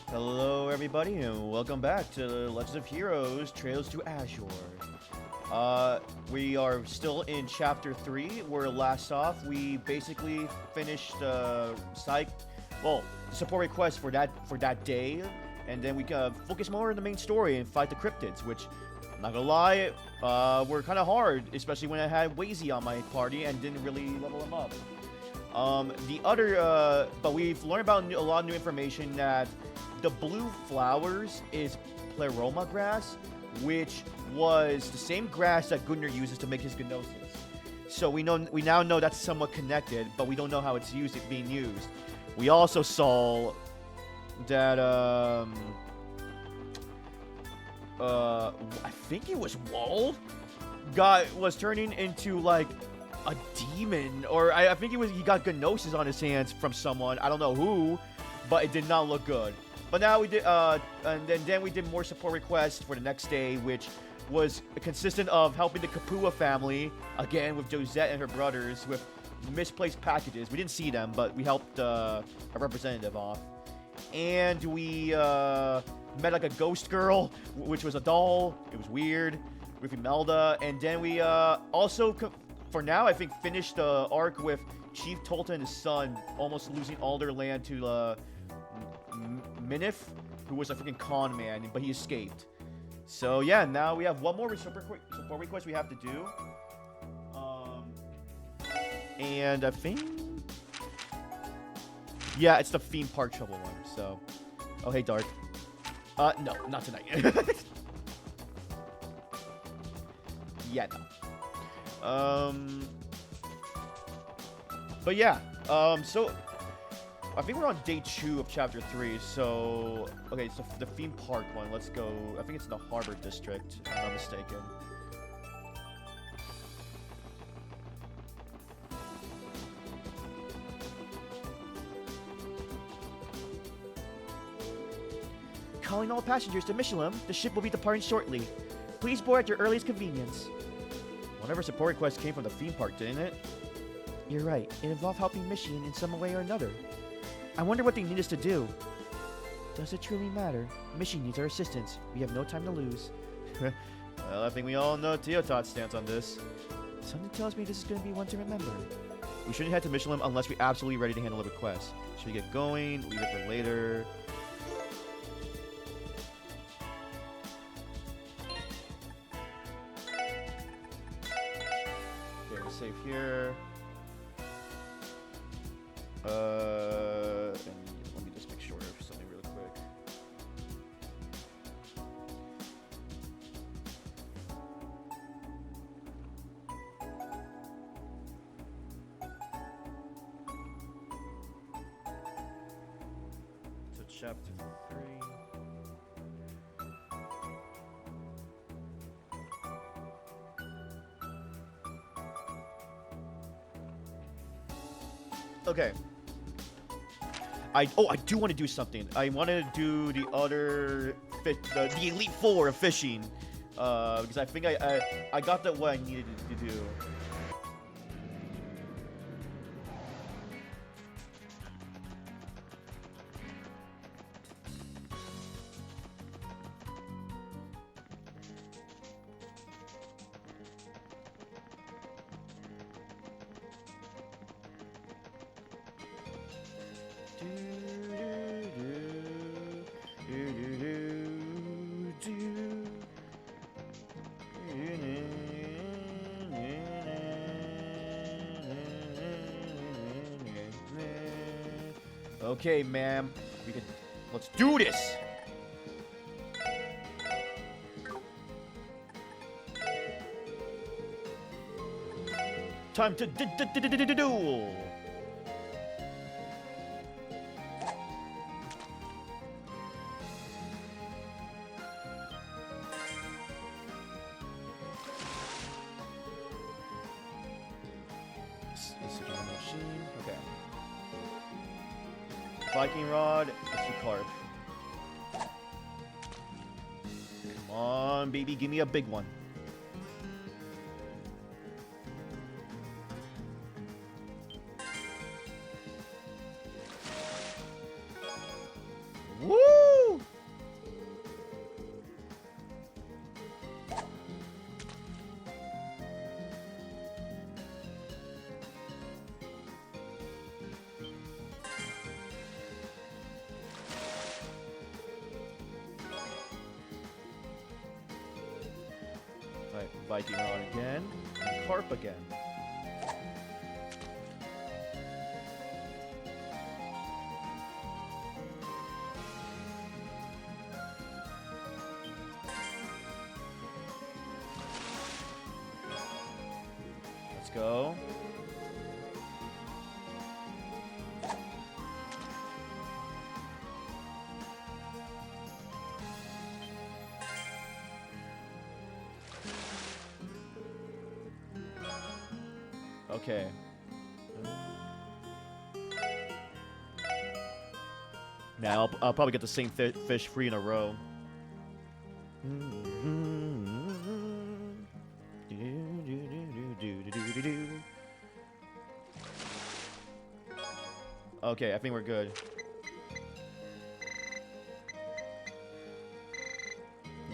Hello, everybody, and welcome back to Legends of Heroes: Trails to Azure. We are still in Chapter 3. Where last off, we basically finished support request for that day, and then we focus more on the main story and fight the cryptids, which, I'm not gonna lie, were kind of hard, especially when I had Wazy on my party and didn't really level him up. But we've learned about a lot of new information that the blue flowers is pleroma grass, which was the same grass that Gunnar uses to make his gnosis. So we now know that's somewhat connected, but we don't know how it's being used. We also saw that I think it was Wall was turning into like a demon, or I think he got gnosis on his hands from someone. I don't know who, but it did not look good. But now we did, and then we did more support requests for the next day, which was consistent of helping the Kapua family, again with Josette and her brothers, with misplaced packages. We didn't see them, but we helped a representative off. And we met like a ghost girl, which was a doll. It was weird, with Imelda. And then we also, for now, I think, finished the arc with Chief Tolta and his son almost losing all their land to Minif, who was a freaking con man, but he escaped. So yeah, now we have one more support request we have to do. And I think, yeah, it's the Theme Park Trouble one. So, oh hey Dark. No, not tonight. Yeah, no. But yeah, so I think we're on day 2 of chapter 3. So, okay, so the theme park one. Let's go. I think it's in the Harbor District, if I'm not mistaken. Calling all passengers to Michelin. The ship will be departing shortly. Please board at your earliest convenience. One of our support requests came from the theme park, didn't it? You're right. It involved helping Michigan in some way or another. I wonder what they need us to do. Does it truly matter? Michigan needs our assistance. We have no time to lose. Well, I think we all know Teotot's stance on this. Something tells me this is going to be one to remember. We shouldn't head to Michelin unless we're absolutely ready to handle the request. Should we get going? Leave it for later? Okay, we'll save here. And let me just make sure of something real quick. So chapter 3. Okay. I do want to do something. I want to do the other the Elite Four of fishing, because I think I got that what I needed to do. Okay, ma'am. Let's do this. Time to duel. Okay. Viking Rod, let's do Carp. Come on, baby, give me a big one. Viking rod again. And carp again. Let's go. Okay. Now I'll probably get the same fish 3 in a row. Okay, I think we're good.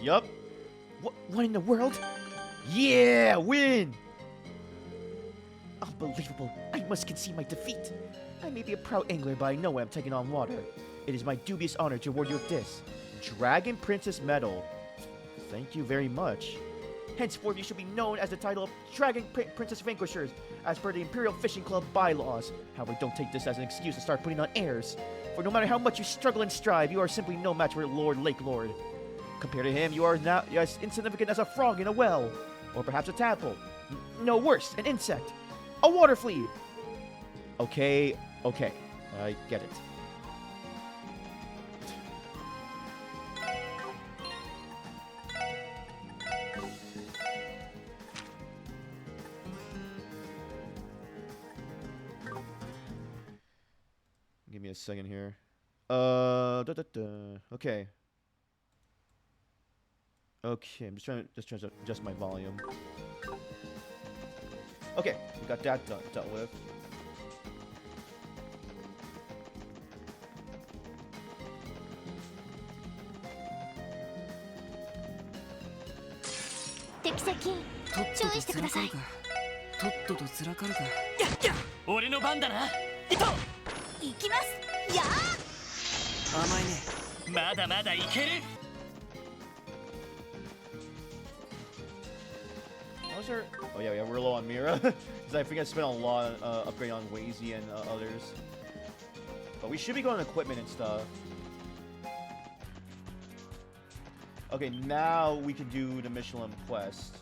Yup. What in the world? Yeah, win! Unbelievable. I must concede my defeat. I may be a proud angler, but I know when I'm taking on water. It is my dubious honor to reward you with this Dragon Princess Medal. Thank you very much. Henceforth, you should be known as the title of Dragon Princess Vanquishers, as per the Imperial Fishing Club bylaws. However, don't take this as an excuse to start putting on airs. For no matter how much you struggle and strive, you are simply no match for Lord Lake Lord. Compared to him, you are now as insignificant as a frog in a well. Or perhaps a tadpole. No, worse, an insect. A water flea! Okay, I get it. Give me a second here. Okay. Okay, I'm just trying to adjust my volume. Okay, we got that dealt with. Oh yeah, we're low on Mira. Because I think I spent a lot upgrading on Wazy and others. But we should be going on equipment and stuff. Okay, now we can do the Michelin quest.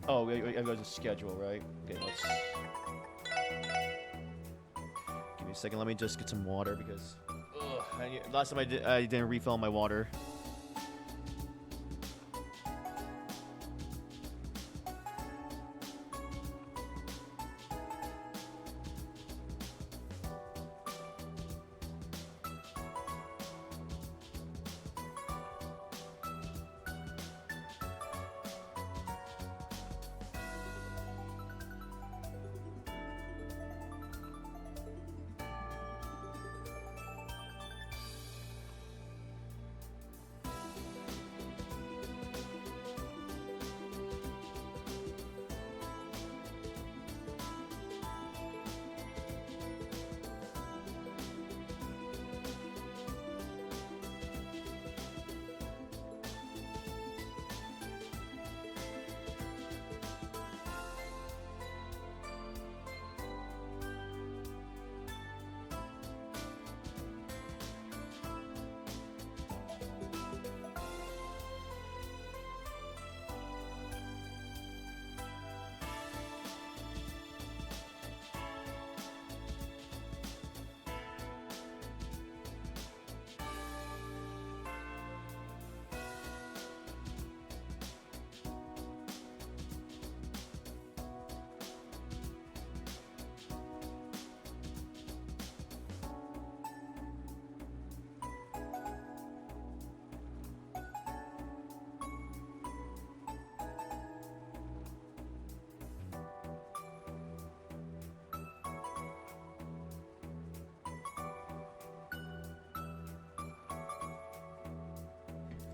Oh, it goes to schedule, right? Okay, let's... Give me a second, let me just get some water, because... last time I didn't refill my water.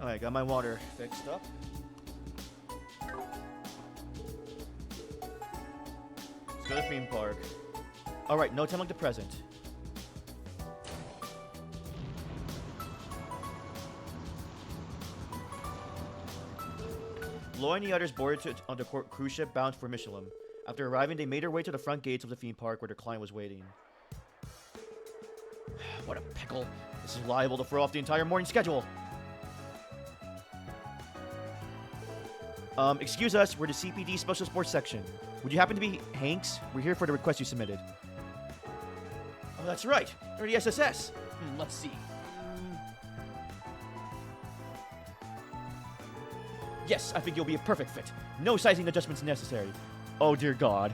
Alright, got my water fixed up. Let's go to the theme park. Alright, no time like the present. Lloyd and the others boarded on the cruise ship bound for Michelin. After arriving, they made their way to the front gates of the theme park where their client was waiting. What a pickle. This is liable to throw off the entire morning schedule. Excuse us, we're the CPD Special Sports Section. Would you happen to be Hanks? We're here for the request you submitted. Oh, that's right. You're the SSS. Let's see. Yes, I think you'll be a perfect fit. No sizing adjustments necessary. Oh, dear God.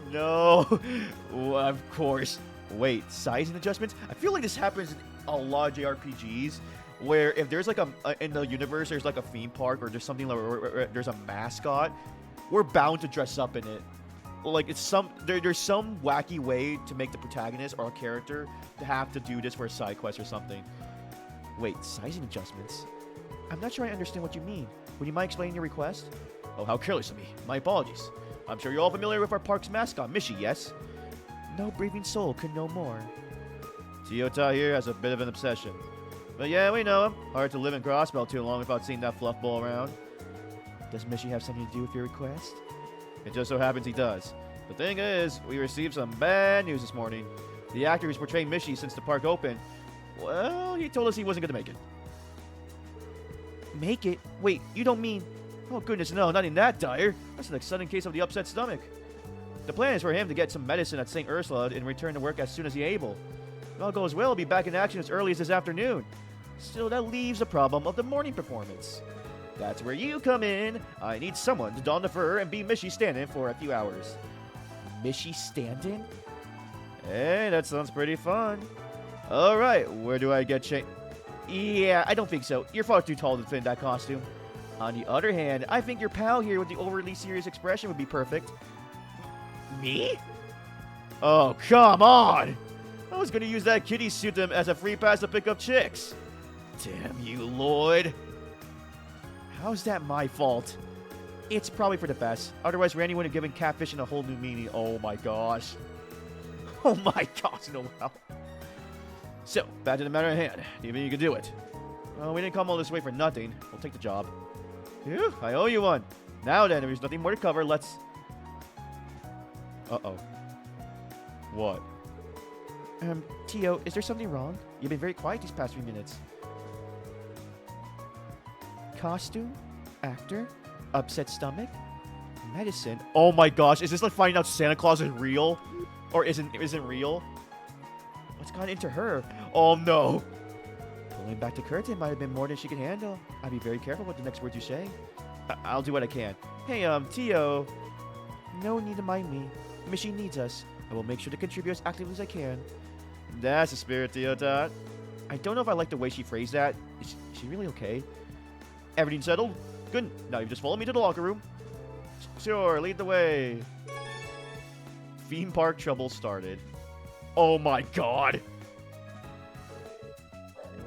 No. Of course. Wait, sizing adjustments? I feel like this happens in a lot of JRPGs, where if there's like in the universe, there's like a theme park or there's something like where there's a mascot, we're bound to dress up in it. Like there's some wacky way to make the protagonist or a character to have to do this for a side quest or something. Wait, sizing adjustments? I'm not sure I understand what you mean. Would you mind explaining your request? Oh, how careless of me. My apologies. I'm sure you're all familiar with our park's mascot, Mishi, yes? No breathing soul could know more. Toyota here has a bit of an obsession. But yeah, we know him. Hard to live in Crossbell too long without seeing that fluff ball around. Does Mishi have something to do with your request? It just so happens he does. The thing is, we received some bad news this morning. The actor who's portraying Mishi since the park opened, well, he told us he wasn't going to make it. Make it? Wait, you don't mean... Oh, goodness, no, not in that dire. That's a sudden case of the upset stomach. The plan is for him to get some medicine at St. Ursula and return to work as soon as he's able. If all goes well, he'll be back in action as early as this afternoon. Still, that leaves the problem of the morning performance. That's where you come in. I need someone to don the fur and be Mishi stand-in for a few hours. Mishi stand-in? Hey, that sounds pretty fun. Alright, where do I get changed? Yeah, I don't think so. You're far too tall to fit in that costume. On the other hand, I think your pal here with the overly serious expression would be perfect. Me? Oh, come on! I was gonna use that kitty suit as a free pass to pick up chicks. Damn you, Lloyd. How's that my fault? It's probably for the best. Otherwise, Randy would have given catfishing a whole new meaning. Oh my gosh. Oh my gosh, no how. So, back to the matter at hand. Do you think you can do it? Well, we didn't come all this way for nothing. We'll take the job. Phew, I owe you one. Now then, if there's nothing more to cover, let's... Uh-oh. What? Tio, is there something wrong? You've been very quiet these past few minutes. Costume? Actor? Upset stomach? Medicine? Oh my gosh, is this like finding out Santa Claus is real? Or isn't real? What's gone into her? Oh no! Pulling back the curtain might have been more than she could handle. I'd be very careful with the next words you say. I'll do what I can. Hey, Tio. No need to mind me. Mishi needs us. I will make sure to contribute as actively as I can. That's the spirit, Tio Tot. I don't know if I like the way she phrased that. Is she really okay? Everything settled? Good. Now you just follow me to the locker room. Sure, lead the way. Theme park trouble started. Oh my god.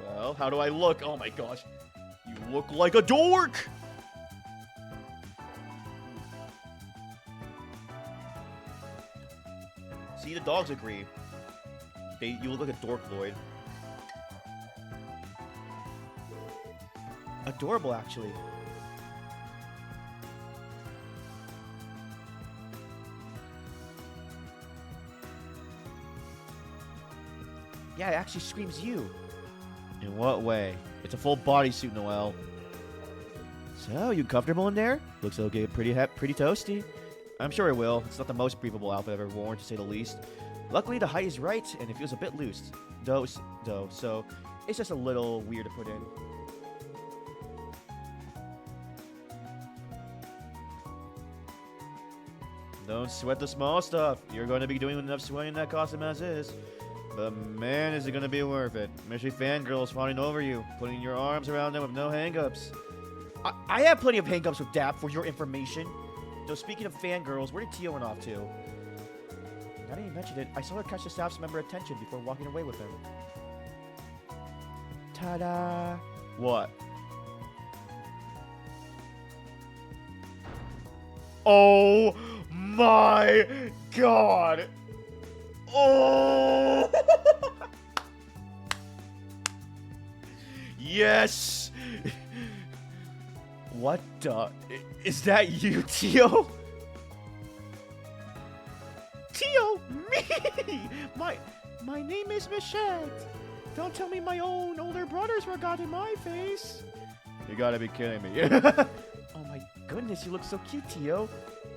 Well, how do I look? Oh my gosh. You look like a dork! See, the dogs agree. You look like a dork, Lloyd. Adorable, actually. Yeah, it actually screams you. In what way? It's a full bodysuit, Noelle. So, you comfortable in there? Looks okay, pretty toasty. I'm sure it will. It's not the most breathable outfit I've ever worn, to say the least. Luckily, the height is right, and it feels a bit loose. So it's just a little weird to put in. Don't sweat the small stuff. You're going to be doing enough sweating in that costume as is. But man, is it going to be worth it. Mystery fangirls fawning over you, putting your arms around them with no hang-ups. I have plenty of hang-ups with Dap, for your information. Though speaking of fangirls, where did Tio run off to? Now that you mentioned it, I saw her catch the staff's member attention before walking away with him. Ta-da! What? Oh my god! Oh! Yes! What the? Is that you, Tio? Tio, me! My name is Michette. Don't tell me my own older brothers forgot in my face. You gotta be kidding me. Oh my goodness, you look so cute, Tio.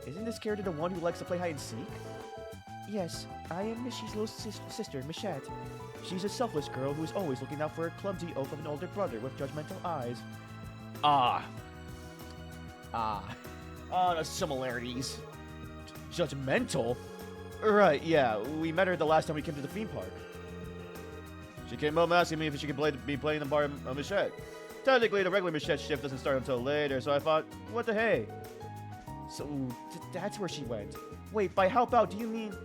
Isn't this character the one who likes to play hide and seek? Yes, I am Mishy's little sister, Michette. She's a selfless girl who is always looking out for her clumsy oaf of an older brother with judgmental eyes. Ah, the similarities. Judgmental? Right, yeah, we met her the last time we came to the theme park. She came home asking me if she could be playing the bar of Michette. Technically, the regular Michette shift doesn't start until later, so I thought, what the hey? So, that's where she went. Wait, by help out, do you mean...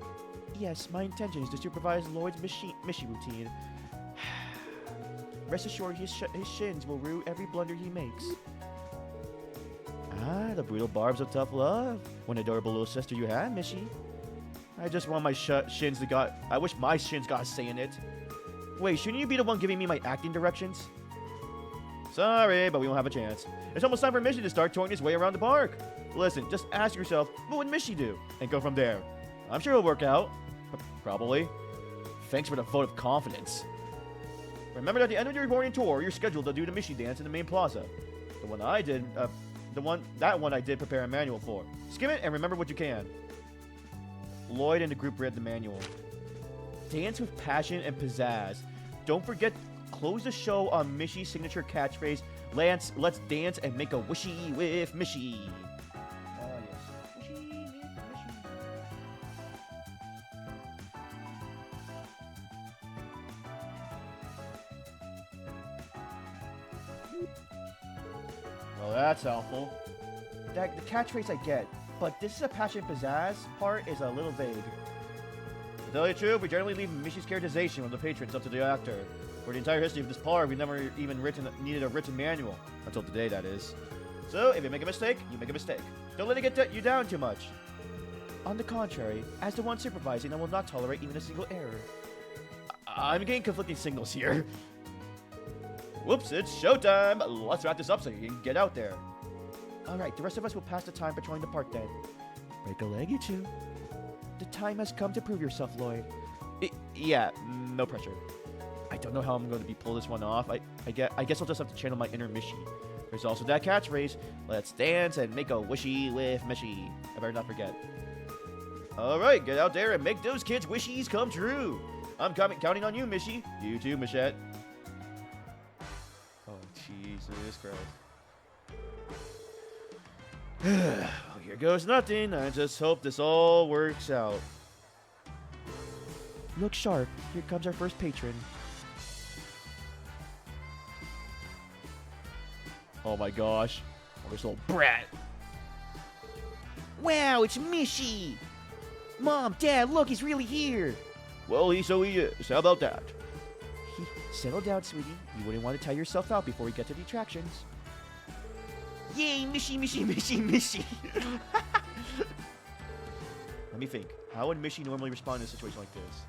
Yes, my intention is to supervise Lloyd's Mishy routine. Rest assured, his shins will rue every blunder he makes. Ah, the brutal barbs of tough love. What an adorable little sister you have, Mishy. I just want my shins to got... I wish my shins got a say in it. Wait, shouldn't you be the one giving me my acting directions? Sorry, but we won't have a chance. It's almost time for Mishy to start touring his way around the park. Listen, just ask yourself, what would Mishy do? And go from there. I'm sure it'll work out. Probably. Thanks for the vote of confidence. Remember that at the end of your morning tour, you're scheduled to do the Mishy dance in the main plaza. The one I did, that one I did prepare a manual for. Skim it and remember what you can. Lloyd and the group read the manual. Dance with passion and pizzazz. Don't forget, close the show on Mishy's signature catchphrase, let's dance and make a wishy with Mishy. Yes. Wishy with Mishy. Well, that's helpful. The catchphrase I get, but this is a passion pizzazz part is a little vague. To tell you the truth, we generally leave Mishy's characterization of the patrons up to the actor. For the entire history of this park, we've never even needed a written manual. Until today, that is. So, if you make a mistake, you make a mistake. Don't let it get you down too much. On the contrary, as the one supervising, I will not tolerate even a single error. I'm getting conflicting signals here. Whoops, it's showtime! Let's wrap this up so you can get out there. Alright, the rest of us will pass the time patrolling the park then. Break a leg, you two. The time has come to prove yourself, Lloyd. Yeah, no pressure. I don't know how I'm going to pull this one off. I guess I'll just have to channel my inner Mishy. There's also that catchphrase, let's dance and make a wishy with Mishy. I better not forget. Alright, get out there and make those kids' wishies come true. I'm counting on you, Mishy. You too, Michette. Oh, Jesus Christ. Well, here goes nothing. I just hope this all works out. Look sharp. Here comes our first patron. Oh my gosh. Oh, this little brat. Wow, it's Mishy. Mom, Dad, look, he's really here. Well, so he is. How about that? Settle down, sweetie. You wouldn't want to tire yourself out before we get to the attractions. Yay, Mishy, Mishy, Mishy, Mishy. Let me think. How would Mishy normally respond in a situation like this?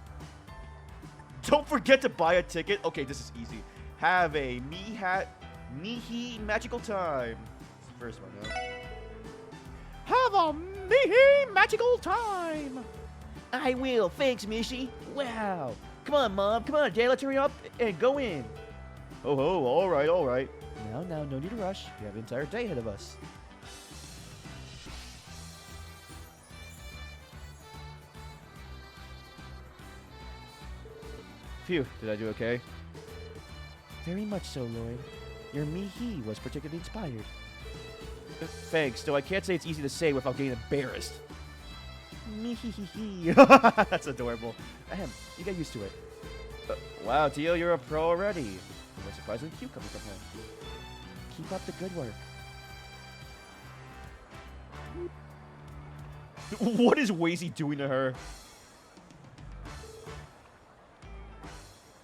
Don't forget to buy a ticket. Okay, this is easy. Have a Mihi magical time. First one, huh? Have a Mihi magical time. I will. Thanks, Mishy. Wow. Come on, Mom. Come on, Dad. Let's hurry up and go in. Oh, all right, all right. Now, no need to rush. We have an entire day ahead of us. Phew, did I do okay? Very much so, Lloyd. Your Mihi was particularly inspired. Thanks, though I can't say it's easy to say without getting embarrassed. Mihi. That's adorable. Ahem, you get used to it. Wow, Tio, you're a pro already. You're surprisingly cute coming from him. Keep up the good work. What is Wazy doing to her?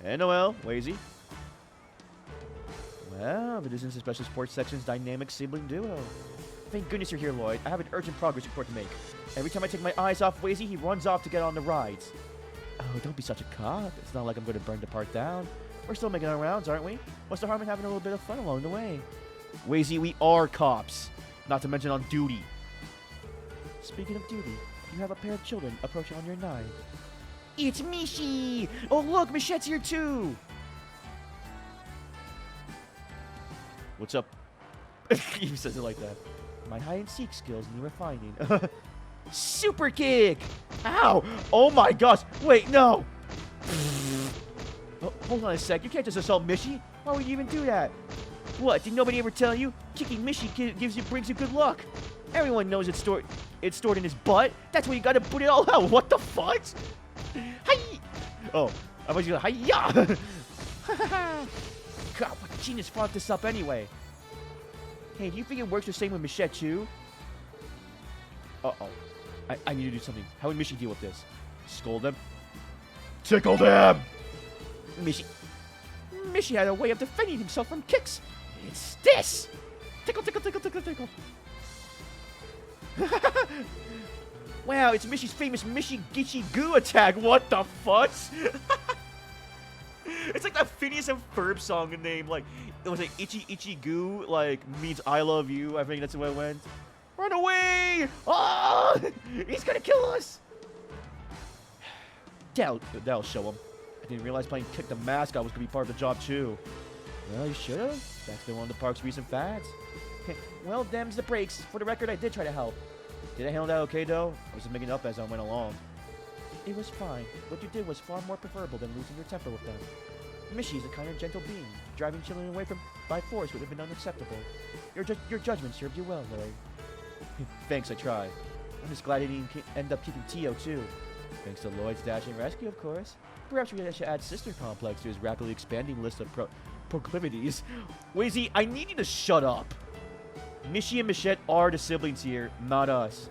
NOL, Wazy. Well, but isn't the special sports section's dynamic sibling duo. Thank goodness you're here, Lloyd. I have an urgent progress report to make. Every time I take my eyes off Wazy, he runs off to get on the rides. Oh, don't be such a cop. It's not like I'm going to burn the park down. We're still making our rounds, aren't we? What's the harm in having a little bit of fun along the way? Wazy, we are cops. Not to mention on duty. Speaking of duty, you have a pair of children approaching on your 9. It's Mishi! Oh, look, Michette's here too! What's up? He says it like that. My hide-and-seek skills need refining. Super kick! Ow! Oh my gosh! Wait, no! Oh, hold on a sec. You can't just assault Mishi. Why would you even do that? What? Did nobody ever tell you? Kicking Mishi brings you good luck. Everyone knows it's stored in his butt. That's where you gotta put it all out. What the fuck? Hi! Oh, I was gonna hi-ya! God, what genius fucked this up anyway? Hey, do you think it works the same with Michette too? Uh-oh. I need to do something. How would Mishi deal with this? Scold them? Tickle them! Mishi had a way of defending himself from kicks. It's this! Tickle, tickle, tickle, tickle, tickle. Wow, it's Mishi's famous Mishi Gichi Goo attack. What the fudge? It's like that Phineas and Ferb song name. Like, it was like Ichi Ichi Goo, like, means I love you. I think that's the way it went. Run away! Oh! He's gonna kill us! That'll show him. I didn't realize playing Kick the Mascot was gonna be part of the job too. Well, you should have. That's been one of the park's recent fads. Well, them's the breaks. For the record, I did try to help. Did I handle that okay, though? I was just making it up as I went along. It was fine. What you did was far more preferable than losing your temper with them. Mishi's a kind and gentle being. Driving children away by force would have been unacceptable. Your judgment served you well, Lloyd. Thanks, I tried. I'm just glad he didn't end up keeping Tio, too. Thanks to Lloyd's dashing rescue, of course. Perhaps we should add Sister Complex to his rapidly expanding list of proclivities. Wazy, I need you to shut up. Mishi and Michette are the siblings here, not us.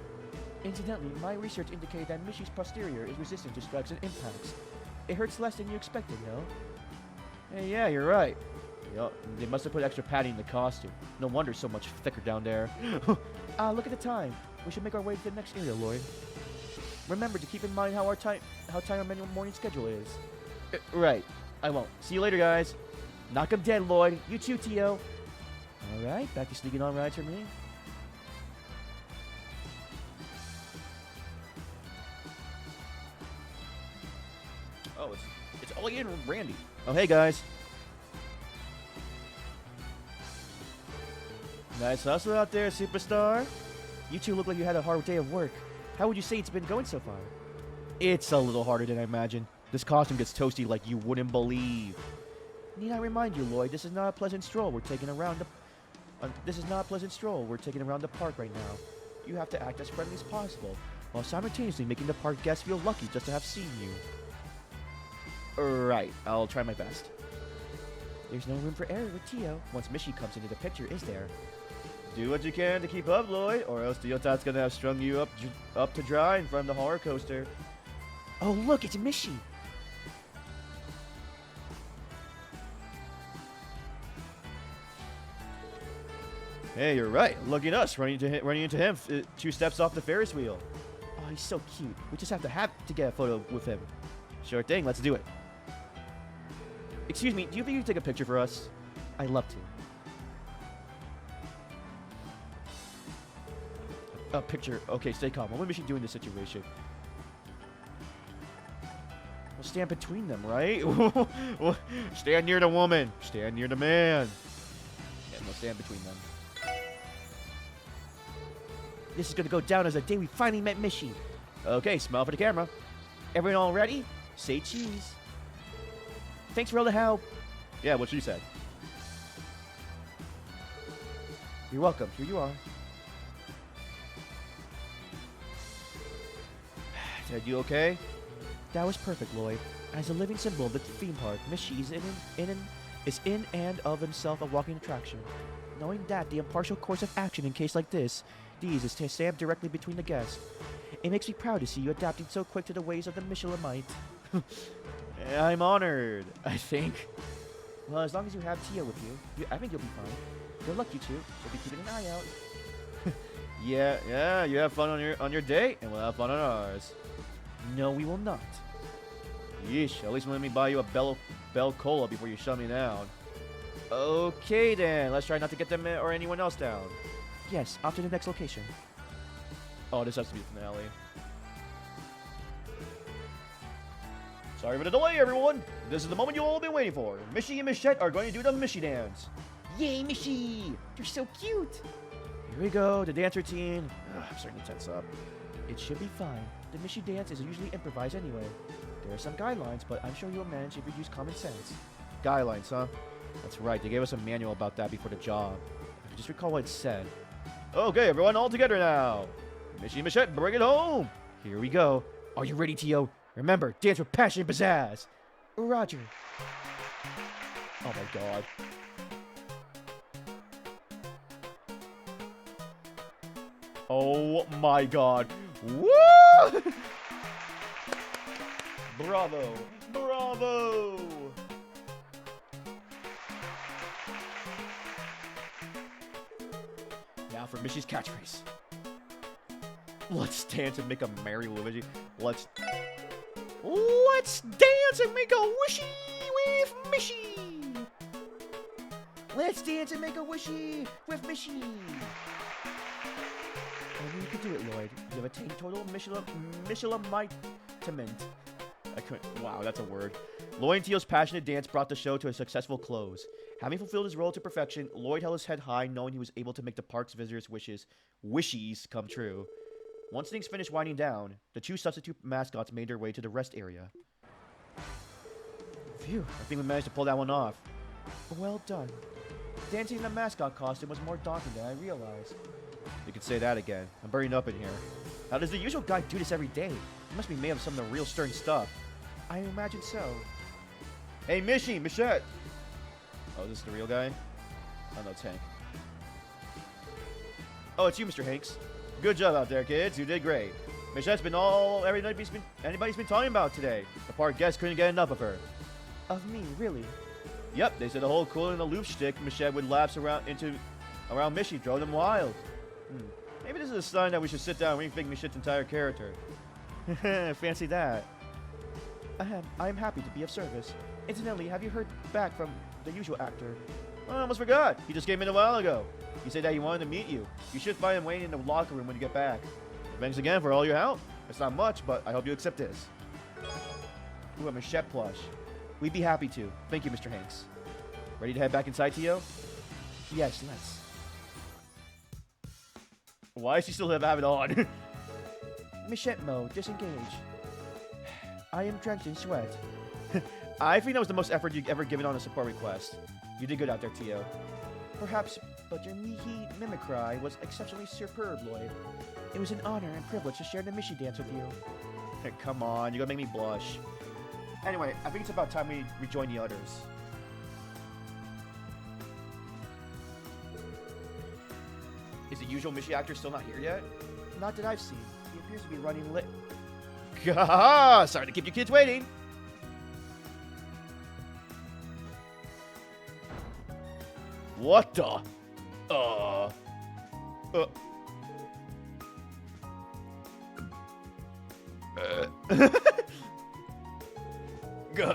Incidentally, my research indicated that Mishi's posterior is resistant to strikes and impacts. It hurts less than you expected, no? Hey, yeah, you're right. They must have put extra padding in the costume. No wonder it's so much thicker down there. Look at the time. We should make our way to the next area, Lloyd. Remember to keep in mind how tight our morning schedule is. Right. I won't. See you later, guys. Knock 'em dead, Lloyd. You too, Tio. Alright, back to sneaking on rides for me. Oh, it's Ollie and Randy. Oh, hey, guys. Nice hustle out there, superstar. You two look like you had a hard day of work. How would you say it's been going so far? It's a little harder than I imagined. This costume gets toasty like you wouldn't believe. Need I remind you, Lloyd, this is not a pleasant stroll we're taking around the park right now. You have to act as friendly as possible, while simultaneously making the park guests feel lucky just to have seen you. Right, I'll try my best. There's no room for error with Tio once Mishi comes into the picture, is there? Do what you can to keep up, Lloyd, or else Tiotat's gonna have strung you up to dry in front of the horror coaster. Oh, look, it's Mishi. Hey, you're right. Look at us running into him 2 steps off the Ferris wheel. Oh, he's so cute. We just have to get a photo with him. Sure thing. Let's do it. Excuse me. Do you think you could take a picture for us? I'd love to. A picture. Okay, stay calm. What would Mishi do in this situation? We'll stand between them, right? Stand near the woman. Stand near the man. And we'll stand between them. This is going to go down as the day we finally met Mishi. Okay, smile for the camera. Everyone all ready? Say cheese. Thanks for all the help. Yeah, what she said. You're welcome. Here you are. Did I do okay? That was perfect, Lloyd. As a living symbol of the theme park, Mishi is in and of himself a walking attraction. Knowing that the impartial course of action in case like this, is to stand directly between the guests. It makes me proud to see you adapting so quick to the ways of the Michelinite. I'm honored, I think. Well, as long as you have Tio with you, I think you'll be fine. Good luck, you two. We'll be keeping an eye out. Yeah, you have fun on your date, and we'll have fun on ours. No, we will not. Yeesh, at least let me buy you a Bell Cola before you shut me down. Okay then, let's try not to get them or anyone else down. Yes, off to the next location. Oh, this has to be the finale. Sorry for the delay, everyone. This is the moment you all been waiting for. Mishy and Michette are going to do the Mishy dance. Yay, Mishy! You're so cute. Here we go, the dance routine. I'm starting to tense up. It should be fine. The Mishy dance is usually improvised anyway. There are some guidelines, but I'm sure you'll manage if you use common sense. Guidelines, huh? That's right, they gave us a manual about that before the job. I can just recall what it said. Okay, everyone, all together now. Mishy and Michette, bring it home. Here we go. Are you ready, Tio? Remember, dance with passion and pizzazz. Roger. Oh my god. Oh my god. Woo! Bravo. Bravo! Now for Mishy's catchphrase. Let's dance and make a merry Luigi. Let's dance and make a wishy with Mishy. Let's dance and make a wishy with Mishy. Only you can do it, Lloyd. You have attained total Mishilamite. I couldn't. Wow, that's a word. Lloyd and Tio's passionate dance brought the show to a successful close. Having fulfilled his role to perfection, Lloyd held his head high, knowing he was able to make the park's visitors' wishies come true. Once things finished winding down, the two substitute mascots made their way to the rest area. Phew, I think we managed to pull that one off. Well done. Dancing in a mascot costume was more daunting than I realized. You could say that again. I'm burning up in here. How does the usual guy do this every day? He must be made of some of the real stern stuff. I imagine so. Hey, Mishy, Michette! Oh, is this the real guy? Oh, no, it's Hank. Oh, it's you, Mr. Hanks. Good job out there, kids. You did great. Michette's been anybody's been talking about today. The park guests couldn't get enough of her. Of me, really? Yep, they said the whole cool in the loop shtick Michette would lapse around Mishy drove them wild. Maybe this is a sign that we should sit down and rethink Michette's entire character. Fancy that. I'm happy to be of service. Incidentally, have you heard back from the usual actor? Oh, I almost forgot. He just came in a while ago. He said that he wanted to meet you. You should find him waiting in the locker room when you get back. Thanks again for all your help. It's not much, but I hope you accept this. Ooh, a Michette plush. We'd be happy to. Thank you, Mr. Hanks. Ready to head back inside, Tio? Yes, let's. Why does he still have it on? Michette mode, disengage. I am drenched in sweat. I think that was the most effort you've ever given on a support request. You did good out there, Tio. Perhaps, but your mimicry was exceptionally superb, Lloyd. It was an honor and privilege to share the Mishy dance with you. Hey, come on, you're gonna make me blush. Anyway, I think it's about time we rejoin the others. Is the usual Mishy actor still not here yet? Not that I've seen. He appears to be running lit. Gah! Sorry to keep you kids waiting. What the?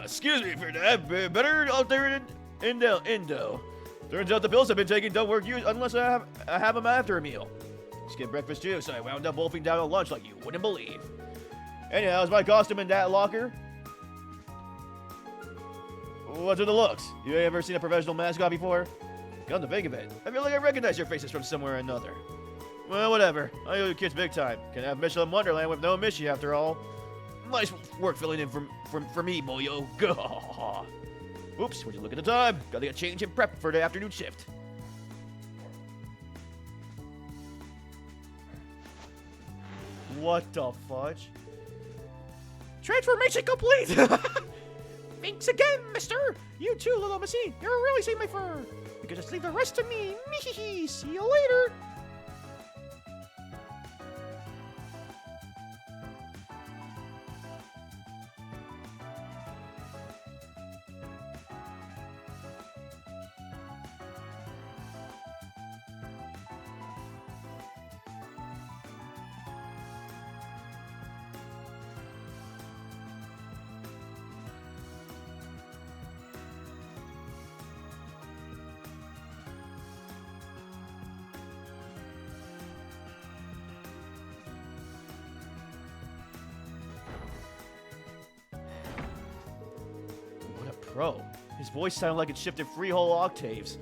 Excuse me for that. Better out there in Indo. Turns out the pills I've been taking don't work unless I have them after a meal. Skipped breakfast too, so I wound up wolfing down a lunch like you wouldn't believe. Anyhow, is my costume in that locker? What's with the looks? You ever seen a professional mascot before? Come to think of it, I feel like I recognize your faces from somewhere or another. Well, whatever. I owe you kids big time. Can have Michelin Wonderland with no Mishy after all. Nice work filling in for me, boyo. Oops, would you look at the time? Gotta get change and prep for the afternoon shift. What the fudge? Transformation complete! Thanks again, mister! You too, little machine. You're really saving my fur. You can just leave the rest to me. See you later. Bro, his voice sounded like it shifted 3 whole octaves.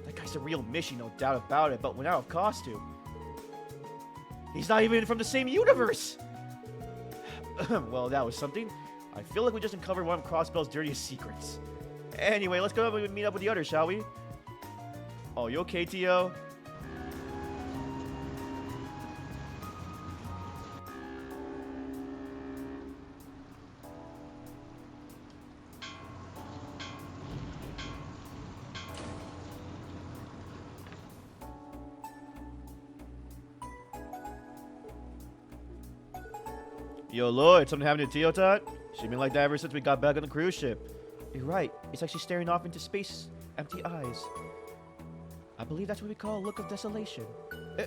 That guy's a real Mishi, no doubt about it, but without a costume. He's not even from the same universe! Well, that was something. I feel like we just uncovered one of Crossbell's dirtiest secrets. Anyway, let's go and meet up with the others, shall we? Oh, you okay, Tio? Yo, Lloyd, something happened to Teotot? She's been like that ever since we got back on the cruise ship. You're right. It's like she's staring off into space, empty eyes. I believe that's what we call a look of desolation.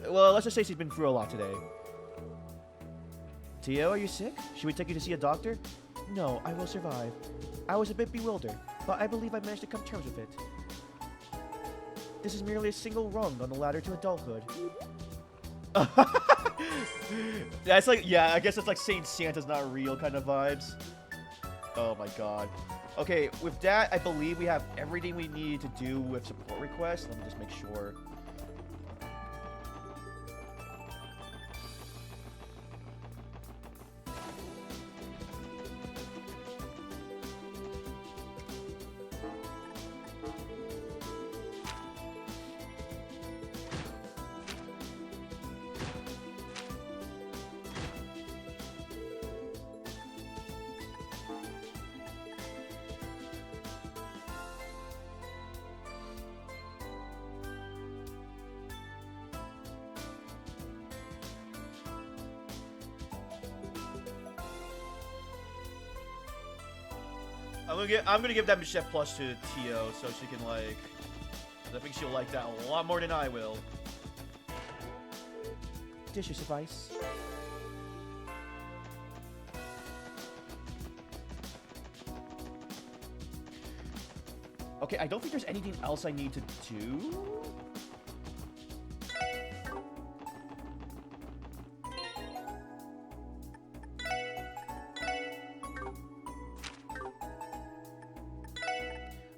Well, let's just say she's been through a lot today. Tio, are you sick? Should we take you to see a doctor? No, I will survive. I was a bit bewildered, but I believe I managed to come to terms with it. This is merely a single rung on the ladder to adulthood. That's like, yeah, I guess it's like saying Santa's not real kind of vibes. Oh my god. Okay, with that, I believe we have everything we need to do with support requests. Let me just make sure. I'm gonna give that Chef Plus to Tio so she can like. I think she'll like that a lot more than I will. Dishes suffice. Okay, I don't think there's anything else I need to do.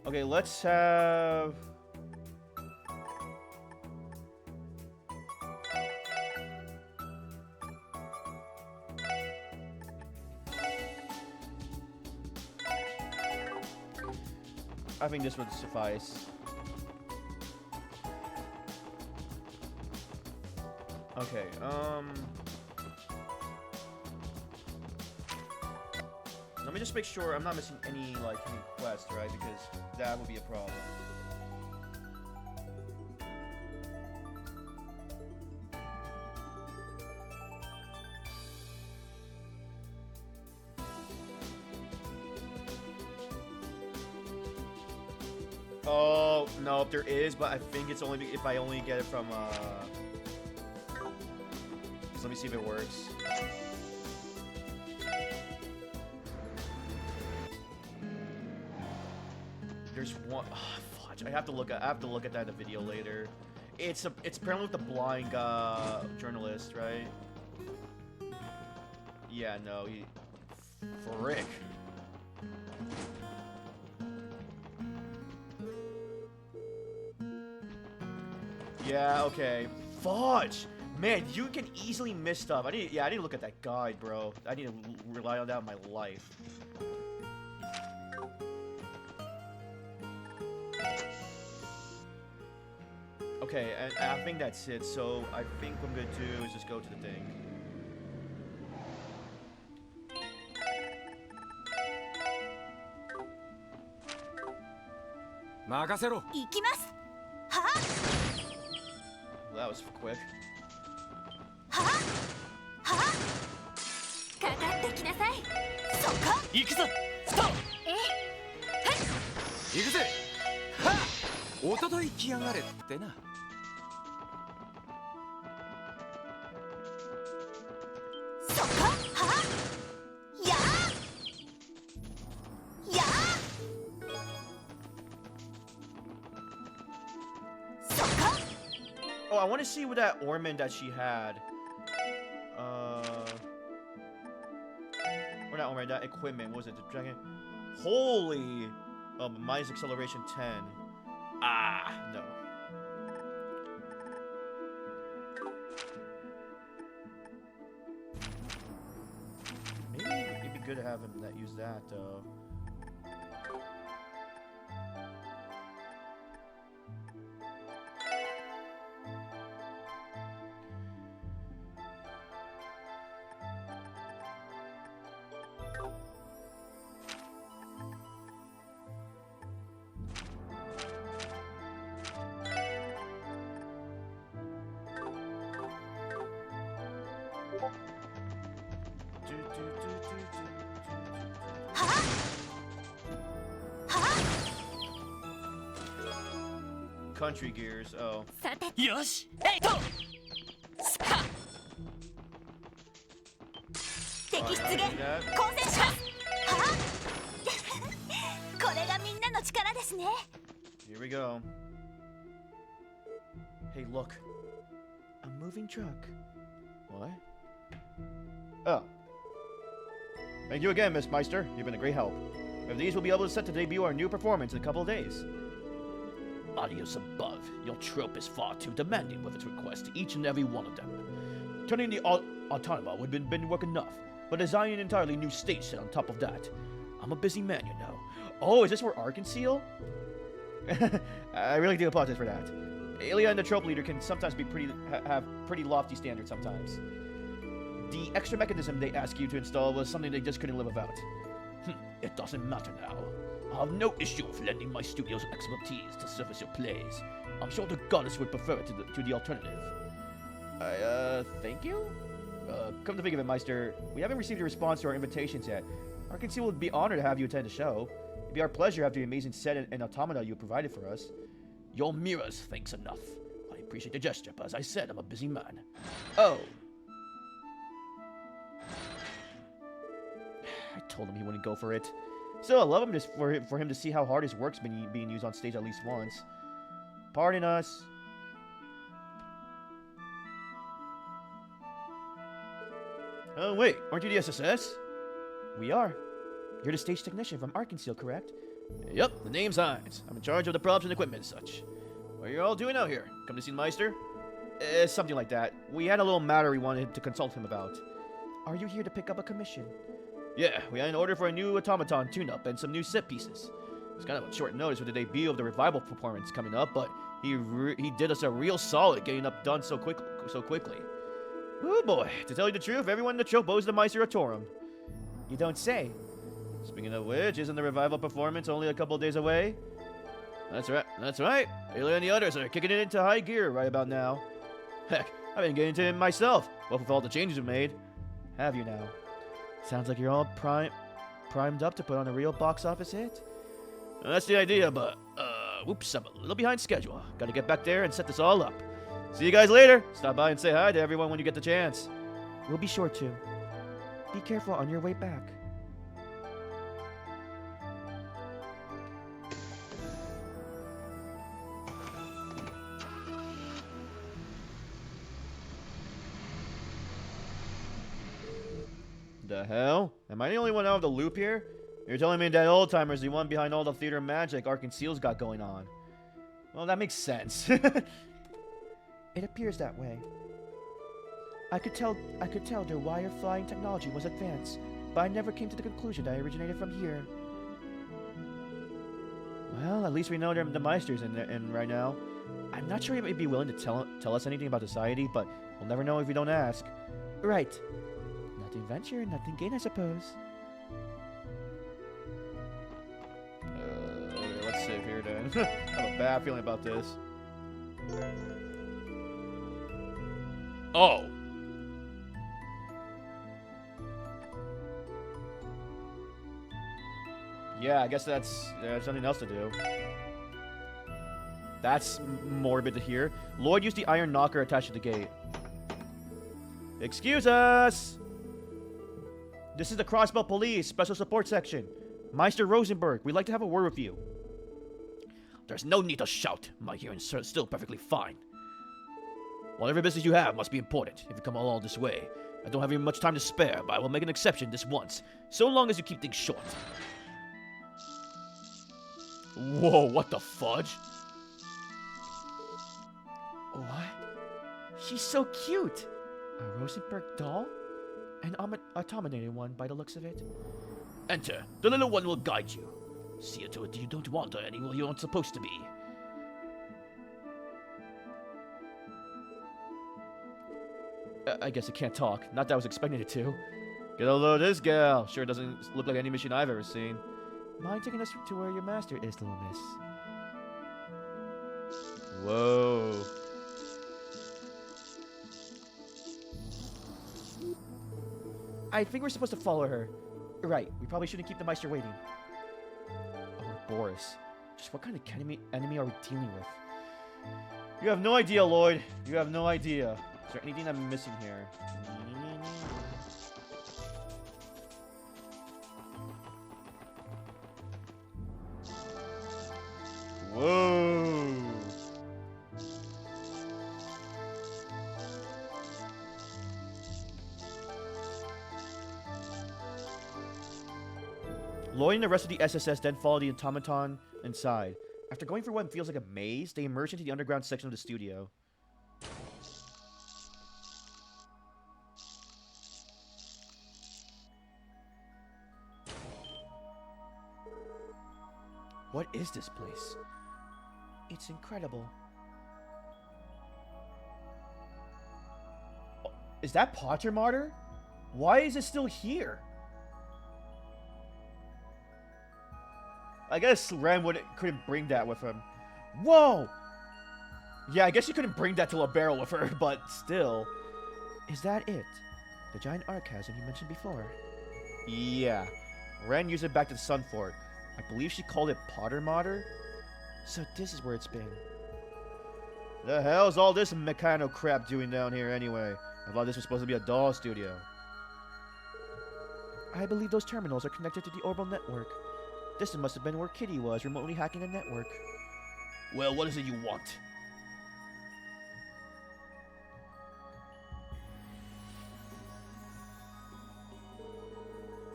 Okay, let's have... I think this would suffice. Okay, let me just make sure I'm not missing any, like, any quests, right? Because that would be a problem. Oh, no, there is, but I think it's only if I only get it from, so let me see if it works. There's one. Oh, fudge. I have to look at that in the video later. It's apparently with the blind journalist, right? Yeah, no, he. Frick. Yeah. Okay. Fudge. Man, you can easily miss stuff. I need to look at that guide, bro. I need to rely on that in my life. Okay, and I think that's it. So I think what I'm gonna do is just go to the thing. Well, that was quick. Oh, I want to see what that ornament that she had. Or not ornament, that equipment. What was it? The dragon? Holy. minus acceleration 10. Ah, no. Maybe it'd be good to have him use that, though. Country gears, oh. よしえいとスパ敵出現混戦しますはこれがみんなの力ですね Here we go. Hey, look. A moving truck. What? Oh. Thank you again, Miss Meister. You've been a great help. With these, we'll be able to set to debut our new performance in a couple of days. Adios above. Your trope is far too demanding with its requests to each and every one of them. Turning the autonoma would have been work enough, but designing an entirely new stage set on top of that. I'm a busy man, you know. Oh, is this where R can seal? I really do apologize for that. Ilya and the trope leader can sometimes be have pretty lofty standards sometimes. The extra mechanism they asked you to install was something they just couldn't live without. It doesn't matter now. I have no issue with lending my studio's expertise to service your plays. I'm sure the goddess would prefer it to the alternative. Thank you? Come to think of it, Meister, we haven't received a response to our invitations yet. Arkansas would be honored to have you attend the show. It'd be our pleasure after the amazing set and automata you provided for us. Your mirrors thanks enough. I appreciate the gesture, but as I said, I'm a busy man. Oh. I told him he wouldn't go for it. Still, I love him just for him to see how hard his work's been being used on stage at least once. Pardon us. Oh, wait. Aren't you the SSS? We are. You're the stage technician from Arkansas, correct? Yep, the name's Hines. I'm in charge of the props and equipment and such. What are you all doing out here? Come to see the Meister? Something like that. We had a little matter we wanted to consult him about. Are you here to pick up a commission? Yeah, we had an order for a new automaton tune-up and some new set pieces. It's kind of a short notice with the debut of the revival performance coming up, but he did us a real solid getting up done so quickly. Oh boy, to tell you the truth, everyone in the trope owes the Meister a Torum. You don't say. Speaking of which, isn't the revival performance only a couple days away? That's right. Ilya and the others are kicking it into high gear right about now. Heck, I've been getting into it myself, what with all the changes we've made. Have you now? Sounds like you're all primed up to put on a real box office hit. Well, that's the idea, but, whoops, I'm a little behind schedule. Gotta get back there and set this all up. See you guys later. Stop by and say hi to everyone when you get the chance. We'll be sure to. Be careful on your way back. The hell? Am I the only one out of the loop here? You're telling me that old-timer's the one behind all the theater magic Arkansas's got going on. Well, that makes sense. It appears that way. I could tell their wire flying technology was advanced, but I never came to the conclusion that I originated from here. Well, at least we know the Meister's in right now. I'm not sure he might be willing to tell us anything about society, but we'll never know if we don't ask. Right. Nothing venture, nothing gain, I suppose. Okay, let's save here then. I have a bad feeling about this. Oh. Yeah, I guess that's something else to do. That's morbid to hear. Lloyd used the iron knocker attached to the gate. Excuse us! This is the Crossbell Police Special Support Section. Meister Rosenberg, we'd like to have a word with you. There's no need to shout. My hearing's still perfectly fine. Whatever business you have must be important if you come all this way. I don't have even much time to spare, but I will make an exception this once, so long as you keep things short. Whoa, what the fudge? What? She's so cute! A Rosenberg doll? An automated one by the looks of it. Enter. The little one will guide you. See to it you don't wander anywhere you aren't supposed to be. I guess it can't talk. Not that I was expecting it to. Get a load of this gal. Sure doesn't look like any machine I've ever seen. Mind taking us to where your master is, little miss? Whoa. I think we're supposed to follow her. Right, we probably shouldn't keep the Meister waiting. Oh, Boris. Just what kind of enemy are we dealing with? You have no idea, Lloyd. You have no idea. Is there anything I'm missing here? Whoa. Lloyd and the rest of the SSS then follow the automaton inside. After going through what feels like a maze, they emerge into the underground section of the studio. What is this place? It's incredible. Oh, is that Potter Martyr? Why is it still here? I guess Ren couldn't bring that with him. Whoa! Yeah, I guess she couldn't bring that to a barrel with her, but still. Is that it? The giant archasm you mentioned before? Yeah. Ren used it back to the Sun Fort. I believe she called it Potter Martyr? So this is where it's been. The hell's all this mechano crap doing down here anyway? I thought this was supposed to be a doll studio. I believe those terminals are connected to the orbital network. This must have been where Kitty was, remotely hacking the network. Well, what is it you want?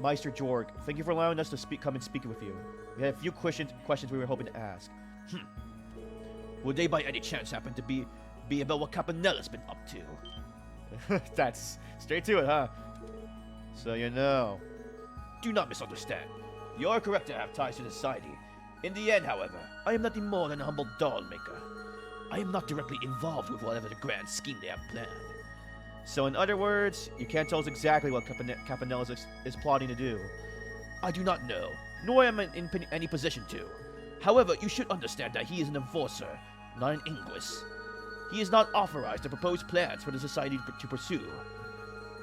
Meister Jorg, thank you for allowing us to come and speak with you. We had a few questions we were hoping to ask. Would they by any chance happen to be about what Capanella's been up to? That's straight to it, huh? So you know. Do not misunderstand. You are correct to have ties to the society. In the end, however, I am nothing more than a humble doll maker. I am not directly involved with whatever the grand scheme they have planned. So in other words, you can't tell us exactly what Campanella is plotting to do. I do not know, nor am I in any position to. However, you should understand that he is an enforcer, not an Inguis. He is not authorized to propose plans for the society to pursue.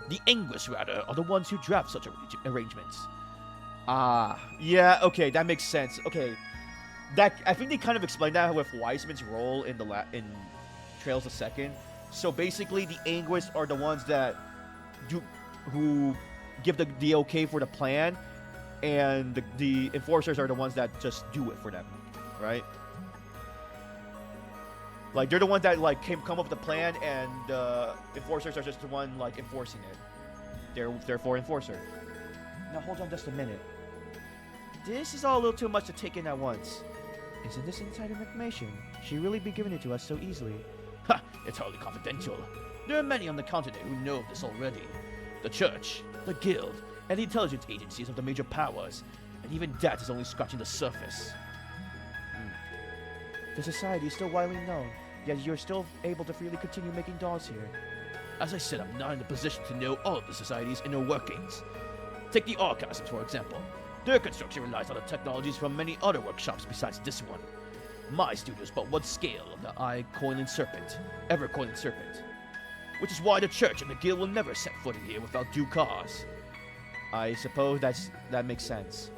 The Inguis, rather, are the ones who draft such arrangements. Yeah, okay, that makes sense. Okay, I think they kind of explained that with Wiseman's role in in Trails the Second. So basically, the Inguis are the ones that who give the okay for the plan, and the enforcers are the ones that just do it for them, right? Like they're the ones that like come up with the plan, and enforcers are just the one like enforcing it. They're therefore enforcer. Now hold on just a minute. This is all a little too much to take in at once. Isn't this insider information? She'd really be giving it to us so easily. Ha! It's hardly confidential. There are many on the continent who know of this already. The Church, the Guild, and the intelligence agencies of the major powers. And even that is only scratching the surface. The society is still widely known, yet you're still able to freely continue making dolls here. As I said, I'm not in a position to know all of the society's inner workings. Take the Archasms, for example. Their construction relies on the technologies from many other workshops besides this one. My studio is but one scale of the ever-coiling serpent. Which is why the Church and the Guild will never set foot in here without due cause. I suppose that makes sense.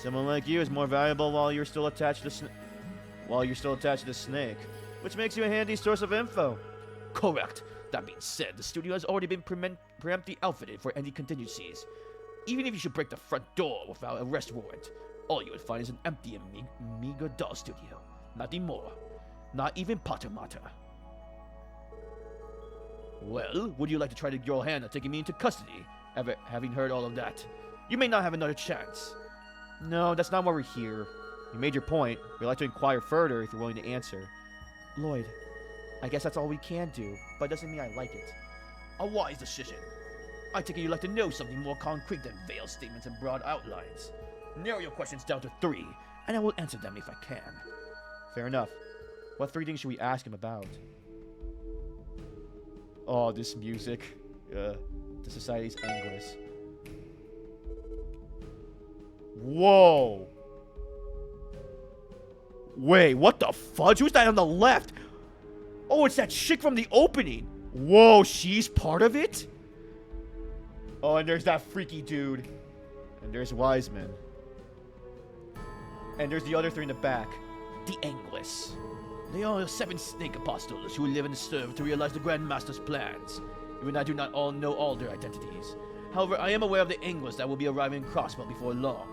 Someone like you is more valuable while you're still attached to the snake, which makes you a handy source of info. Correct. That being said, the studio has already been preemptively outfitted for any contingencies. Even if you should break the front door without arrest warrant, all you would find is an empty and meager doll studio. Nothing more. Not even Potter Martyr. Well, would you like to try your hand at taking me into custody? Having heard all of that, you may not have another chance. No, that's not why we're here. You made your point. We'd like to inquire further if you're willing to answer. Lloyd, I guess that's all we can do, but it doesn't mean I like it. A wise decision. I take it you'd like to know something more concrete than veiled statements and broad outlines. Narrow your questions down to 3, and I will answer them if I can. Fair enough. What 3 things should we ask him about? Oh, this music. The Society's Anguish. Whoa! Wait, what the fudge? Who's that on the left? Oh, it's that chick from the opening. Whoa, she's part of it? Oh, and there's that freaky dude. And there's Wiseman. And there's the other 3 in the back. The Anguish. They are 7 snake apostles who live and serve to realize the Grand Master's plans. Even I do not all know all their identities. However, I am aware of the Anguish that will be arriving in Crossbell before long.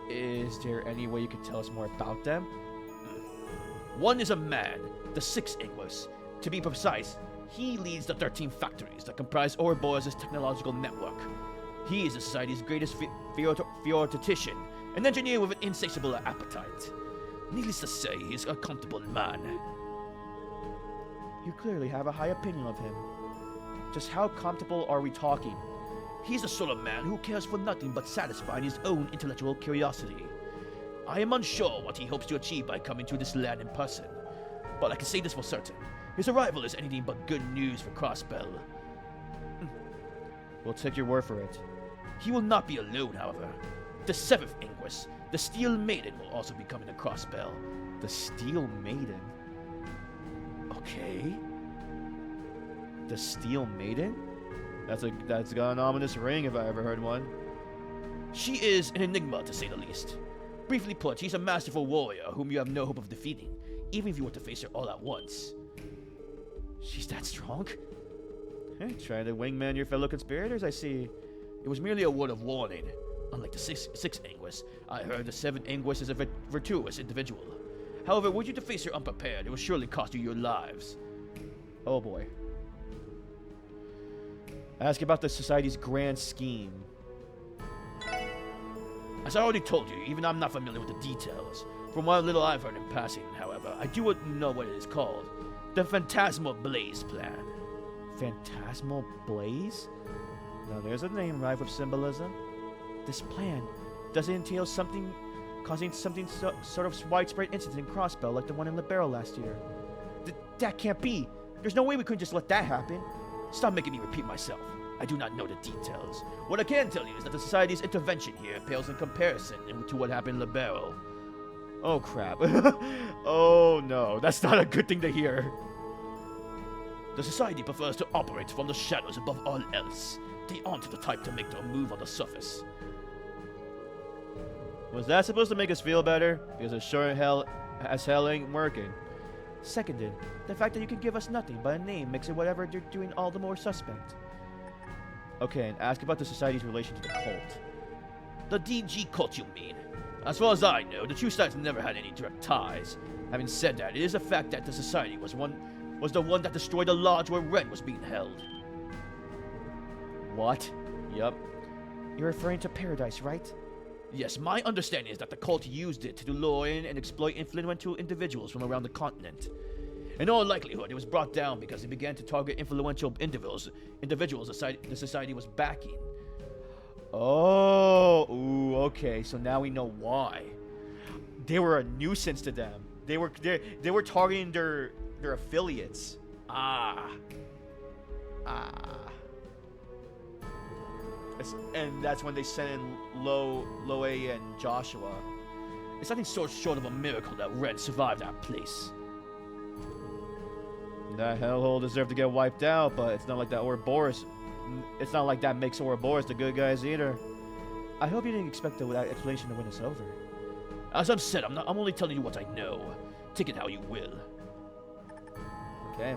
Is there any way you could tell us more about them? One is a man, the 6th Anguish. To be precise, he leads the 13 factories that comprise Ouroboros' technological network. He is the Society's greatest theoretician, an engineer with an insatiable appetite. Needless to say, he is a comfortable man. You clearly have a high opinion of him. Just how comfortable are we talking? He's the sort of man who cares for nothing but satisfying his own intellectual curiosity. I am unsure what he hopes to achieve by coming to this land in person, but I can say this for certain. His arrival is anything but good news for Crossbell. We'll take your word for it. He will not be alone, however. The 7th Anguish, the Steel Maiden, will also be coming to Crossbell. The Steel Maiden? Okay. The Steel Maiden? That's got an ominous ring if I ever heard one. She is an enigma, to say the least. Briefly put, she's a masterful warrior whom you have no hope of defeating, even if you were to face her all at once. She's that strong? Hey, trying to wingman your fellow conspirators, I see. It was merely a word of warning. Unlike the 6th Anguish, I heard the 7th Anguish is a virtuous individual. However, were you to face her unprepared, it would surely cost you your lives. Oh boy. Ask about the Society's grand scheme. As I already told you, even I'm not familiar with the details. From what little I've heard in passing, however, I do know what it is called. The Phantasmal Blaze Plan. Phantasmal Blaze? Now there's a name rife with symbolism. This plan, does it entail something, causing something sort of widespread incident in Crossbell like the one in Libero last year? That can't be. There's no way we couldn't just let that happen. Stop making me repeat myself. I do not know the details. What I can tell you is that the Society's intervention here pales in comparison to what happened in Libero. Oh crap. Oh no, that's not a good thing to hear. The Society prefers to operate from the shadows above all else. They aren't the type to make a move on the surface. Was that supposed to make us feel better? Because it sure as hell ain't working. Seconded, the fact that you can give us nothing but a name makes it whatever you're doing all the more suspect. Okay, and ask about the Society's relation to the cult. The DG cult, you mean? As far as I know, the two sides never had any direct ties. Having said that, it is a fact that the Society was the one that destroyed the lodge where Ren was being held. What? Yup. You're referring to Paradise, right? Yes, my understanding is that the cult used it to lure in and exploit influential individuals from around the continent. In all likelihood, it was brought down because it began to target influential individuals the Society was backing. Oh, ooh, okay, so now we know why. They were a nuisance to them. They were targeting their affiliates. And that's when they sent in Loe and Joshua. It's nothing so short of a miracle that Ren survived that place. That hellhole deserved to get wiped out, but it's not like that Ouroboros. It's not like that makes Ouroboros the good guys either. I hope you didn't expect that explanation to win us over. As I've said, I'm only telling you what I know. Take it how you will. Okay.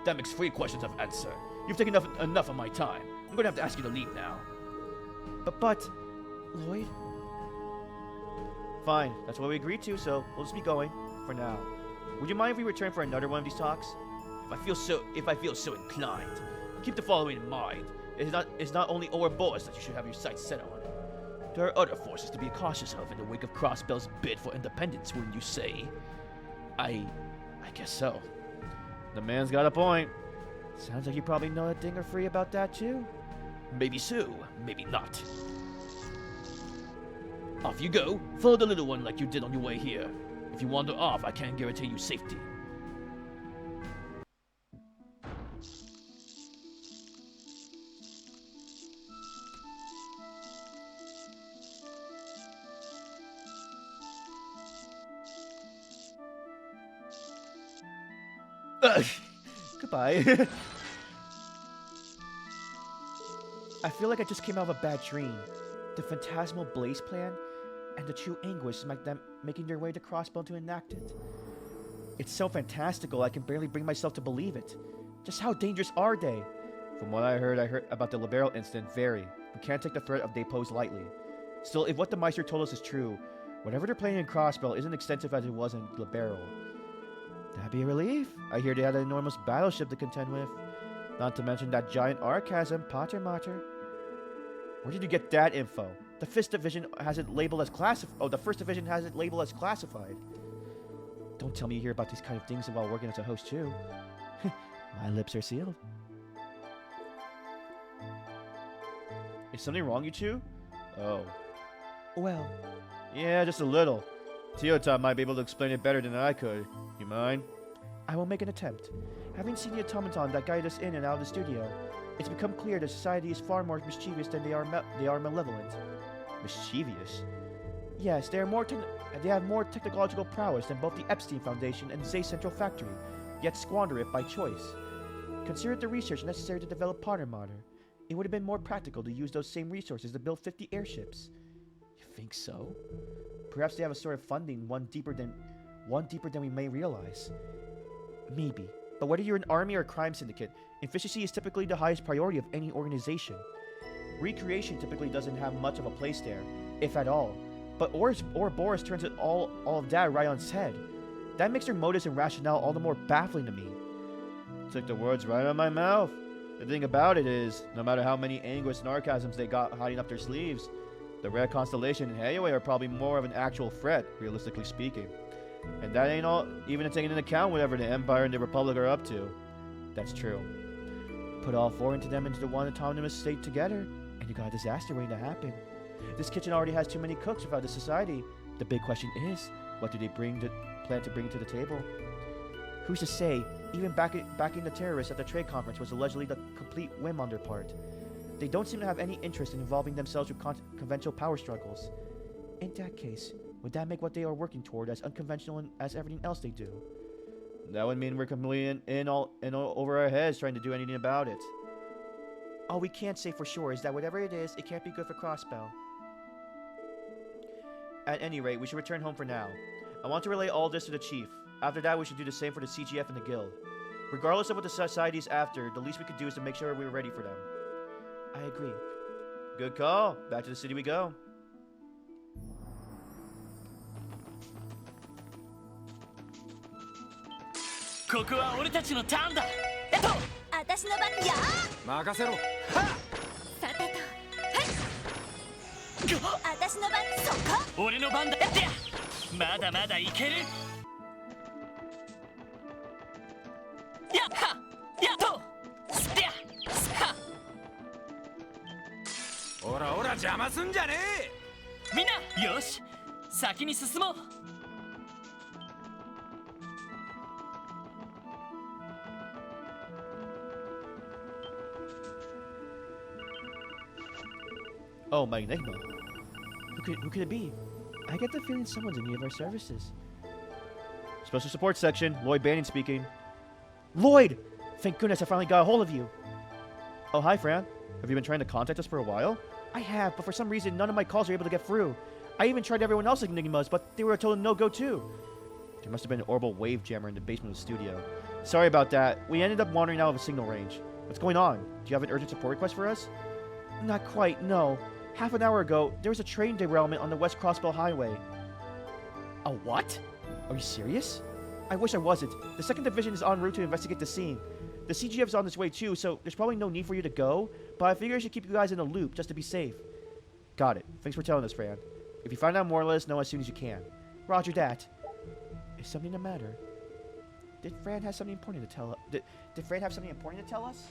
That makes 3 questions I've answered. You've taken enough of my time. I'm gonna have to ask you to leave now. But, Lloyd? Fine, that's what we agreed to, so we'll just be going, for now. Would you mind if we return for another one of these talks? If I feel so inclined. Keep the following in mind. It's not only Ouroboros that you should have your sights set on. There are other forces to be cautious of in the wake of Crossbell's bid for independence, wouldn't you say? I guess so. The man's got a point. Sounds like you probably know a thing or three about that too. Maybe so, maybe not. Off you go. Follow the little one like you did on your way here. If you wander off, I can't guarantee you safety. Goodbye. I feel like I just came out of a bad dream. The phantasmal blaze plan and the true anguish like them making their way to Crossbell to enact it. It's so fantastical I can barely bring myself to believe it. Just how dangerous are they? From what I heard about the Libero incident vary. We can't take the threat of they pose lightly. Still, if what the Meister told us is true, whatever they're planning in Crossbell isn't extensive as it was in Libero. That'd be a relief. I hear they had an enormous battleship to contend with. Not to mention that giant Archasm, Pater Mater. Where did you get that info? The Fifth Division has it labeled as classified. Oh, the First Division has it labeled as classified. Don't tell me you hear about these kind of things while working as a host too. My lips are sealed. Is something wrong, you two? Oh. Well. Yeah, just a little. Teotop might be able to explain it better than I could. You mind? I will make an attempt. Having seen the automaton that guided us in and out of the studio, it's become clear that society is far more mischievous than they are malevolent. Mischievous? Yes, they have more technological prowess than both the Epstein Foundation and Zay Central Factory, yet squander it by choice. Consider the research necessary to develop Pater Mater. It would have been more practical to use those same resources to build 50 airships. You think so? Perhaps they have a sort of funding one deeper than we may realize. Maybe. But whether you're an army or a crime syndicate, efficiency is typically the highest priority of any organization. Recreation typically doesn't have much of a place there, if at all. But Boris turns it all of that right on its head. That makes their motives and rationale all the more baffling to me. Took the words right out of my mouth. The thing about it is, no matter how many anguish and sarcasms they got hiding up their sleeves, the Red Constellation and Hayaway are probably more of an actual threat, realistically speaking. And that ain't all, even taking into account whatever the Empire and the Republic are up to. That's true. Put all four into the one autonomous state together, and you got a disaster waiting to happen. This kitchen already has too many cooks without the society. The big question is, what do they plan to bring to the table? Who's to say? Even backing the terrorists at the trade conference was allegedly the complete whim on their part. They don't seem to have any interest in involving themselves with conventional power struggles. In that case, would that make what they are working toward as unconventional as everything else they do? That would mean we're completely in over our heads trying to do anything about it. All we can't say for sure is that whatever it is, it can't be good for Crossbell. At any rate, we should return home for now. I want to relay all this to the chief. After that, we should do the same for the CGF and the guild. Regardless of what the society is after, the least we could do is to make sure we're ready for them. I agree. Good call. Back to the city we go. This is our turn. It's my turn. Yeah. 任せろ。さてと。私の番。そこ。俺の番だ。やってや。まだまだいける。やっは。やっと。すってや。さ。おらおら邪魔すんじゃねえ。みんなよし。先に進もう。Oh, my Enigma. Who could it be? I get the feeling someone's in need of our services. Special support section. Lloyd Banning speaking. Lloyd! Thank goodness I finally got a hold of you. Oh, hi, Fran. Have you been trying to contact us for a while? I have, but for some reason, none of my calls are able to get through. I even tried everyone else's Enigmas, but they were told no-go too. There must have been an orbital wave jammer in the basement of the studio. Sorry about that. We ended up wandering out of a signal range. What's going on? Do you have an urgent support request for us? Not quite, no. Half an hour ago, there was a train derailment on the West Crossbell Highway. A what? Are you serious? I wish I wasn't. The 2nd Division is en route to investigate the scene. The CGF is on its way too, so there's probably no need for you to go, but I figure I should keep you guys in the loop just to be safe. Got it. Thanks for telling us, Fran. If you find out more, let us know as soon as you can. Roger that. Is something the matter? Did Fran have something important to tell us? Did Fran have something important to tell us?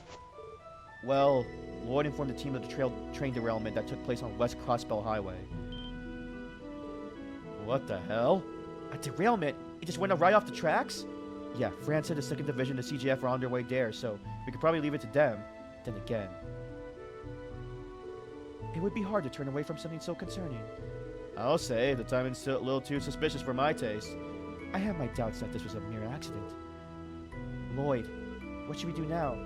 Well, Lloyd informed the team of the train derailment that took place on West Crossbell Highway. What the hell? A derailment? It just went right off the tracks? Yeah, Fran said the 2nd Division and the CGF are on their way there, so we could probably leave it to them. Then again, it would be hard to turn away from something so concerning. I'll say, the timing's still a little too suspicious for my taste. I have my doubts that this was a mere accident. Lloyd, what should we do now?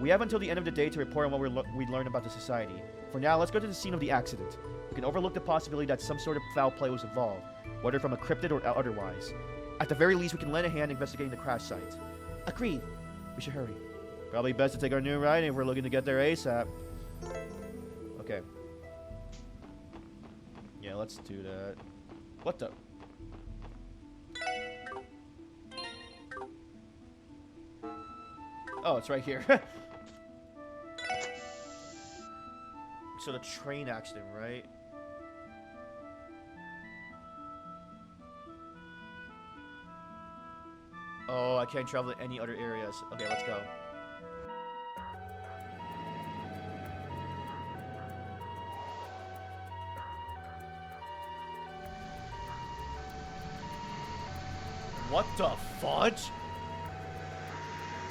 We have until the end of the day to report on what we learn about the society. For now, let's go to the scene of the accident. We can overlook the possibility that some sort of foul play was involved, whether from a cryptid or otherwise. At the very least, we can lend a hand investigating the crash site. Agreed. We should hurry. Probably best to take our new ride if we're looking to get there ASAP. Okay. Yeah, let's do that. What the? Oh, it's right here. So the train accident, right? Oh, I can't travel to any other areas. Okay, let's go. What the fudge?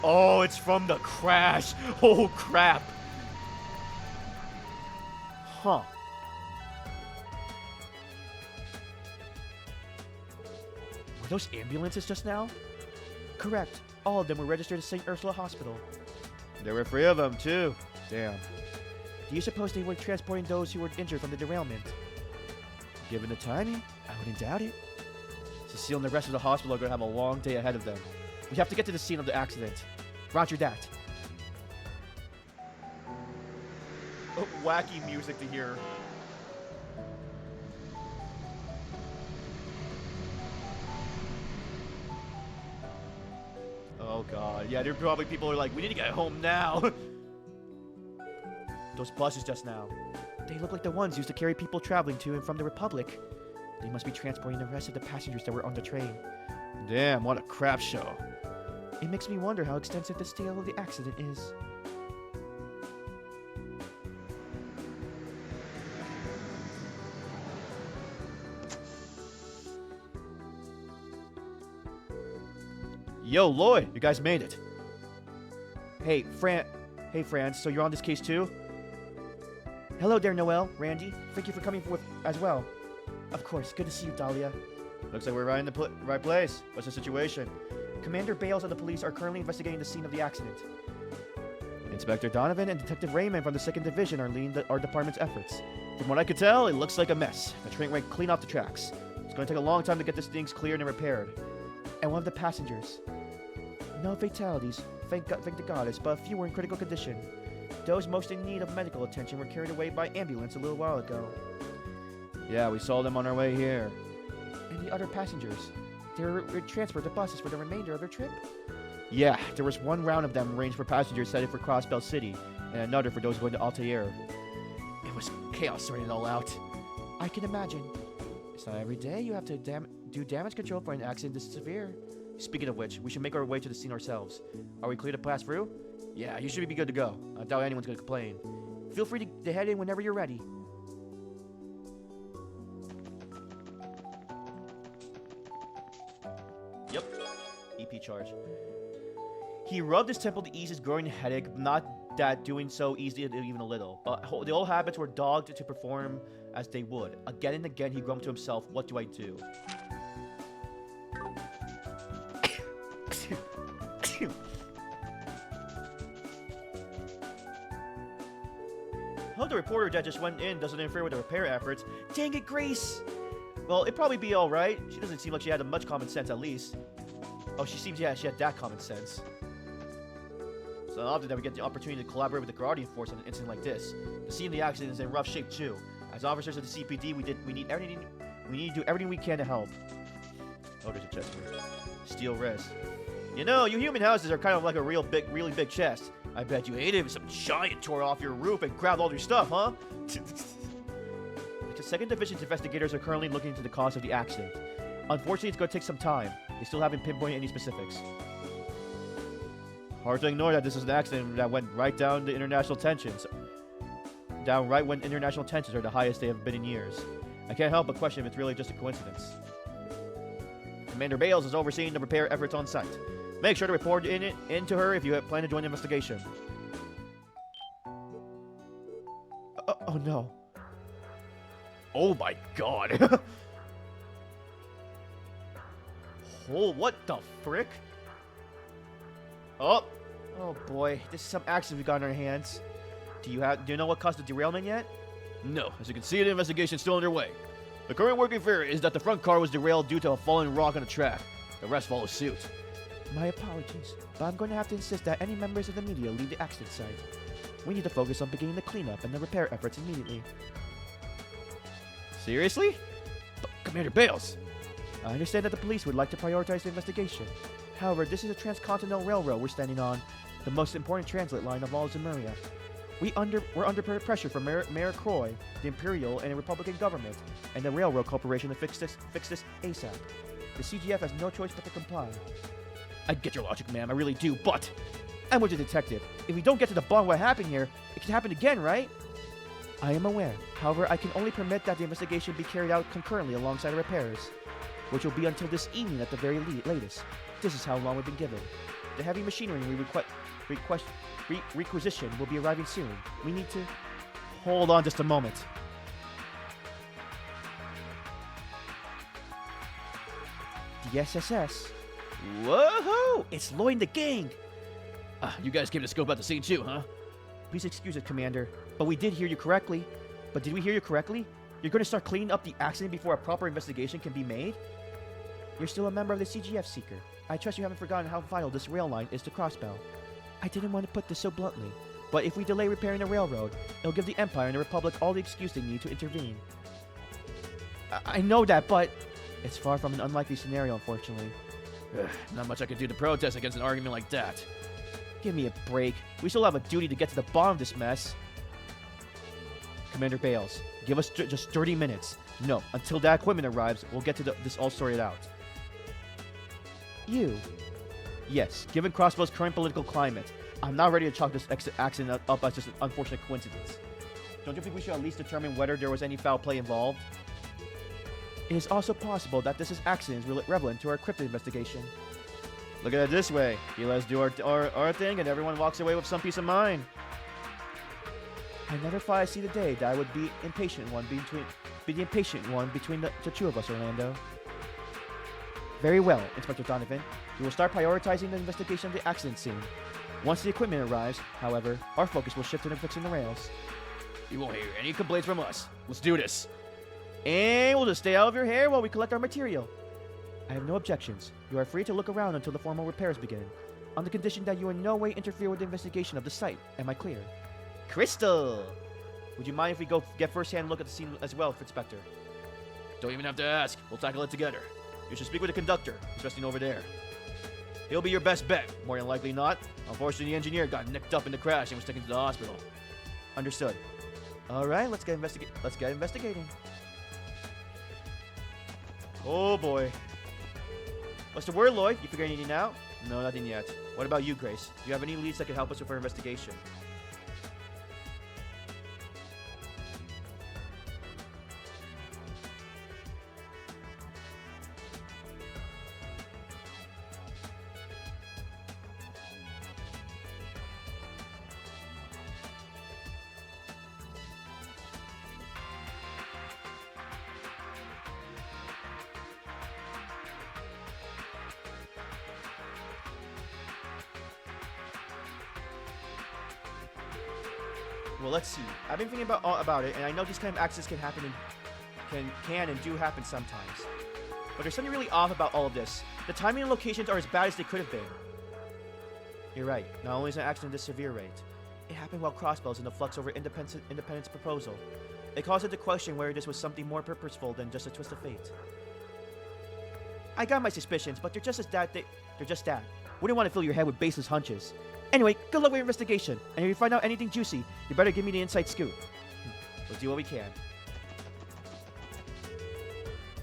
Oh, it's from the crash. Oh, crap. Huh. Were those ambulances just now? Correct. All of them were registered at St. Ursula Hospital. There were 3 of them, too. Damn. Do you suppose they were transporting those who were injured from the derailment? Given the timing, I wouldn't doubt it. Cecile and the rest of the hospital are going to have a long day ahead of them. We have to get to the scene of the accident. Roger that. Oh, wacky music to hear. Oh god. Yeah, there are probably people who are like, we need to get home now. Those buses just now. They look like the ones used to carry people traveling to and from the Republic. They must be transporting the rest of the passengers that were on the train. Damn, what a crap show. It makes me wonder how extensive the scale of the accident is. Yo, Lloyd, you guys made it. Hey, Fran, so you're on this case too? Hello there, Noelle, Randy. Thank you for coming with as well. Of course, good to see you, Dahlia. Looks like we're right in the right place. What's the situation? Commander Bales and the police are currently investigating the scene of the accident. Inspector Donovan and Detective Raymond from the 2nd Division are leading our department's efforts. From what I could tell, it looks like a mess. The train went clean off the tracks. It's going to take a long time to get these things cleared and repaired. And one of the passengers. No fatalities, thank the goddess, but a few were in critical condition. Those most in need of medical attention were carried away by ambulance a little while ago. Yeah, we saw them on our way here. And the other passengers? They were transferred to buses for the remainder of their trip? Yeah, there was one round of them arranged for passengers headed for Crossbell City, and another for those going to Altair. It was chaos sorting it all out. I can imagine. It's not every day you have to do damage control for an accident this severe. Speaking of which, we should make our way to the scene ourselves. Are we clear to pass through? Yeah, you should be good to go. I doubt anyone's going to complain. Feel free to head in whenever you're ready. Yep. EP charge. He rubbed his temple to ease his growing headache, but not that doing so eased it even a little. The old habits were dogged to perform as they would. Again and again, he grumbled to himself, what do I do? Hope the reporter that just went in doesn't interfere with the repair efforts. Dang it, Grace! Well, it'd probably be alright. She doesn't seem like she had much common sense, at least. Oh, she seems, yeah, she had that common sense. So often that we get the opportunity to collaborate with the Guardian Force on an incident like this. The scene of the accident is in rough shape, too. As officers of the CPD, we need to do everything we can to help. Oh, there's a chest here. Steel res. You know, you human houses are kind of like a really big chest. I bet you hate it if some giant tore off your roof and grabbed all your stuff, huh? Second Division's investigators are currently looking into the cause of the accident. Unfortunately, it's going to take some time. They still haven't pinpointed any specifics. Hard to ignore that this is an accident that went right down to international tensions. Down right when international tensions are the highest they have been in years. I can't help but question if it's really just a coincidence. Commander Bales is overseeing the repair efforts on site. Make sure to report into her if you plan to join the investigation. Oh no. Oh my god. Oh, what the frick? Oh boy, this is some accident we got on our hands. Do you know what caused the derailment yet? No, as you can see, the investigation is still underway. The current working theory is that the front car was derailed due to a fallen rock on the track. The rest follow suit. My apologies, but I'm going to have to insist that any members of the media leave the accident site. We need to focus on beginning the cleanup and the repair efforts immediately. Seriously? But Commander Bales! I understand that the police would like to prioritize the investigation. However, this is a transcontinental railroad we're standing on, the most important transit line of all Zemuria. We're under pressure from Mayor Croy, the Imperial and the Republican government, and the Railroad Corporation to fix this ASAP. The CGF has no choice but to comply. I get your logic, ma'am, I really do, but I'm with the detective. If we don't get to the bottom of what happened here, it can happen again, right? I am aware. However, I can only permit that the investigation be carried out concurrently alongside the repairs, which will be until this evening at the very latest. This is how long we've been given. The heavy machinery we requisition will be arriving soon. We need to... Hold on just a moment. The SSS. Whoa! It's Lloyd and the gang! You guys came to scope out the scene too, huh? Please excuse us, Commander, but we did hear you correctly. But did we hear you correctly? You're going to start cleaning up the accident before a proper investigation can be made? You're still a member of the CGF Seeker. I trust you haven't forgotten how vital this rail line is to Crossbell. I didn't want to put this so bluntly, but if we delay repairing the railroad, it'll give the Empire and the Republic all the excuse they need to intervene. I know that, but it's far from an unlikely scenario, unfortunately. Not much I can do to protest against an argument like that. Give me a break. We still have a duty to get to the bottom of this mess. Commander Bales, give us just 30 minutes. No, until that equipment arrives, we'll get to this all sorted out. You. Yes, given Crossbell's current political climate, I'm not ready to chalk this accident up as just an unfortunate coincidence. Don't you think we should at least determine whether there was any foul play involved? It is also possible that this accident is relevant to our cryptid investigation. Look at it this way. You let us do our thing and everyone walks away with some peace of mind. I never thought I'd see the day that I would be the impatient one between the two of us, Orlando. Very well, Inspector Donovan. We will start prioritizing the investigation of the accident scene. Once the equipment arrives, however, our focus will shift to fixing the rails. You won't hear any complaints from us. Let's do this. And we'll just stay out of your hair while we collect our material. I have no objections. You are free to look around until the formal repairs begin, on the condition that you in no way interfere with the investigation of the site. Am I clear? Crystal! Would you mind if we go get first-hand look at the scene as well, Inspector? Don't even have to ask. We'll tackle it together. You should speak with the conductor, who's resting over there. He'll be your best bet. More than likely not. Unfortunately, the engineer got nicked up in the crash and was taken to the hospital. Understood. All right, let's get investigating. Oh boy. What's the word, Lloyd? You figure anything out? No, nothing yet. What about you, Grace? Do you have any leads that can help us with our investigation? Well, let's see. I've been thinking about it, and I know these kind of accidents can happen and do happen sometimes. But there's something really off about all of this. The timing and locations are as bad as they could have been. You're right. Not only is an accident this severe rate, it happened while Crossbell's in the flux over Independence proposal. It caused it to question whether this was something more purposeful than just a twist of fate. I got my suspicions, but they're just that. Wouldn't want to fill your head with baseless hunches. Anyway, good luck with your investigation, and if you find out anything juicy, you better give me the inside scoop. We'll do what we can.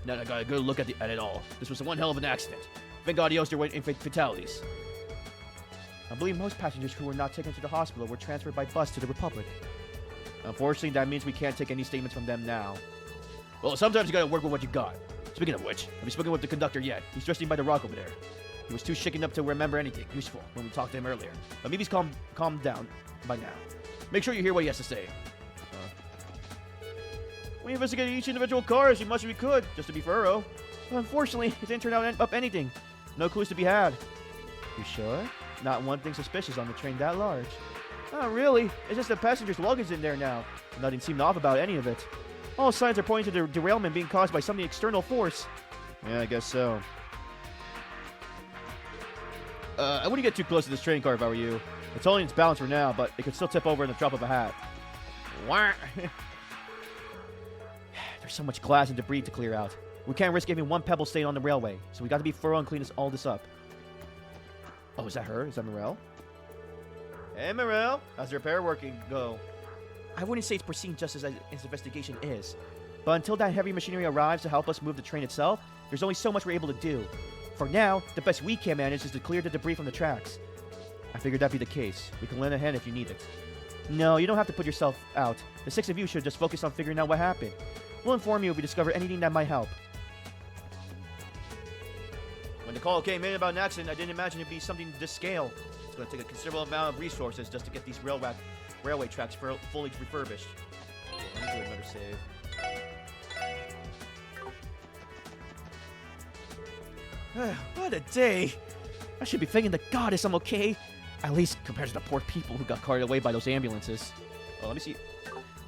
Now I got a good look at it all. This was one hell of an accident. Thank God there weren't any fatalities. I believe most passengers who were not taken to the hospital were transferred by bus to the Republic. Unfortunately, that means we can't take any statements from them now. Well, sometimes you gotta work with what you got. Speaking of which, have you spoken with the conductor yet? He's resting by the rock over there. He was too shaken up to remember anything useful when we talked to him earlier. But maybe he's calmed down by now. Make sure you hear what he has to say. We investigated each individual car as much as we could, just to be thorough. But unfortunately, it didn't turn out up anything. No clues to be had. You sure? Not one thing suspicious on the train that large. Not really. It's just the passenger's luggage in there now. Nothing seemed off about any of it. All signs are pointing to the derailment being caused by some external force. Yeah, I guess so. I wouldn't get too close to this train car if I were you. It's holding its balance for now, but it could still tip over in the drop of a hat. There's so much glass and debris to clear out. We can't risk even one pebble staying on the railway, so we got to be thorough and clean all this up. Oh, is that her? Is that Morel? Hey, Morel. How's the repair working go? I wouldn't say it's proceeding just as its investigation is. But until that heavy machinery arrives to help us move the train itself, there's only so much we're able to do. For now, the best we can manage is to clear the debris from the tracks. I figured that'd be the case. We can lend a hand if you need it. No, you don't have to put yourself out. The 6 of you should just focus on figuring out what happened. We'll inform you if we discover anything that might help. When the call came in about an accident, I didn't imagine it'd be something this scale. It's going to take a considerable amount of resources just to get these railway tracks fully refurbished. Okay, let me do another save. What a day! I should be thanking the goddess I'm okay. At least compared to the poor people who got carried away by those ambulances. Oh, let me see.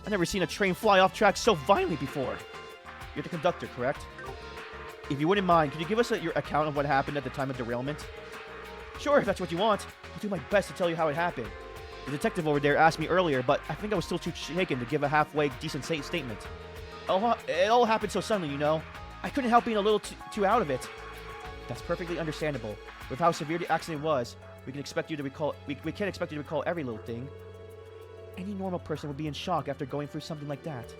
I've never seen a train fly off track so violently before. You're the conductor, correct? If you wouldn't mind, could you give us your account of what happened at the time of derailment? Sure, if that's what you want. I'll do my best to tell you how it happened. The detective over there asked me earlier, but I think I was still too shaken to give a halfway decent statement. It all happened so suddenly, you know. I couldn't help being a little too out of it. That's perfectly understandable. With how severe the accident was, we can't expect you to recall every little thing. Any normal person would be in shock after going through something like that.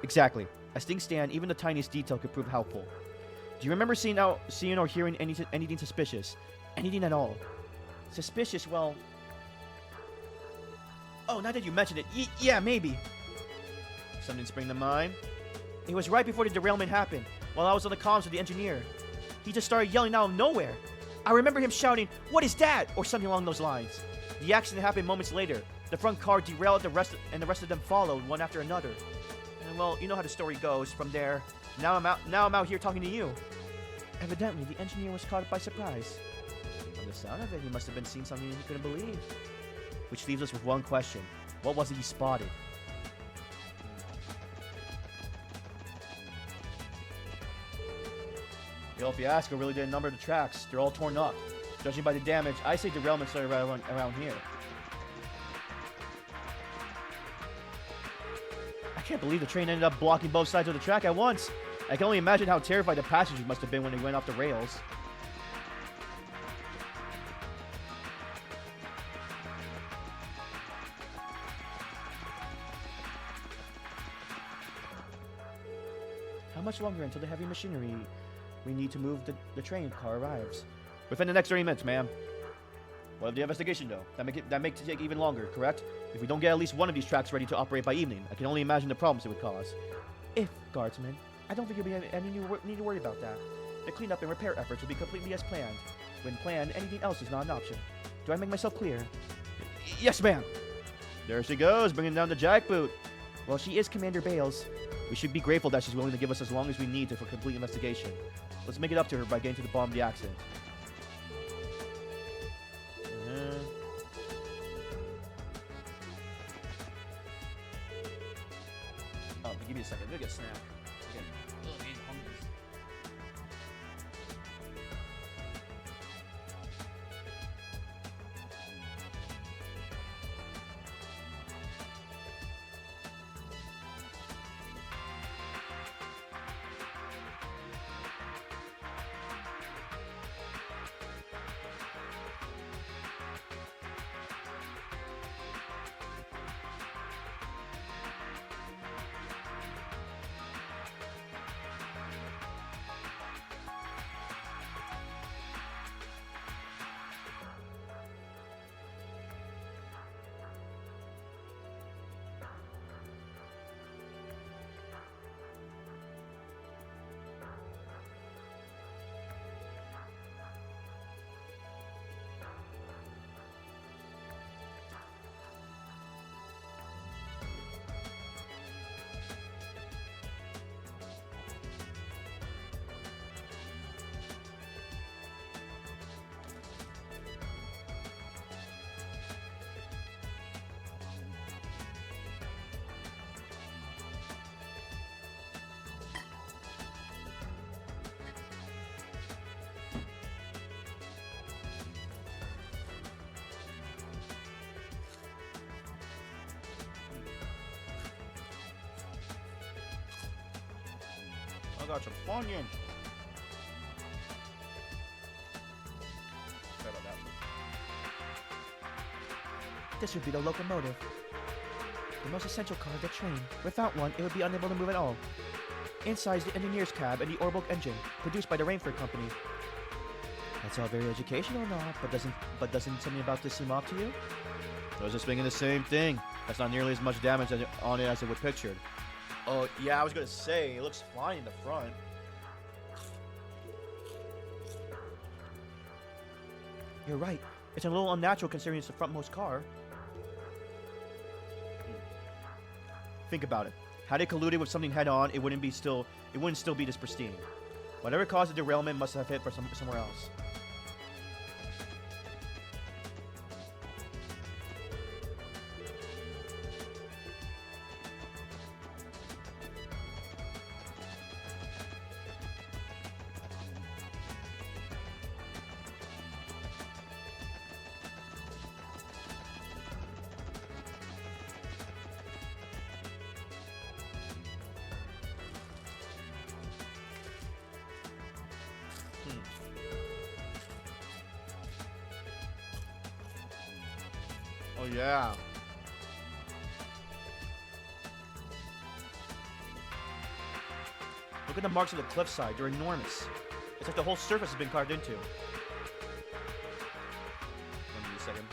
Exactly. As things stand, even the tiniest detail could prove helpful. Do you remember seeing or hearing anything suspicious? Anything at all? Suspicious, well... Oh, now that you mention it, yeah, maybe. Something spring to mind? It was right before the derailment happened, while I was on the comms with the engineer. He just started yelling out of nowhere. I remember him shouting, "What is that?" or something along those lines. The accident happened moments later. The front car derailed, the rest of them followed, one after another. And well, you know how the story goes. From there, now I'm out here talking to you. Evidently, the engineer was caught by surprise. From the sound of it, he must have been seeing something he couldn't believe. Which leaves us with one question. What was it he spotted? You know, if you ask, I really didn't number the tracks. They're all torn up. Judging by the damage, I say derailment started right around here. I can't believe the train ended up blocking both sides of the track at once. I can only imagine how terrified the passengers must have been when they went off the rails. How much longer until the heavy machinery we need to move the train car arrives? Within the next 30 minutes, ma'am. What of the investigation, though? That makes it take even longer, correct? If we don't get at least one of these tracks ready to operate by evening, I can only imagine the problems it would cause. If, Guardsman, I don't think you'll be any need to worry about that. The cleanup and repair efforts will be completely as planned. When planned, anything else is not an option. Do I make myself clear? Yes, ma'am. There she goes, bringing down the jackboot. Well, she is Commander Bales. We should be grateful that she's willing to give us as long as we need to for complete investigation. Let's make it up to her by getting to the bottom of the accident. Oh, give me a second. I'm gonna get a snack. Okay. Ugh, I'm hungry. got some Funyuns. Sorry about that. This would be the locomotive. The most essential car of the train. Without one, it would be unable to move at all. Inside is the engineer's cab and the Orbital engine, produced by the Rainford Company. That's all very educational and all, but doesn't something about this seem off to you? I was just thinking the same thing. That's not nearly as much damage on it as it was pictured. Oh, yeah, I was gonna say, it looks fine in the front. You're right. It's a little unnatural considering it's the frontmost car. Think about it. Had it colluded with something head-on, it wouldn't still be this pristine. Whatever caused the derailment must have hit from somewhere else. Oh, yeah. Look at the marks on the cliffside. They're enormous. It's like the whole surface has been carved into. Give me a second.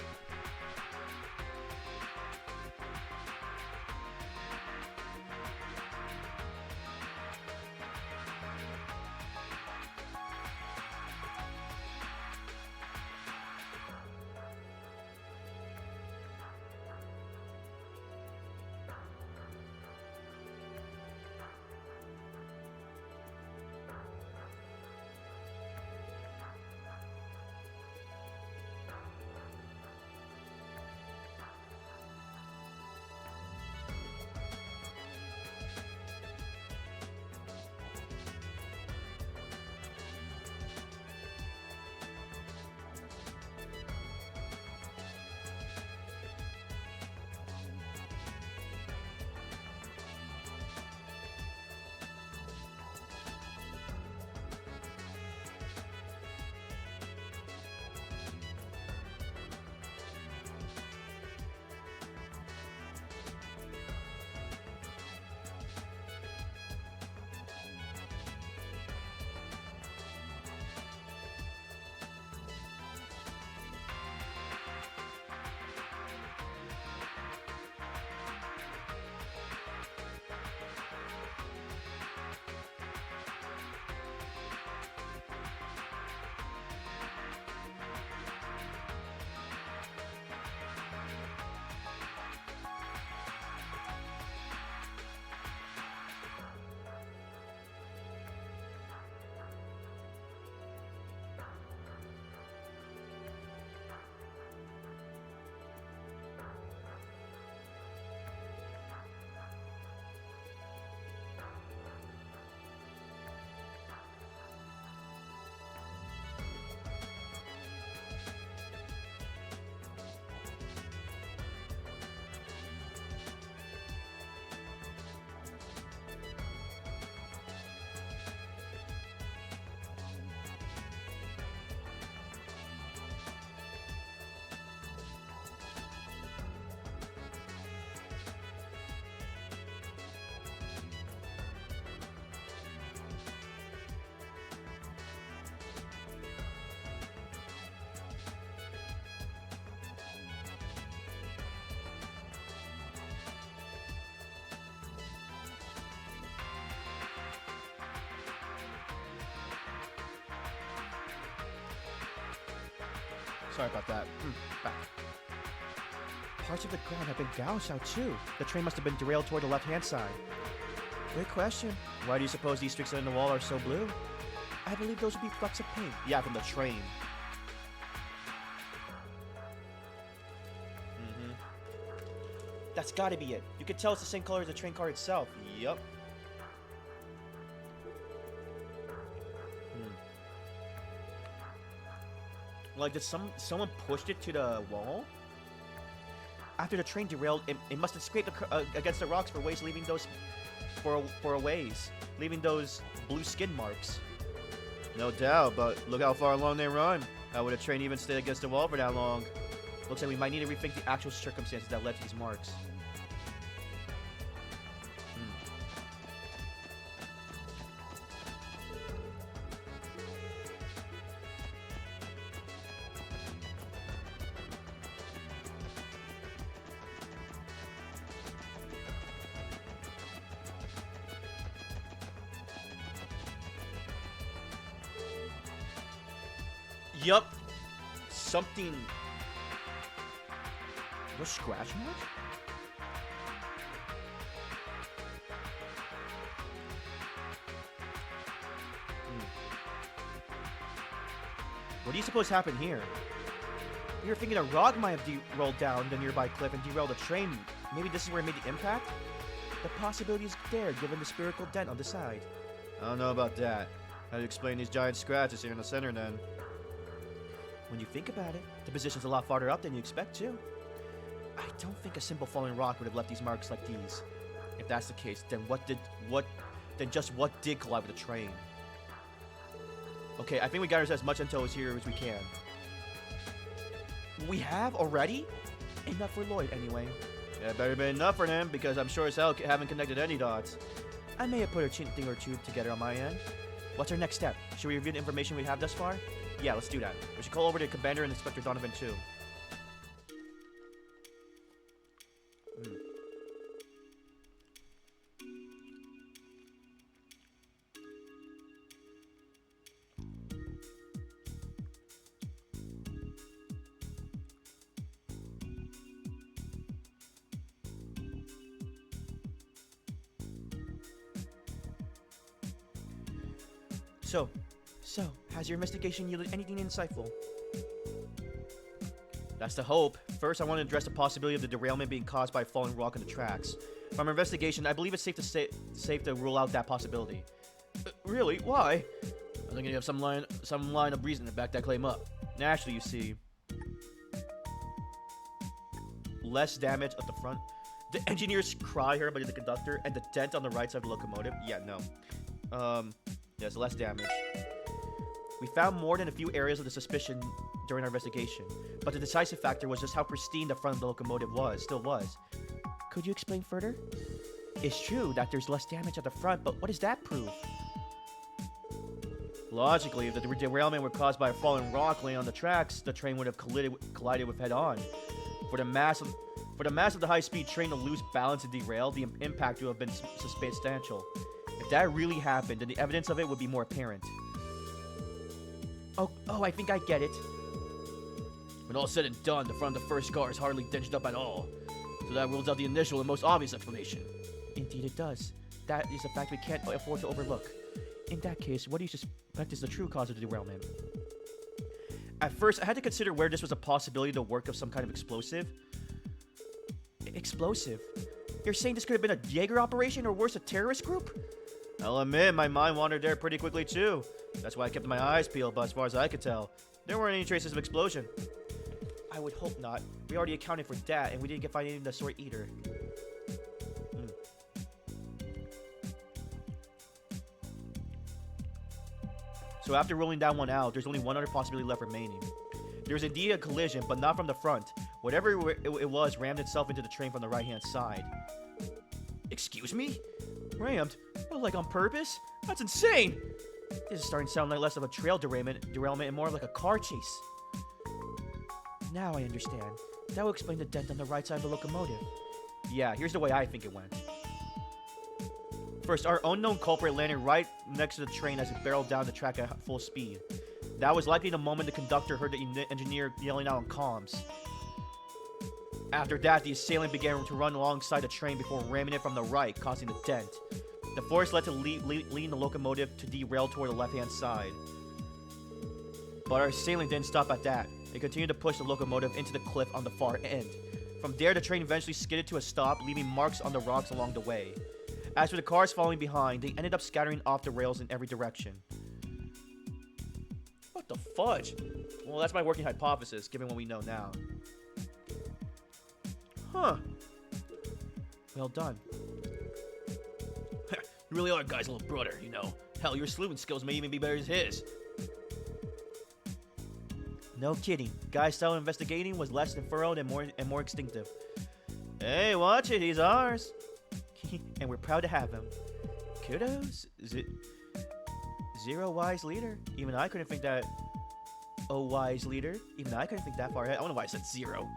Sorry about that. Back. Parts of the ground have been gouged out too. The train must have been derailed toward the left-hand side. Good question. Why do you suppose these streaks in the wall are so blue? I believe those would be flecks of paint. Yeah, from the train. That's gotta be it. You can tell it's the same color as the train car itself. Yup. Like, did someone pushed it to the wall? After the train derailed, it must have scraped against the rocks for waste, leaving those for a ways, leaving those blue skin marks. No doubt, but look how far along they run. How would a train even stay against the wall for that long? Looks like we might need to rethink the actual circumstances that led to these marks. Yup. Something. No scratch marks? What do you suppose happened here? You're thinking a rock might have rolled down the nearby cliff and derailed the train. Maybe this is where it made the impact? The possibility is there, given the spherical dent on the side. I don't know about that. How do you explain these giant scratches here in the center then? When you think about it, the position's a lot farther up than you expect, too. I don't think a simple falling rock would have left these marks like these. If that's the case, then what did collide with the train? Okay, I think we got as much intel here as we can. We have already? Enough for Lloyd, anyway. Yeah, better be enough for him, because I'm sure as hell haven't connected any dots. I may have put a thing or two together on my end. What's our next step? Should we review the information we have thus far? Yeah, let's do that. We should call over to Commander and Inspector Donovan, too. So, has your investigation yielded anything insightful? That's the hope. First, I want to address the possibility of the derailment being caused by a falling rock on the tracks. From our investigation, I believe it's safe to rule out that possibility. Really? Why? I think you have some line of reason to back that claim up. Naturally, you see, less damage at the front. The engineer's cry heard by the conductor and the dent on the right side of the locomotive. Yeah, no. Yes, less damage. We found more than a few areas of the suspicion during our investigation, but the decisive factor was just how pristine the front of the locomotive still was. Could you explain further? It's true that there's less damage at the front, but what does that prove? Logically, if the derailment were caused by a falling rock laying on the tracks, the train would have collided with head-on. For the mass of the high-speed train to lose balance and derail, the impact would have been substantial. If that really happened, then the evidence of it would be more apparent. Oh, I think I get it. When all said and done, the front of the first car is hardly dinged up at all. So that rules out the initial and most obvious explanation. Indeed it does. That is a fact we can't afford to overlook. In that case, what do you suspect is the true cause of the derailment? At first, I had to consider whether this was a possibility to work of some kind of explosive. Explosive? You're saying this could have been a Jaeger operation or worse, a terrorist group? I'll admit, my mind wandered there pretty quickly too. That's why I kept my eyes peeled, but as far as I could tell, there weren't any traces of explosion. I would hope not. We already accounted for that, and we didn't find anything of the sort either. So after ruling that one out, there's only one other possibility left remaining. There's indeed a collision, but not from the front. Whatever it was rammed itself into the train from the right-hand side. Excuse me? Rammed? Well, like on purpose? That's insane! This is starting to sound like less of a trail derailment and more like a car chase. Now I understand. That will explain the dent on the right side of the locomotive. Yeah, here's the way I think it went. First, our unknown culprit landed right next to the train as it barreled down the track at full speed. That was likely the moment the conductor heard the engineer yelling out on comms. After that, the assailant began to run alongside the train before ramming it from the right, causing the dent. The force led to leading the locomotive to derail toward the left-hand side. But our assailant didn't stop at that. It continued to push the locomotive into the cliff on the far end. From there, the train eventually skidded to a stop, leaving marks on the rocks along the way. As for the cars following behind, they ended up scattering off the rails in every direction. What the fudge? Well, that's my working hypothesis, given what we know now. Huh. Well done. You really are a guy's little brother, you know. Hell, your sleuthing skills may even be better as his. No kidding. Guy's style of investigating was less than furrowed and more instinctive. Hey, watch it, he's ours. And we're proud to have him. Kudos? Zero wise leader? Even I couldn't think that. Oh, wise leader? Even I couldn't think that far ahead. I don't know why I said zero.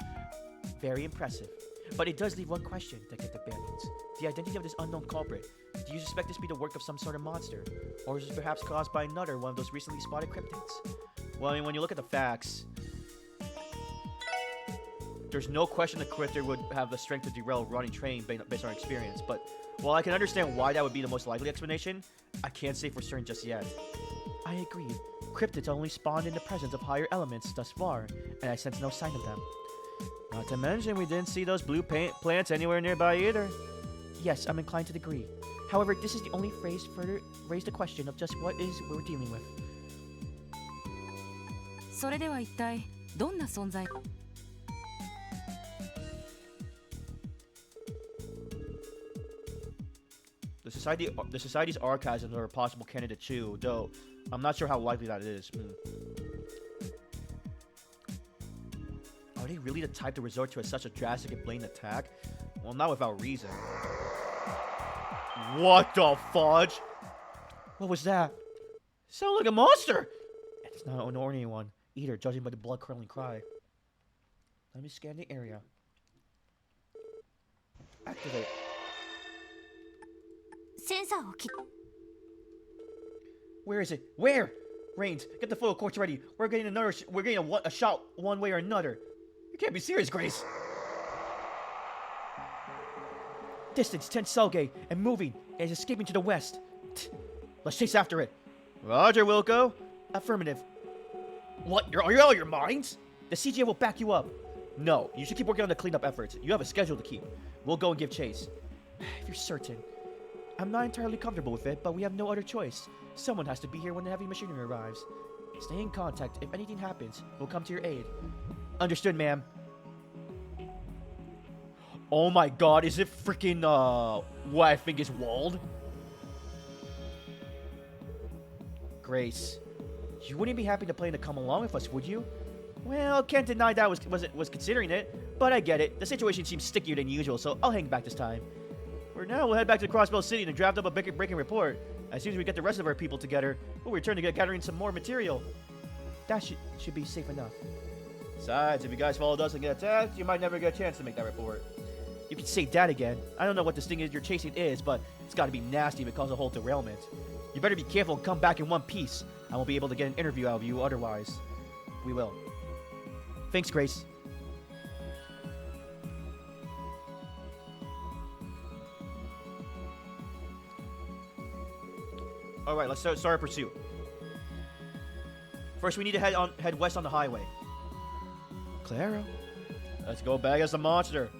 Very impressive. But it does leave one question, Detective Bannions. The identity of this unknown culprit. Do you suspect this to be the work of some sort of monster? Or is this perhaps caused by another one of those recently spotted cryptids? Well, I mean, when you look at the facts, there's no question the cryptid would have the strength to derail a running train based on experience. But while I can understand why that would be the most likely explanation, I can't say for certain just yet. I agree. Cryptids only spawned in the presence of higher elements thus far, and I sense no sign of them. Not to mention, we didn't see those blue plants anywhere nearby either. Yes, I'm inclined to agree. However, this is the only phrase further raised the question of just what is we're dealing with. それでは一体どんな存在 The society's archives are a possible candidate too, though I'm not sure how likely that is. Are they really the type to resort to such a drastic and blatant attack? Well, not without reason. What the fudge? What was that? Sound like a monster! And it's not an ordinary one, either, judging by the blood-curdling cry. Let me scan the area. Activate. Where is it? Where? Rains, get the photo cords ready. We're getting a shot one way or another. You can't be serious, Grace. Distance 10 cell gate and moving. It is escaping to the west. Let's chase after it. Roger, Wilco. Affirmative. What? Are you out of your minds? The CGA will back you up. No, you should keep working on the cleanup efforts. You have a schedule to keep. We'll go and give chase. If you're certain. I'm not entirely comfortable with it, but we have no other choice. Someone has to be here when the heavy machinery arrives. Stay in contact. If anything happens, we'll come to your aid. Understood, ma'am. Oh my god, is it freaking, what I think is Wald? Grace, you wouldn't be happy to plan to come along with us, would you? Well, can't deny that was considering it, but I get it. The situation seems stickier than usual, so I'll hang back this time. For now, we'll head back to Crossbell City to draft up a breaking report. As soon as we get the rest of our people together, we'll return to gathering some more material. That should be safe enough. Besides, if you guys followed us and get attacked, you might never get a chance to make that report. You can say that again. I don't know what this thing is you're chasing is, but it's got to be nasty if it causes a whole derailment. You better be careful and come back in one piece. I won't be able to get an interview out of you otherwise. We will. Thanks, Grace. Alright, let's start our pursuit. First, we need to head west on the highway. Claro. Let's go bag us a monster.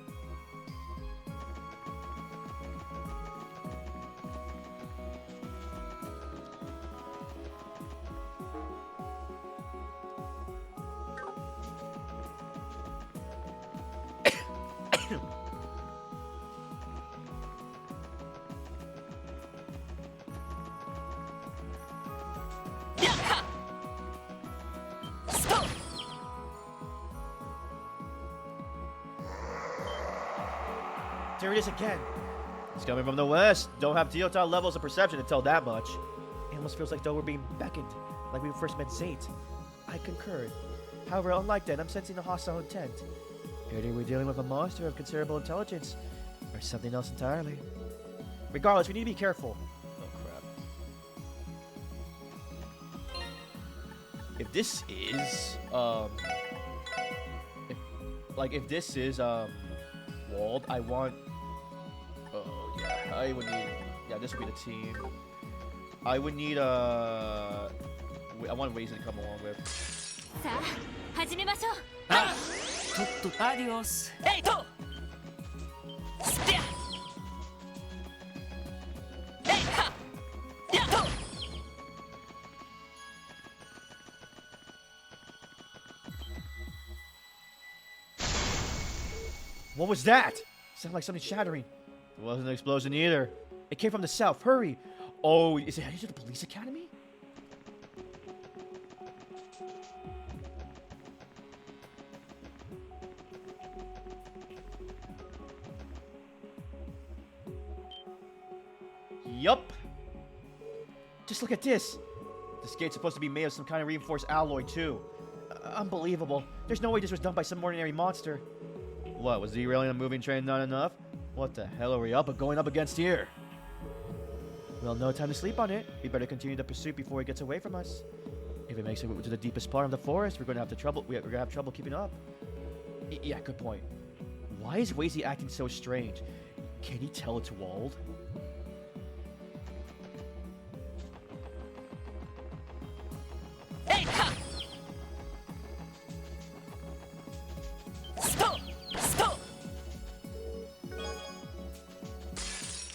There it is again. It's coming from the west. Don't have Teotal levels of perception to tell that much. It almost feels like though we're being beckoned, like we first met Zayt. I concur. However, unlike that, I'm sensing a hostile intent. Either we're dealing with a monster of considerable intelligence, or something else entirely. Regardless, we need to be careful. Oh crap. If this is, if this is, Wald, I want, oh yeah, I would need, yeah, this would be the team. I would need, I want Raisin to come along with. さあ始めましょうあちょっとアディオスエイトスピアエイハヤット What was that? Sounded like something shattering. It wasn't an explosion either. It came from the south. Hurry! Oh, is it headed to the police academy? Yup. Just look at this. This gate's supposed to be made of some kind of reinforced alloy, too. Unbelievable. There's no way this was done by some ordinary monster. What, was derailing a moving train not enough? What the hell are we going up against here? Well, no time to sleep on it. We better continue the pursuit before it gets away from us. If it makes it to the deepest part of the forest, we're gonna have trouble keeping up. Yeah, good point. Why is Wazy acting so strange? Can he tell it's Wald? Hey, ha! Stop! Stop!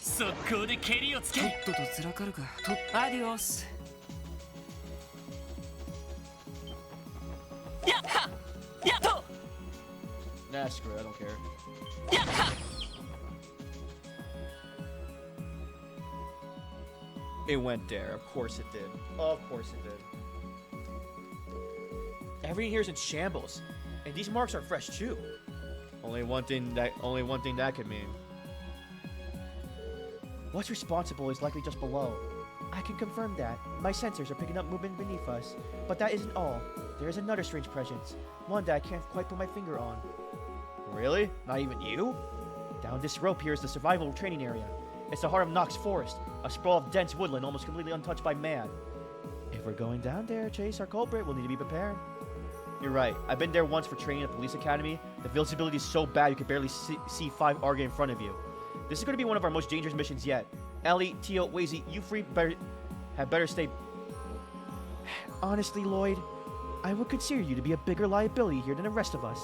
速攻で蹴りをつける。とっととずらかるか。アディオス。やっは！やっと！ Nah, screw it, I don't care. やっは！ It went there. Of course it did. Of course it did. Everything here is in shambles, and these marks are fresh too. Only one thing that could mean. What's responsible is likely just below. I can confirm that. My sensors are picking up movement beneath us. But that isn't all. There is another strange presence. One that I can't quite put my finger on. Really? Not even you? Down this rope here is the survival training area. It's the heart of Nox Forest, a sprawl of dense woodland almost completely untouched by man. If we're going down there, Chase, our culprit, we'll need to be prepared. You're right. I've been there once for training at the police academy. The visibility is so bad you can barely see 5 Arga in front of you. This is going to be one of our most dangerous missions yet. Ellie, Tio, Wazy, you three had better stay... Honestly, Lloyd, I would consider you to be a bigger liability here than the rest of us.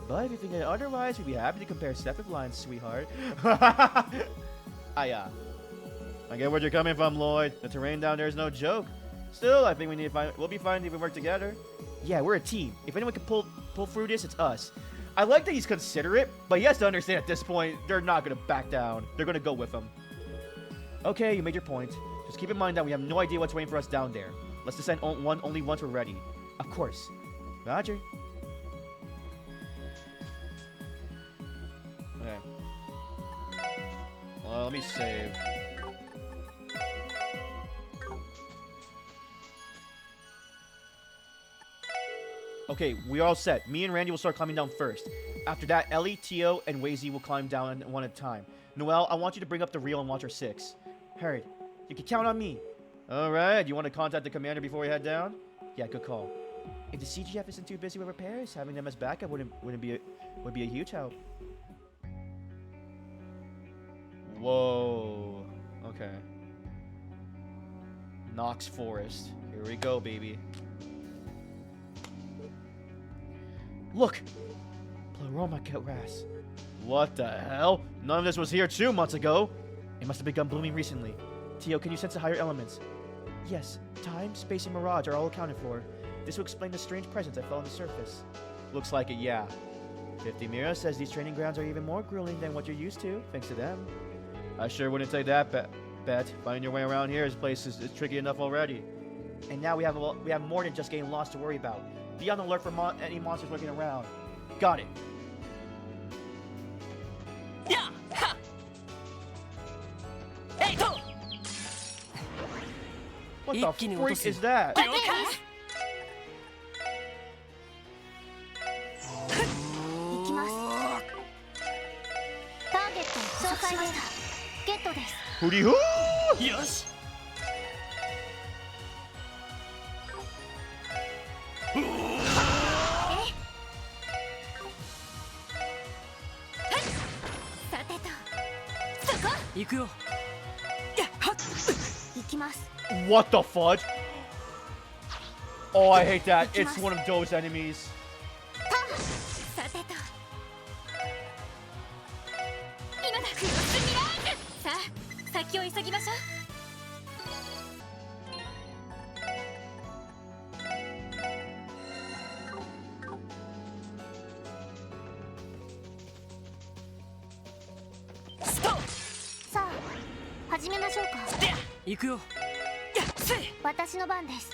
But if you think otherwise, we'd be happy to compare separate lines, sweetheart. I get where you're coming from, Lloyd. The terrain down there is no joke. Still, I think we'll be fine if we work together. Yeah, we're a team. If anyone can pull through this, it's us. I like that he's considerate, but he has to understand at this point, they're not going to back down. They're going to go with him. Okay, you made your point. Just keep in mind that we have no idea what's waiting for us down there. Let's descend only once we're ready. Of course. Roger. Okay. Well, let me save. Okay, we're all set. Me and Randy will start climbing down first. After that, Ellie, Tio, and Wazy will climb down one at a time. Noelle, I want you to bring up the reel and watch our 6. Hurry. You can count on me. Alright, you want to contact the commander before we head down? Yeah, good call. If the CGF isn't too busy with repairs, having them as backup would be a huge help. Whoa. Okay. Nox Forest. Here we go, baby. Look! Pleroma Ras. What the hell? None of this was here 2 months ago. It must have begun blooming recently. Tio, can you sense the higher elements? Yes. Time, space, and mirage are all accounted for. This will explain the strange presence I felt on the surface. Looks like it, yeah. 50 Mira says these training grounds are even more grueling than what you're used to, thanks to them. I sure wouldn't take that bet. Finding your way around here, this place is tricky enough already. And now we have more than just getting lost to worry about. Be on the alert for any monsters lurking around. Got it. Yeah! Ha! Hey, to! What the freak is that? Hooty hoo! Yosh! What the fudge? Oh, I hate that. It's one of those enemies. 行くよ。やっせい。私の番です。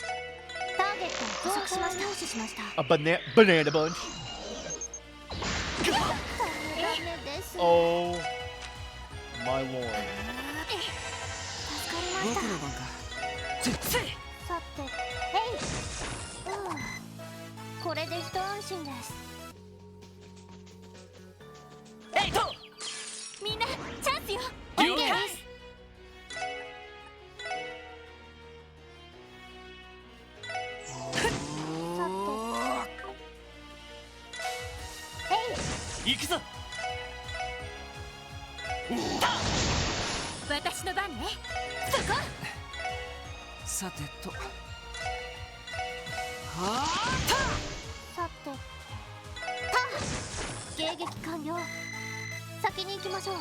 ターゲットを捕捉しました。入手しました。 A banana bunch. ダメです。 Oh my lord. 助かりました。僕の番か。せい。さて、これで一安心です。えいと。みんなチャンスよ。了解。行くぞ。私の番ね。そこ。さてと。はさて、迎撃完了。先に行きましょう。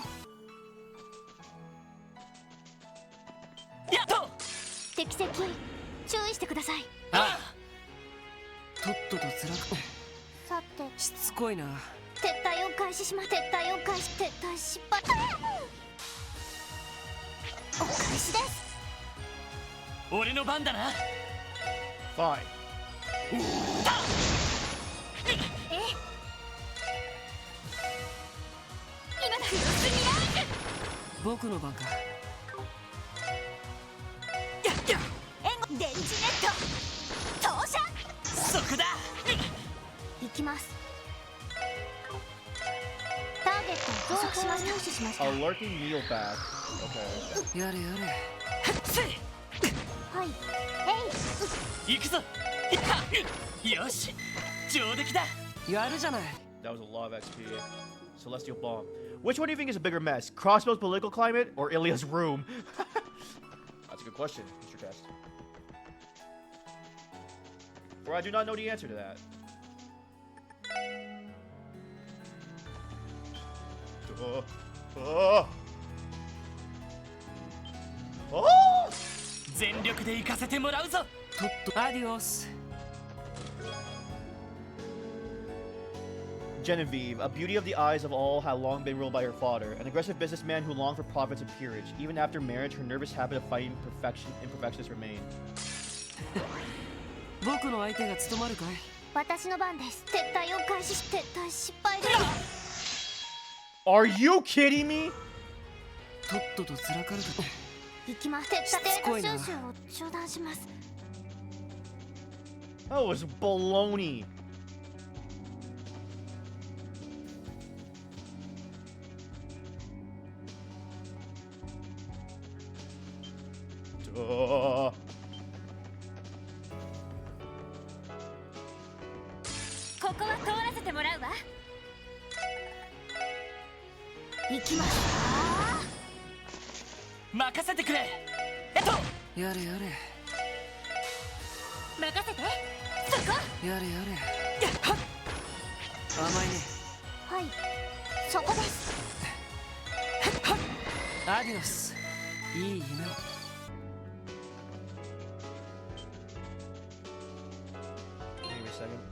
やっと。敵接近、注意してください。ああ。とっとと辛く。さて、しつこいな。撤退を開始します。撤退を開始。撤退失敗。お返しです。俺の番だな。 Fine. 今だ。クロスミラージ僕の番か。ュ。電磁ネット投射。そこだ。行きます。ターゲットを捕捉しました。入手しました。 A lurking Neophath. Okay. やれやれ。せい。はい。行くぞ。よし、上出来だ。やるじゃない。 That was a lot of XP. Celestial Bomb. Which one do you think is a bigger mess? Crossbow's political climate or Ilya's room? That's a good question, Mr. Test. For I do not know the answer to that. Oh! 全力で行かせてもらうぞ。とっと。アディオス。 Genevieve, a beauty of the eyes of all, had long been ruled by her father, an aggressive businessman who longed for profits and peerage. Even after marriage, her nervous habit of fighting imperfections remained. 僕の相手が務まるかい。私の番です。撤退を開始し、撤退失敗です。 Are you kidding me? とっとと辛かるか。行きます。撤退の収集を中断します。 That was baloney. Duh. ここは通らせてもらうわ。行きます。任せてくれ。やれやれ。任せて。そこ。やれやれ。甘いね。はい。そこです。アディオス。いい夢を。Give me a second.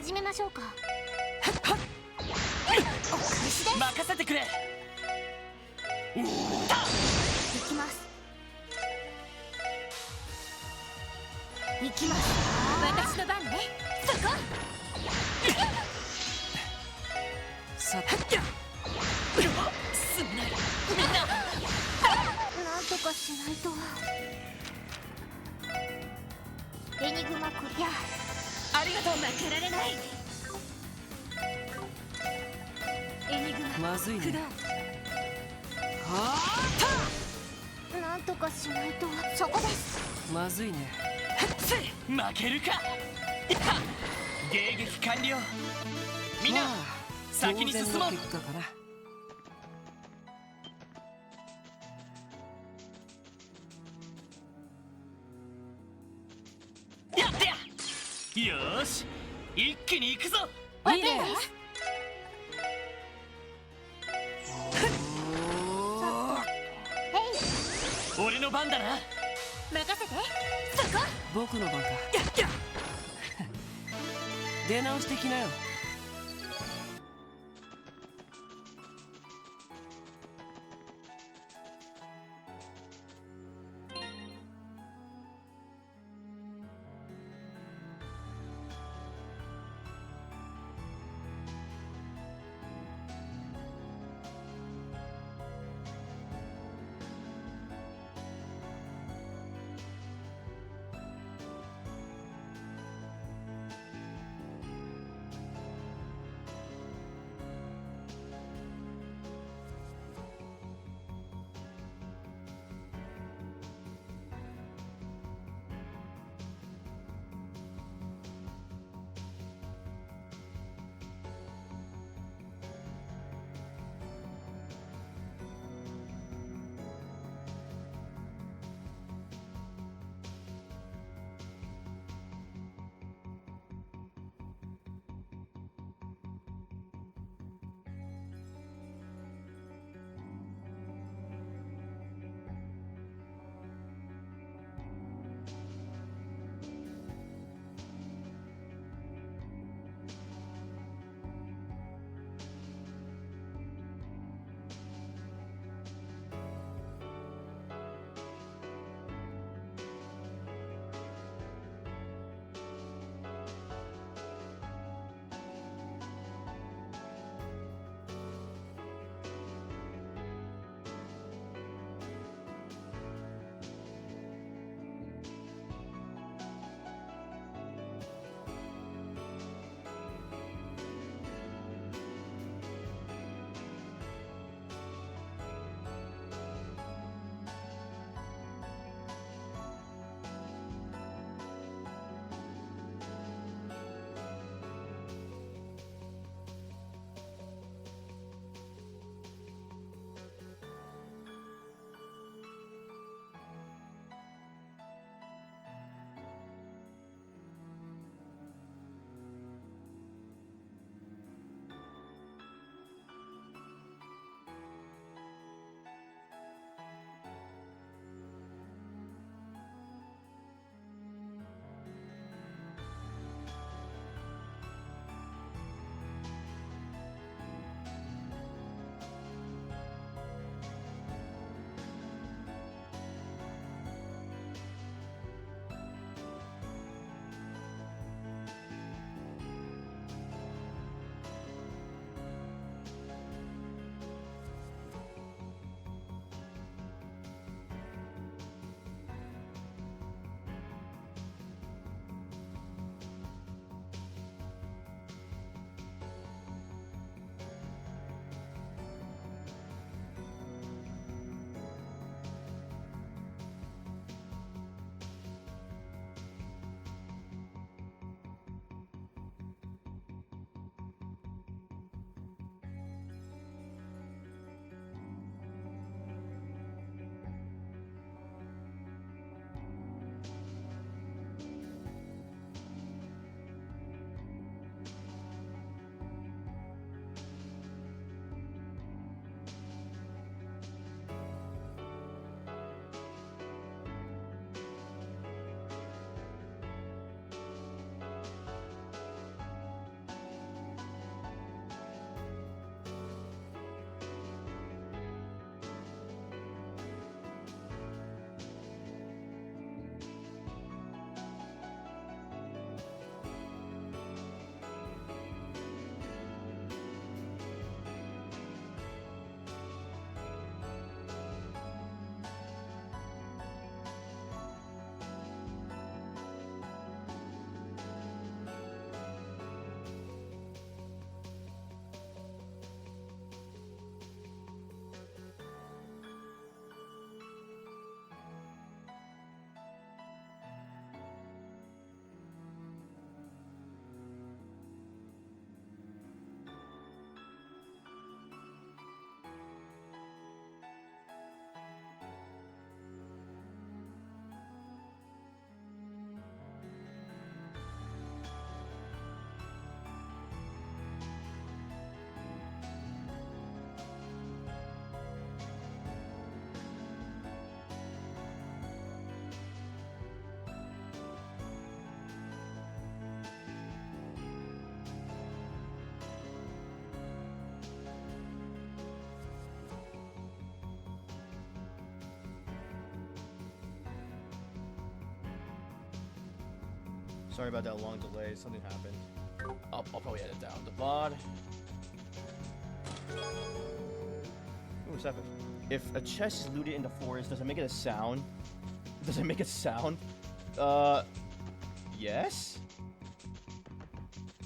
始めましょうか。お返しです。任せてくれ。行きます。行きます。私の番ね。そこ。さてすんなりみんな。なんとかしないと。エニグマクリア。ありがとう。負けられない。エニグマまずいね。駆動。はなんとかしないと。そこです。あまずいね。負けるか。迎撃完了。みんな、先に進もう。結果かな。やってや。よーし、一気に行くぞ。いいね。俺の番だな。任せて。そこ。僕の番か。出直してきなよ。Sorry about that long delay. Something happened. I'll probably edit down the VOD. Ooh, what's happened? If a chest is looted in the forest, does it make it a sound? Does it make a sound? Yes?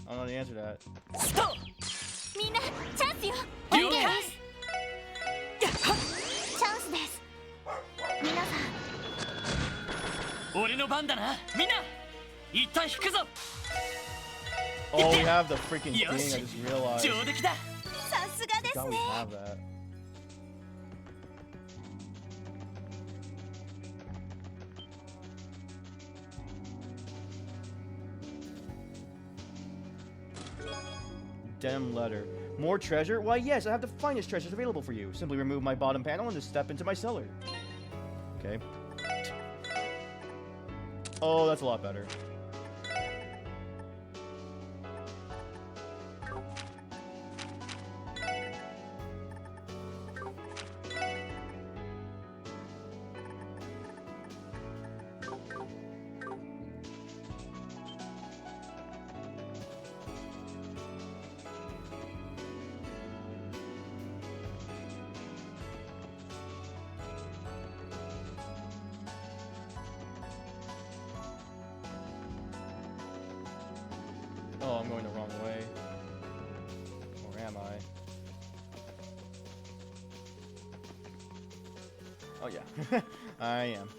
I don't know the answer to that. ストッみんなチャンスよ。プ了 OK 解です。チャンスです。皆さん、俺の番だなみんな一旦引くぞ Oh, we have the freaking thing. I よし just realized. 上出来ださすがです God, we ね。 have that. Dem letter. More treasure? Why, yes, I have the finest treasures available for you. Simply remove my bottom panel and just step into my cellar. Okay. Oh, that's a lot better. Oh, I'm going the wrong way. Or am I? Oh, yeah. I am.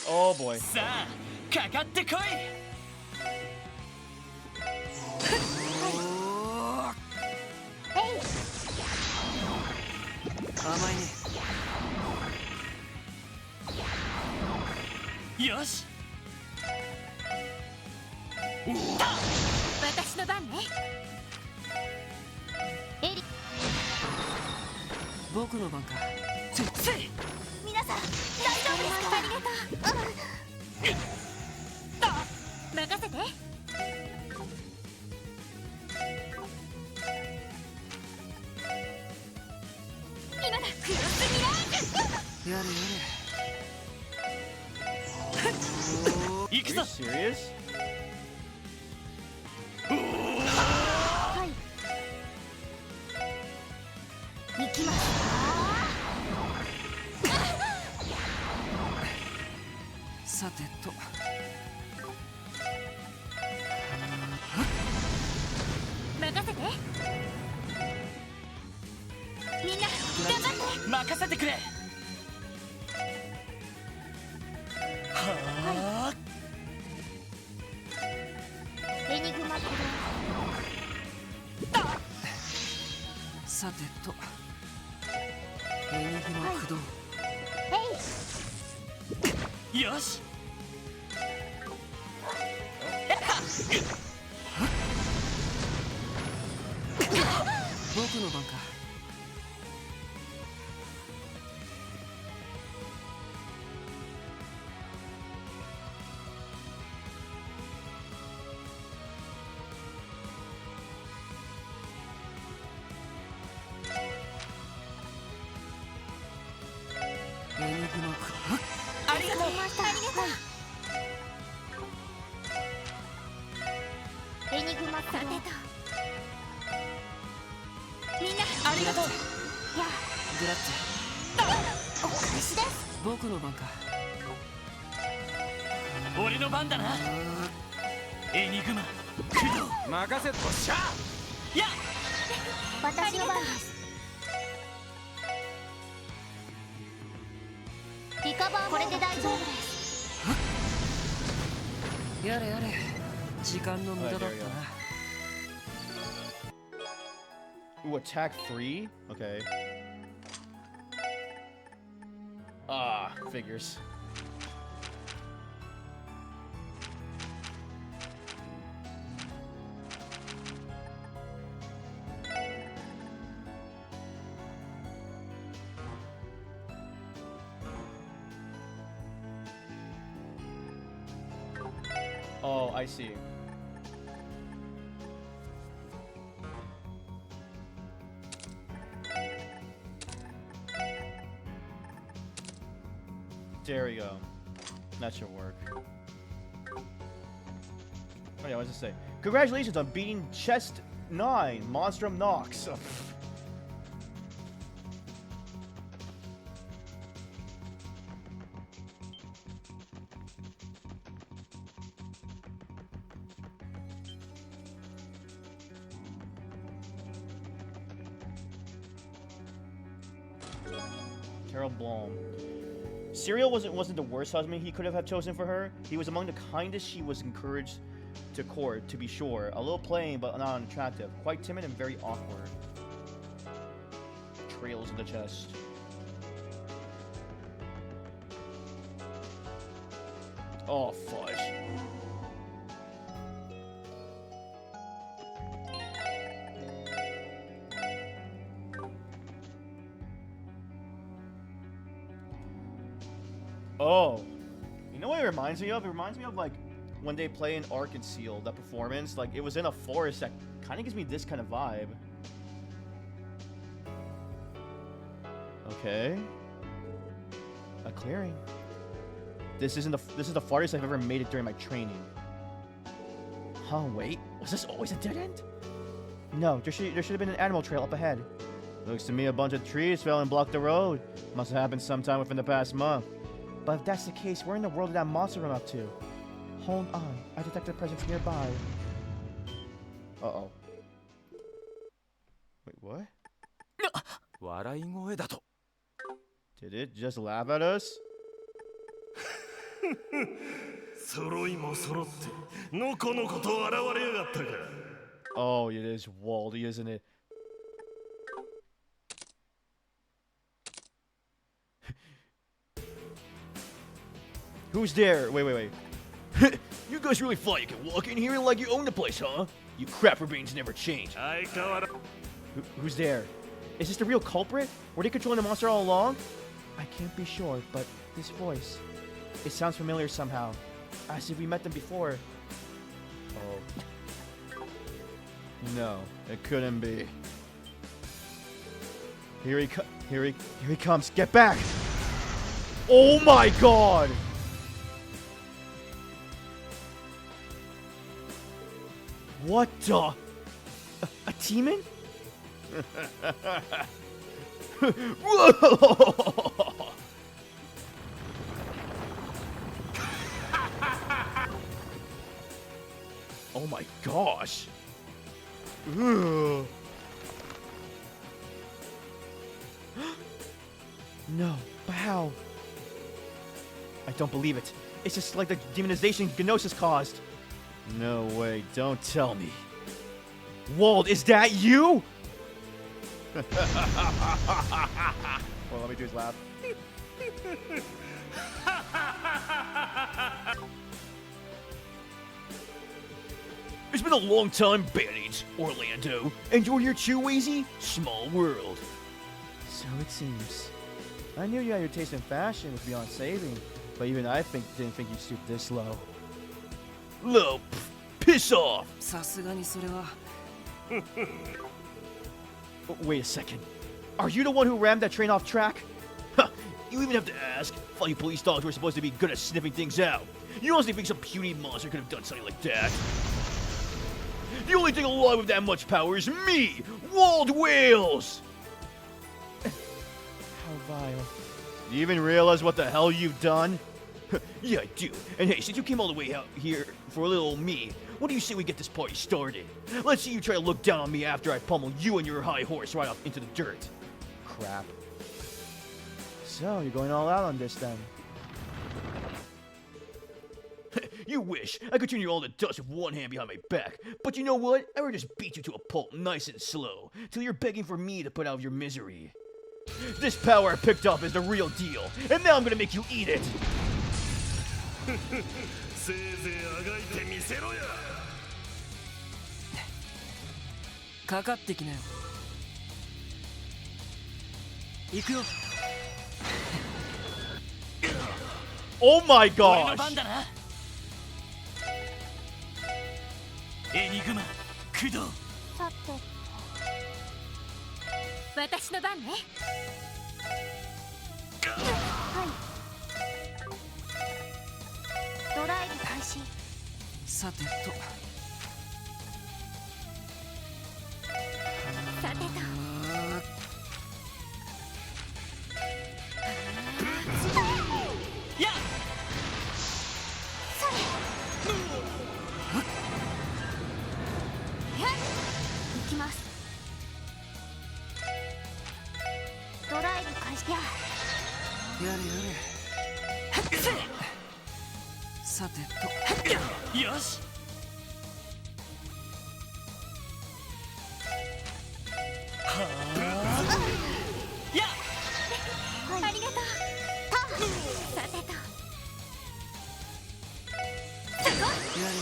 Oh, boy. さあかかってこい甘いねよし私の番ね。エリ、僕の番かつい皆さん大丈夫ですか？ありがとう。任せて。今だ、クロスミラージュ。やれやれ行く Are ぞ you serious? はい。行きます。さてと任せて。みんな頑張って。任せてくれはあエニグマクさてとエニグマ駆動ロ。えい。よし僕の番かエニグマ駆動ありがとうありがとう。エニグマクロ。みんなありがとういや、グラッツお返しです。僕の番か俺の番だなエニグマ駆動任せっとしゃや私の番です。リカバーこれで大丈夫です。やれやれ時間の無駄だったな Ooh, attack 3? Okay. Ah, figures. Oh, I see. There we go. That should work. Oh yeah, what does it say? Congratulations on beating Chest 9, Monstrum Nox. Carol Blom. Serial wasn't the worst husband he could have chosen for her. He was among the kindest she was encouraged to court, to be sure. A little plain, but not unattractive. Quite timid and very awkward. Trails in the chest. Oh, fudge. Oh. You know what it reminds me of? It reminds me of, like, when they play in Ark and Seal, that performance. Like, it was in a forest that kind of gives me this kind of vibe. Okay. A clearing. This is the farthest I've ever made it during my training. Huh, wait. Was this always a dead end? No, there should have been an animal trail up ahead. Looks to me a bunch of trees fell and blocked the road. Must have happened sometime within the past month. But if that's the case, where in the world did that monster run up to? Hold on, I detect a presence nearby. Uh-oh. Wait, what? Did it just laugh at us? Oh, it is Waldy, isn't it? Who's there? Wait. You guys really thought you could walk in here like you own the place, huh? You crapper beans never change. Who's there? Is this the real culprit? Were they controlling the monster all along? I can't be sure, but this voice, it sounds familiar somehow. As if we met them before. Oh. No, it couldn't be. Here he comes. Get back! Oh my god! What the? A demon? Oh my gosh. No, but how? I don't believe it. It's just like the demonization Gnosis caused. No way, don't tell me. Wald, is that you? Well, let me do his laugh. It's been a long time, Band-Aids, Orlando. And you're here too, Wheezy? Small world. So it seems. I knew you had your taste in fashion was beyond saving, but even I didn't think you'd stoop this low. Low, piss off! Wait a second. Are you the one who rammed that train off track? Huh, you even have to ask? Thought you police dogs were supposed to be good at sniffing things out. You honestly think some puny monster could have done something like that? The only thing alive with that much power is me, Wald Wales! How vile. Do you even realize what the hell you've done? Yeah, I do. And hey, since you came all the way out here for a little old me, what do you say we get this party started? Let's see you try to look down on me after I pummel you and your high horse right off into the dirt. Crap. So, you're going all out on this then? You wish. I could turn you all to dust with one hand behind my back. But you know what? I would just beat you to a pulp nice and slow, till you're begging for me to put out of your misery. This power I picked up is the real deal, and now I'm gonna make you eat it! Oh my gosh! エニグマ、駆動。さて私の番ね。はい。さてとさてとやっそれ行きます。ドライブ開始や。やれやれさてとよしやっありがとう。さてとやれやれ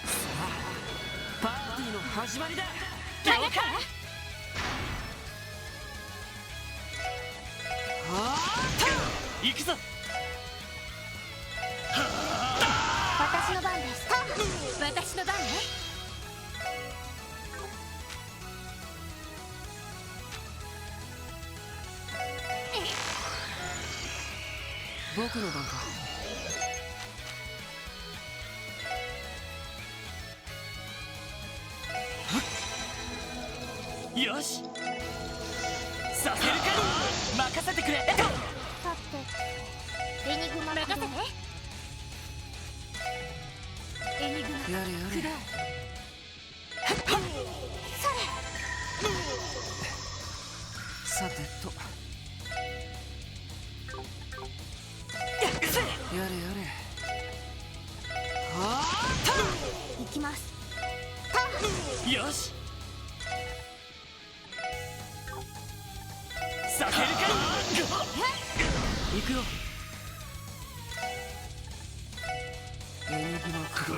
さあパーティーの始まりだ了解行くぞ私の番です。私の番ね。僕の番かよしさせるか任せてくれさてエニグマ任せて。エニグマやれやれさてとやれやれ行きます。よしさせるか行くよエニグマクロ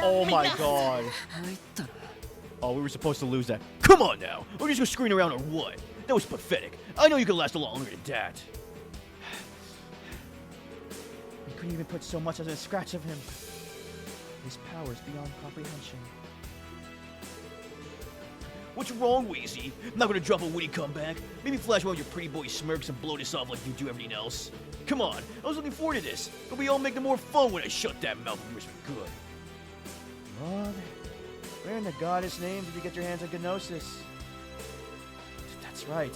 Oh my god. 入ったな Oh, we were supposed to lose that. Come on now. We're just gonna screen around or what? That was pathetic. I know you could last a lot longer than that. We couldn't even put so much as a scratch of him. His powers beyond comprehension. What's wrong, Wheezy? Not gonna drop a witty comeback? Maybe flash one of your pretty boy smirks and blow this off like you do everything else? Come on, I was looking forward to this. But we all make it more fun when I shut that mouth of yours for good. Lord, where in the goddess name did you get your hands on Gnosis? That's right.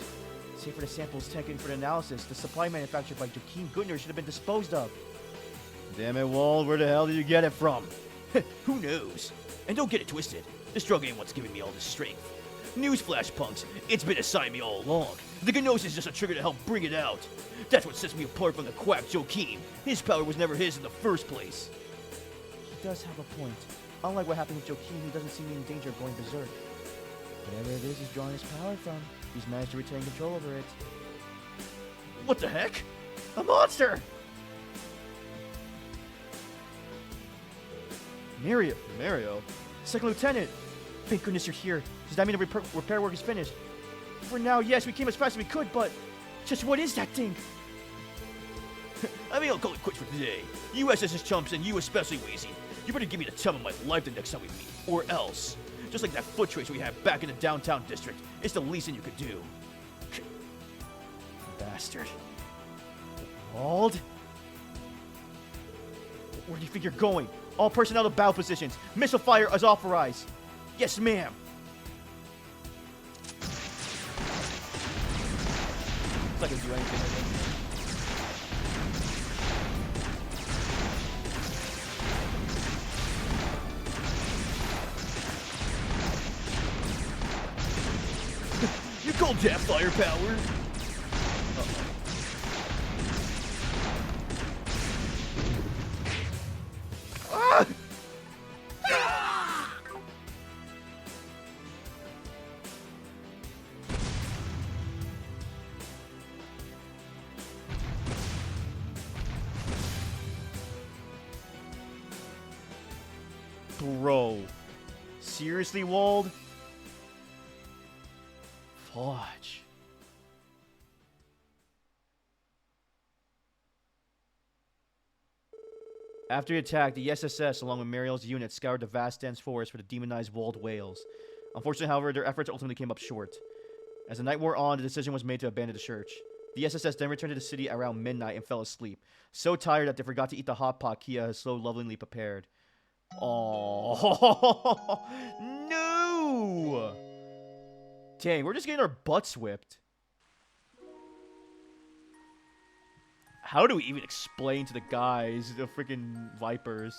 Save for the samples taken for the analysis, the supply manufactured by Joaquin Goodner should have been disposed of. Damn it, Wald, where the hell did you get it from? Who knows? And don't get it twisted. This drug ain't what's giving me all this strength. Newsflash, punks. It's been assigned me all along. The Gnosis is just a trigger to help bring it out. That's what sets me apart from the quack Joaquin. His power was never his in the first place. He does have a point. Unlike what happened with Joaquin, he doesn't seem in danger of going berserk. Whatever it is he's drawing his power from, he's managed to retain control over it. What the heck? A monster! Mario? Second Lieutenant! Thank goodness you're here. Does that mean the repair work is finished? For now, yes, we came as fast as we could, but just what is that thing? I mean, I'll call it quits for today. You SS's chumps, and you especially, Wheezy. You better give me the time of my life the next time we meet, or else. Just like that foot trace we had back in the downtown district. It's the least thing you could do. Bastard. Wald? Where do you think you're going? All personnel to battle positions. Missile fire is authorized. Yes, ma'am. It's not gonna do anything with it. You call that firepower? Ah! Bro. Seriously, Wald? Fudge. After the attack, the SSS, along with Mariel's unit, scoured the vast dense forest for the demonized walled whales. Unfortunately, however, their efforts ultimately came up short. As the night wore on, the decision was made to abandon the church. The SSS then returned to the city around midnight and fell asleep, so tired that they forgot to eat the hot pot Kia has so lovingly prepared. Oh no! Dang, we're just getting our butts whipped. How do we even explain to the guys, the freaking Vipers?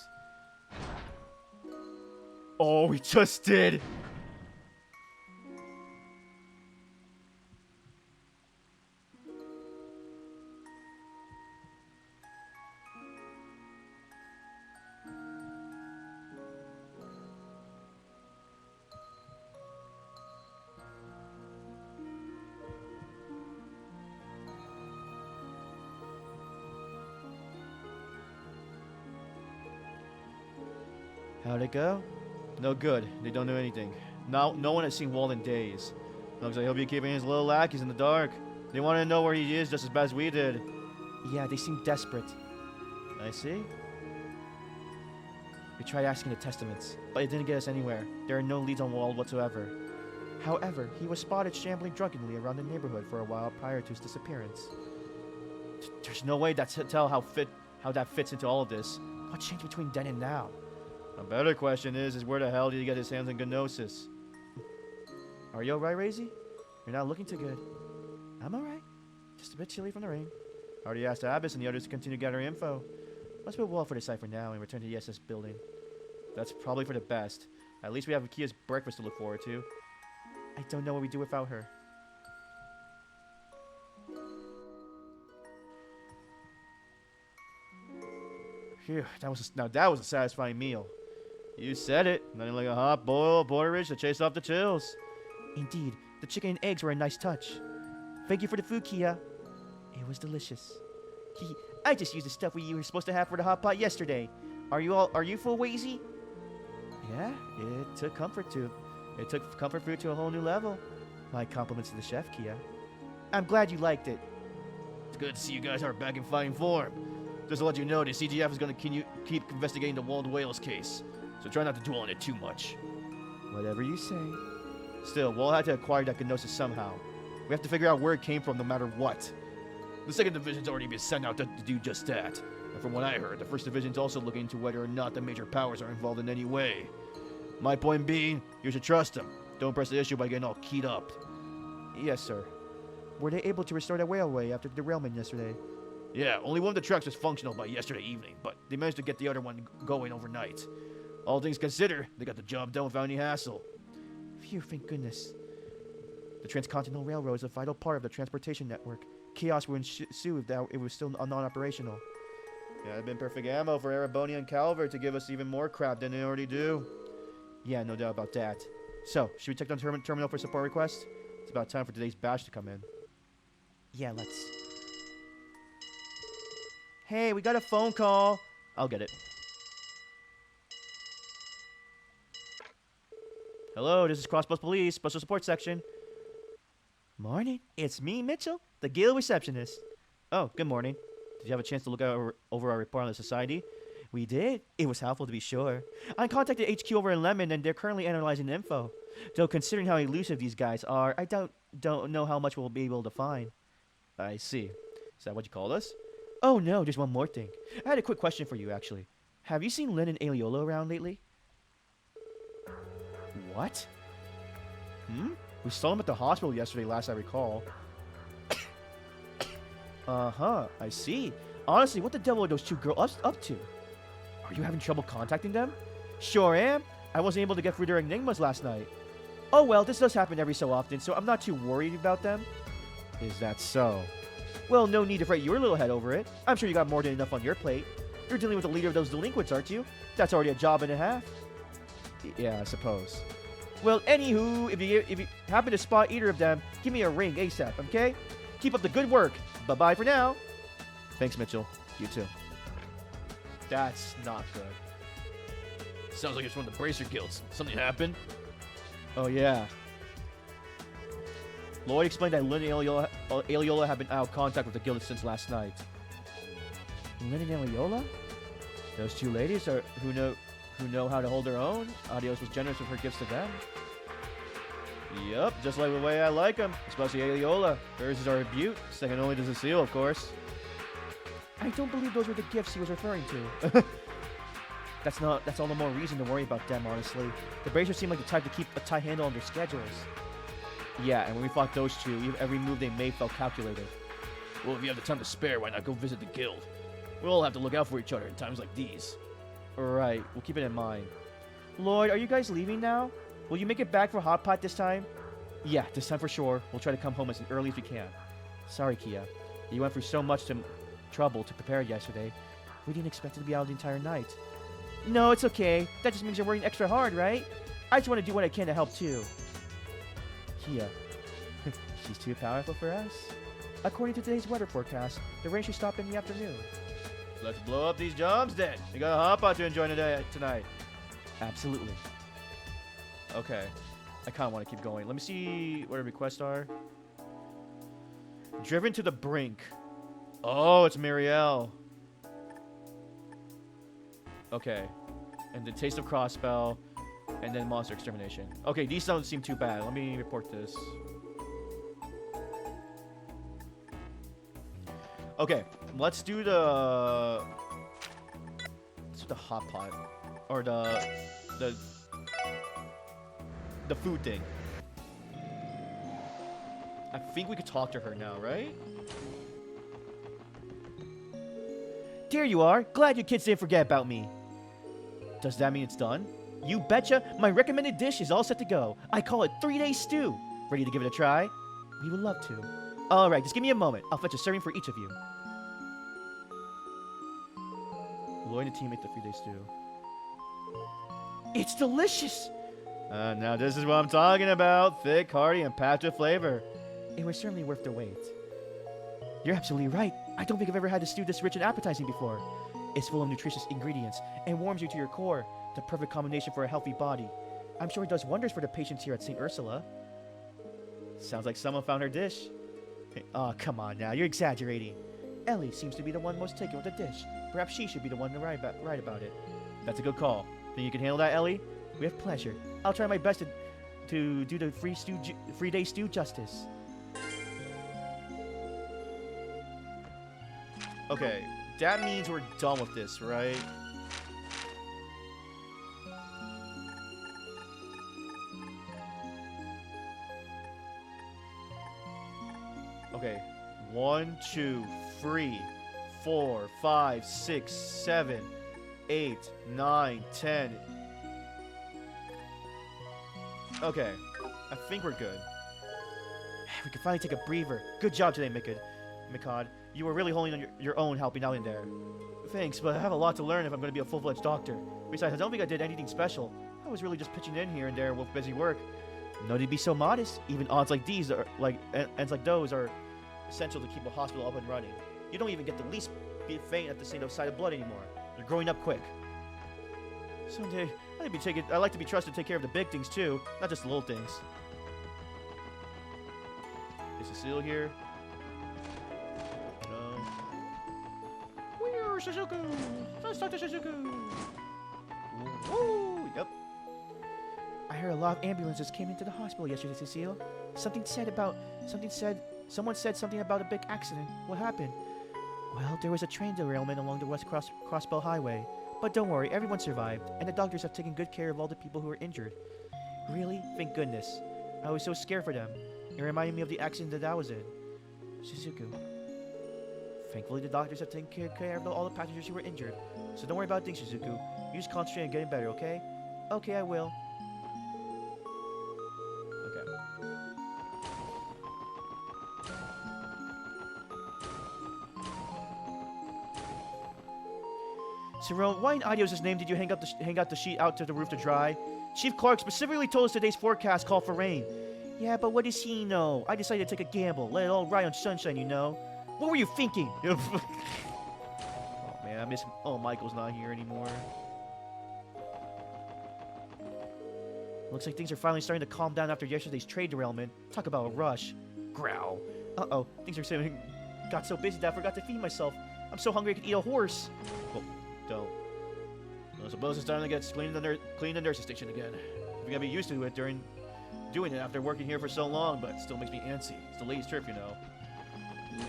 Oh, we just did! How'd it go? No good. They don't know anything. No one has seen Walt in days. Looks like he'll be keeping his little lackeys in the dark. They want to know where he is just as bad as we did. Yeah, they seem desperate. I see. We tried asking the testaments, but it didn't get us anywhere. There are no leads on Walt whatsoever. However, he was spotted shambling drunkenly around the neighborhood for a while prior to his disappearance. There's no way to tell how that fits into all of this. What changed between then and now? A better question is where the hell did he get his hands on Gnosis? Are you alright, Razy? You're not looking too good. I'm alright. Just a bit chilly from the rain. I already asked Abbas and the others to continue gathering info. Let's put Walt for the site for now and return to the SS building. That's probably for the best. At least we have Kia's breakfast to look forward to. I don't know what we do without her. Phew, that was a satisfying meal. You said it. Nothing like a hot boiled porridge to chase off the chills. Indeed, the chicken and eggs were a nice touch. Thank you for the food, Kia. It was delicious. I just used the stuff you were supposed to have for the hot pot yesterday. Are you full, Wazy? Yeah, it took comfort food to a whole new level. My compliments to the chef, Kia. I'm glad you liked it. It's good to see you guys are back in fighting form. Just to let you know, the CGF is going to keep investigating the Walled Whales case, so try not to dwell on it too much. Whatever you say. Still, we'll have to acquire that Gnosis somehow. We have to figure out where it came from no matter what. The 2nd Division's already been sent out to do just that. And from what I heard, the 1st Division's also looking into whether or not the major powers are involved in any way. My point being, you should trust them. Don't press the issue by getting all keyed up. Yes, sir. Were they able to restore the railway after the derailment yesterday? Yeah, only one of the tracks was functional by yesterday evening, but they managed to get the other one going overnight. All things considered, they got the job done without any hassle. Phew, thank goodness. The Transcontinental Railroad is a vital part of the transportation network. Chaos would ensue if it was still non-operational. Yeah, it'd been perfect ammo for Ereboni and Calvert to give us even more crap than they already do. Yeah, no doubt about that. So, should we check down the terminal for support requests? It's about time for today's batch to come in. Yeah, let's. Hey, we got a phone call. I'll get it. Hello, this is Crossbus Police, Special Support Section. Morning. It's me, Mitchell, the Guild receptionist. Oh, good morning. Did you have a chance to look over our report on the society? We did. It was helpful to be sure. I contacted HQ over in Lemon, and they're currently analyzing the info. Though considering how elusive these guys are, I don't know how much we'll be able to find. I see. Is that what you called us? Oh no, there's one more thing. I had a quick question for you, actually. Have you seen Lynn and Aeolio around lately? What? We saw them at the hospital yesterday, last I recall. Uh-huh, I see. Honestly, what the devil are those two girls up to? Are you having trouble contacting them? Sure am. I wasn't able to get through their enigmas last night. Oh well, this does happen every so often, so I'm not too worried about them. Is that so? Well, no need to fret your little head over it. I'm sure you got more than enough on your plate. You're dealing with the leader of those delinquents, aren't you? That's already a job and a half. Yeah, I suppose. Well, anywho, if you happen to spot either of them, give me a ring ASAP, okay? Keep up the good work. Bye-bye for now. Thanks, Mitchell. You too. That's not good. Sounds like it's one of the Bracer Guilds. Something happened? Oh, yeah. Lloyd explained that Lynn and Aeolio have been out of contact with the guild since last night. Lynn and Aeolio? Those two ladies who know how to hold their own. Adios was generous with her gifts to them. Yep, just like the way I like them, especially Aeola. Hers is our Butte, second only to Cecile, of course. I don't believe those were the gifts he was referring to. That's all the more reason to worry about them, honestly. The Bracers seem like the type to keep a tight handle on their schedules. Yeah, and when we fought those two, every move they made felt calculated. Well, if you have the time to spare, why not go visit the guild? We'll all have to look out for each other in times like these. Alright, we'll keep it in mind. Lloyd, are you guys leaving now? Will you make it back for Hot Pot this time? Yeah, this time for sure. We'll try to come home as early as we can. Sorry, Kia. You went through so much trouble to prepare yesterday. We didn't expect it to be out the entire night. No, it's okay. That just means you're working extra hard, right? I just want to do what I can to help too. Kia. She's too powerful for us. According to today's weather forecast, the rain should stop in the afternoon. Let's blow up these jobs then. You got a hot pot to enjoy tonight. Absolutely. Okay. I kind of want to keep going. Let me see what our requests are. Driven to the brink. Oh, it's Muriel. Okay. And the Taste of Crossbell. And then Monster Extermination. Okay, these don't seem too bad. Let me report this. Okay, let's do the hot pot. Or the food thing. I think we could talk to her now, right? There you are. Glad you kids didn't forget about me. Does that mean it's done? You betcha. My recommended dish is all set to go. I call it 3-day stew. Ready to give it a try? We would love to. Alright, just give me a moment. I'll fetch a serving for each of you. Lloyd and the team make the 3-day stew. It's delicious! Now this is what I'm talking about. Thick, hearty, and packed with flavor. It was certainly worth the wait. You're absolutely right. I don't think I've ever had a stew this rich and appetizing before. It's full of nutritious ingredients and warms you to your core. The perfect combination for a healthy body. I'm sure it does wonders for the patients here at St. Ursula. Sounds like someone found her dish. Oh, come on now. You're exaggerating. Ellie seems to be the one most taken with the dish. Perhaps she should be the one to write about it. That's a good call. Think you can handle that, Ellie? With pleasure. I'll try my best to do the free-day stew justice. Okay, that means we're done with this, right? Okay, 1, 2, 3, 4, 5, 6, 7, 8, 9, 10. Okay, I think we're good. We can finally take a breather. Good job today, Mikad. You were really holding on your own helping out in there. Thanks, but I have a lot to learn if I'm going to be a full-fledged doctor. Besides, I don't think I did anything special. I was really just pitching in here and there with busy work. No need to be so modest. Even odds like these are ends like those are essential to keep a hospital up and running. You don't even get the least bit faint at the sight of blood anymore. You're growing up quick. Someday, I like to be trusted to take care of the big things too, not just the little things. Is Cecile here? No. Where Shizuku? Let's talk to Shizuku. Woo! Yep. I heard a lot of ambulances came into the hospital yesterday, Cecile. Someone said something about a big accident. What happened? Well, there was a train derailment along the West Crossbell Highway. But don't worry, everyone survived, and the doctors have taken good care of all the people who were injured. Really? Thank goodness. I was so scared for them. It reminded me of the accident that I was in. Shizuku. Thankfully, the doctors have taken care of all the passengers who were injured. So don't worry about things, Shizuku. You just concentrate on getting better, okay? Okay, I will. Okay. Cyril, why in Adios' name did you hang out the sheet out to the roof to dry? Chief Clark specifically told us today's forecast called for rain. Yeah, but what does he know? I decided to take a gamble. Let it all ride on sunshine, you know? What were you thinking? Oh man, I miss. Oh, Michael's not here anymore. Looks like things are finally starting to calm down after yesterday's trade derailment. Talk about a rush. Growl. Uh-oh, got so busy that I forgot to feed myself. I'm so hungry I could eat a horse. Well, don't. I suppose it's time to get clean the nurse's station again. We gotta be used to it during doing it after working here for so long, but it still makes me antsy. It's the ladies' turf, you know.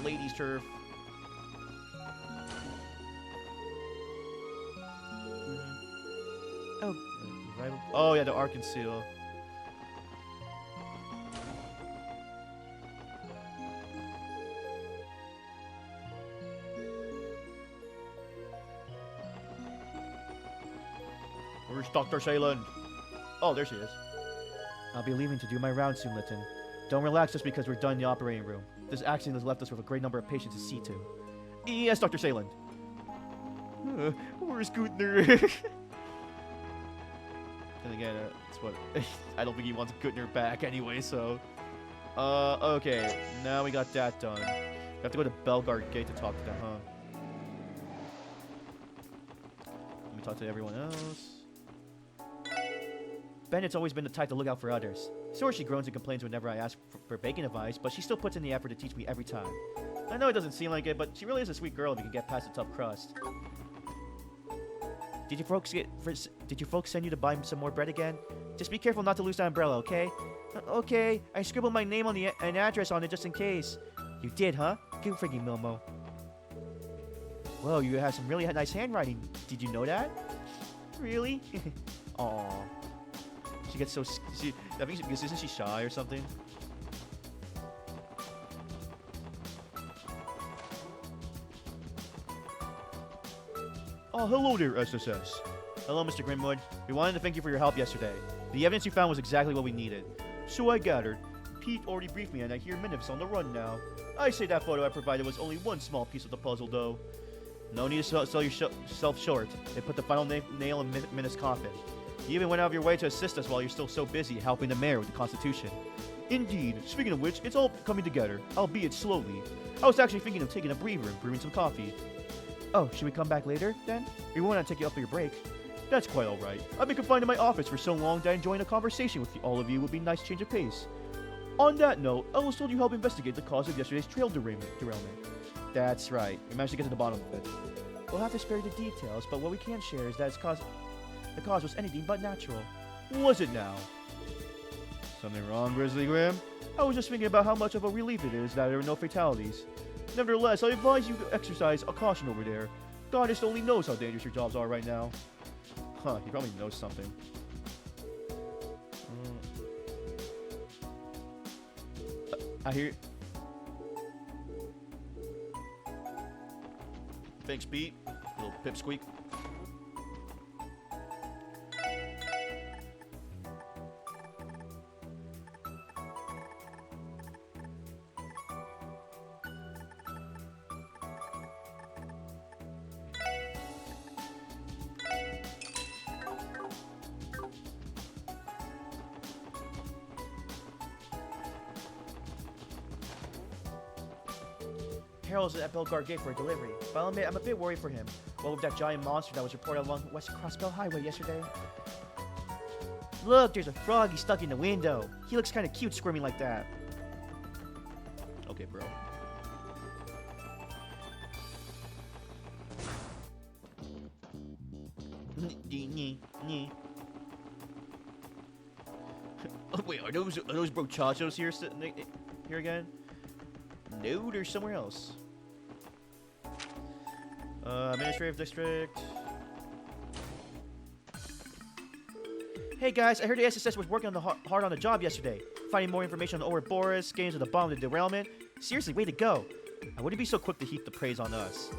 Ladies' turf. Oh, Oh yeah, the Ark Seal. Where's Dr. Shayland? Oh, there she is. I'll be leaving to do my rounds soon, Litton. Don't relax just because we're done in the operating room. This accident has left us with a great number of patients to see to. Yes, Dr. Shayland. Where's Gutner? And again, that's what I don't think he wants Gutner back anyway. So, okay, now we got that done. We have to go to Belgard Gate to talk to them, huh? Let me talk to everyone else. Bennett's always been the type to look out for others. Sure, she groans and complains whenever I ask for baking advice, but she still puts in the effort to teach me every time. I know it doesn't seem like it, but she really is a sweet girl if you can get past the tough crust. Did you folks send you to buy some more bread again? Just be careful not to lose that umbrella, okay? Okay, I scribbled my name on an address on it just in case. You did, huh? Good for you, Milmo. Whoa, you have some really nice handwriting. Did you know that? Really? Aw. She gets so I think isn't she shy or something? Oh, hello there, SSS. Hello, Mr. Grimwood. We wanted to thank you for your help yesterday. The evidence you found was exactly what we needed. So I gathered. Pete already briefed me, and I hear Miniv's on the run now. I say that photo I provided was only one small piece of the puzzle, though. No need to sell yourself short. They put the final nail in Miniv's coffin. You even went out of your way to assist us while you're still so busy helping the mayor with the Constitution. Indeed. Speaking of which, it's all coming together, albeit slowly. I was actually thinking of taking a breather and brewing some coffee. Oh, should we come back later, then? We won't want to take you up for your break. That's quite alright. I've been confined in my office for so long that enjoying a conversation with all of you would be a nice change of pace. On that note, I was told you helped investigate the cause of yesterday's trail derailment. That's right. We managed to get to the bottom of it. We'll have to spare you the details, but what we can share is that the cause was anything but natural. Was it now? Something wrong, Grizzly Grim? I was just thinking about how much of a relief it is that there are no fatalities. Nevertheless, I advise you to exercise a caution over there. Goddess only knows how dangerous your jobs are right now. Huh, he probably knows something. I hear... Thanks, Pete. Little pipsqueak. Harold's at Belgard Gate for a delivery, but I'll admit I'm a bit worried for him. What with that giant monster that was reported along West Crossbell Highway yesterday? Look, there's a froggy stuck in the window. He looks kind of cute squirming like that. Okay, bro. Wait, are those brochachos here sitting here again? No, they're somewhere else. Administrative district. Hey guys, I heard the SSS was working on hard on the job yesterday. Finding more information on Ouroboros, getting to the bottom of the derailment. Seriously, way to go. I wouldn't be so quick to heap the praise on us.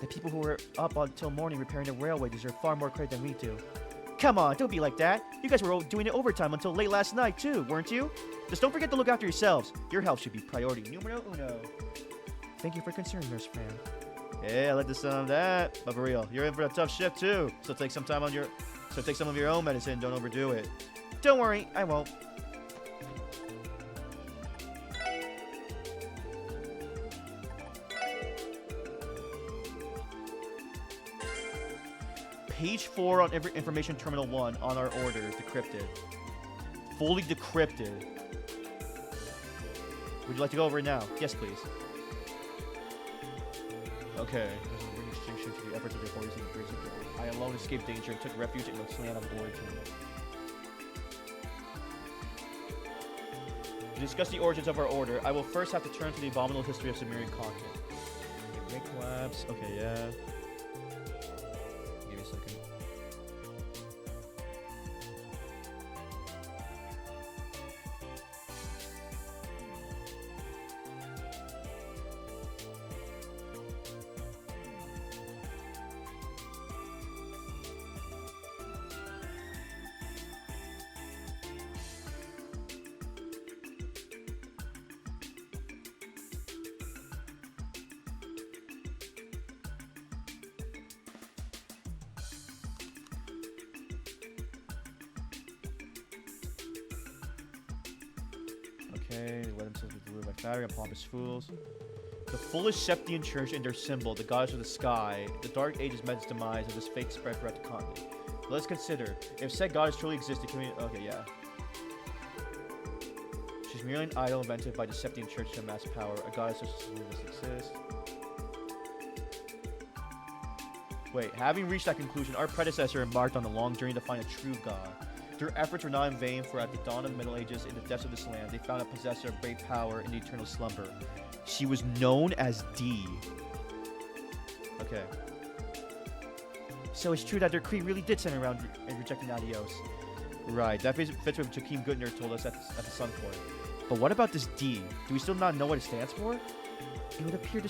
The people who were up until morning repairing the railway deserve far more credit than we do. Come on, don't be like that. You guys were doing it overtime until late last night too, weren't you? Just don't forget to look after yourselves. Your health should be priority numero uno. Thank you for considering, Nurse Fran. Yeah, I like the sound of that. But for real, you're in for a tough shift too. So take some time on your... So take some of your own medicine. Don't overdo it. Don't worry, I won't. Page 4 on every information terminal 1 on our order is decrypted. Fully decrypted. Would you like to go over it now? Yes, please. Okay. Bring distinction to the efforts of the authorities in the prison. I alone escaped danger and took refuge in Oceana Origin. discuss the origins of our order, I will first have to turn to the abominable history of Sumerian content. Okay, great collapse. Okay, yeah. Give me a second. Okay, they let themselves be deluded by flattery and pompous fools. The foolish Septian church and their symbol, the goddess of the sky, the dark ages meant its demise of this fake spread throughout the continent. Let's consider, if said goddess truly existed, can we... Okay, yeah. She's merely an idol invented by the Septian church to amass power. A goddess such as this exists. Wait, having reached that conclusion, our predecessor embarked on a long journey to find a true god. Their efforts were not in vain, for at the dawn of the Middle Ages, in the depths of this land, they found a possessor of great power in the eternal slumber. She was known as D. Okay. So it's true that their creed really did center around rejecting Adios. Right, that fits what Joachim Guttner told us at the Sunport. But what about this D? Do we still not know what it stands for? It would appear to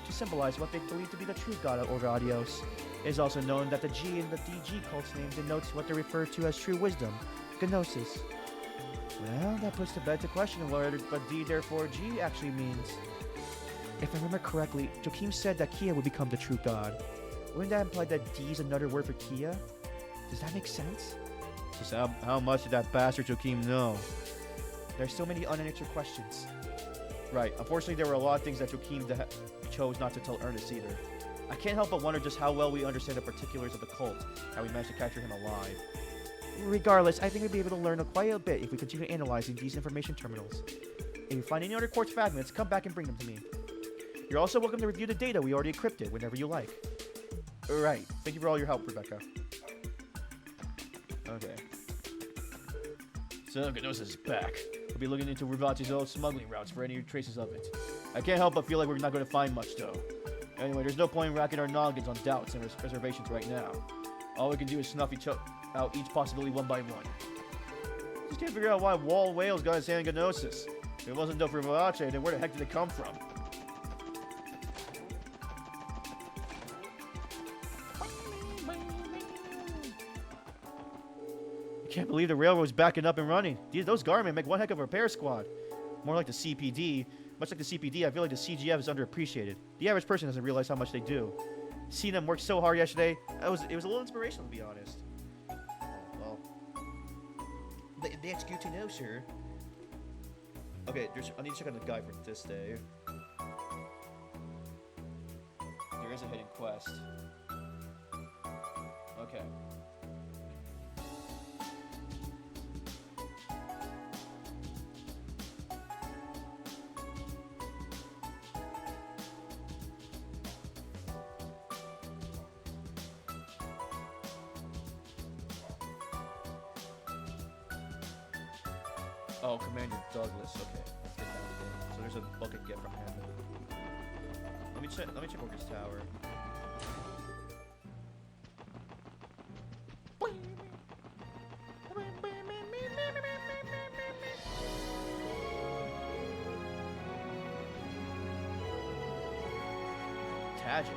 symbolize what they believe to be the true god of Order Adios. It is also known that the G in the DG cult's name denotes what they refer to as true wisdom, Gnosis. Well, that puts to bed the question of what D therefore G actually means. If I remember correctly, Joachim said that Kia would become the true god. Wouldn't that imply that D is another word for Kia? Does that make sense? Just how much did that bastard Joachim know? There's so many unanswered questions. Right, unfortunately there were a lot of things that Joachim chose not to tell Ernest either. I can't help but wonder just how well we understand the particulars of the cult, how we managed to capture him alive. Regardless, I think we'd be able to learn quite a bit if we continue analyzing these information terminals. If you find any other quartz fragments, come back and bring them to me. You're also welcome to review the data we already encrypted whenever you like. Alright, thank you for all your help, Rebecca. Okay. So, Gnosis is back. We'll be looking into Rivati's old smuggling routes for any traces of it. I can't help but feel like we're not going to find much, though. Anyway, there's no point in racking our noggins on doubts and reservations right now. All we can do is snuff out each possibility one by one. Just can't figure out why wall whales got his hand in Gnosis. If it wasn't for Rivati, then where the heck did it come from? I can't believe the railroad's backing up and running. Those Garmin make one heck of a repair squad. More like the CPD. Much like the CPD, I feel like the CGF is underappreciated. The average person doesn't realize how much they do. Seeing them work so hard yesterday, it was a little inspirational, to be honest. Oh, well. That's good to know, sir. Okay, I need to check on the guide for this day. There is a hidden quest. Okay. Oh, Commander Douglas. Okay, let's get that thing. So there's a bucket get from him. Let me check Orcus Tower. Tragic.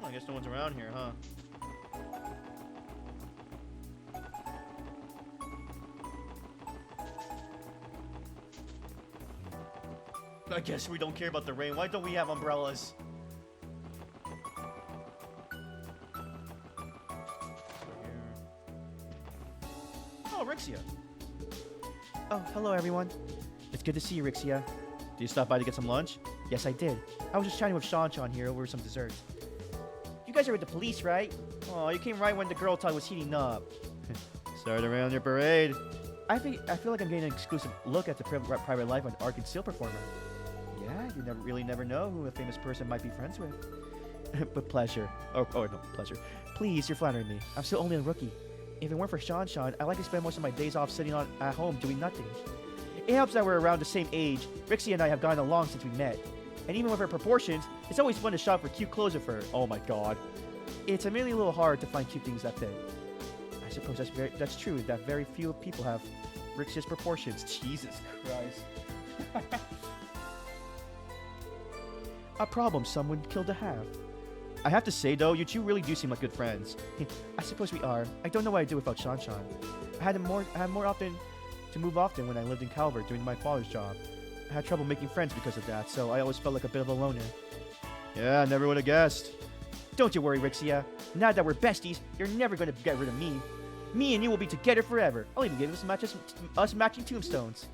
I guess no one's around here, huh? I guess we don't care about the rain. Why don't we have umbrellas? Oh, Rixia. Oh, hello everyone. It's good to see you, Rixia. Did you stop by to get some lunch? Yes, I did. I was just chatting with Sean here over some desserts. You guys are with the police, right? Oh, you came right when the girl talk was heating up. Start around your parade. I feel like I'm getting an exclusive look at the private life of an Arc and Steel performer. Yeah, you never know who a famous person might be friends with. But pleasure. Oh, no, pleasure. Please, you're flattering me. I'm still only a rookie. If it weren't for Sean, I'd like to spend most of my days off sitting at home doing nothing. It helps that we're around the same age. Rixie and I have gotten along since we met. And even with her proportions, it's always fun to shop for cute clothes of her. Oh my god. It's admittedly a little hard to find cute things that fit. I suppose that's true, that very few people have Rixia's proportions. Jesus Christ. A problem someone killed to have. I have to say though, you two really do seem like good friends. I suppose we are. I don't know what I'd do without Sean. I had more often to move often when I lived in Calvert doing my father's job. I had trouble making friends because of that, so I always felt like a bit of a loner. Yeah, never would have guessed. Don't you worry, Rixia. Now that we're besties, you're never going to get rid of me. Me and you will be together forever. I'll even give us matching tombstones.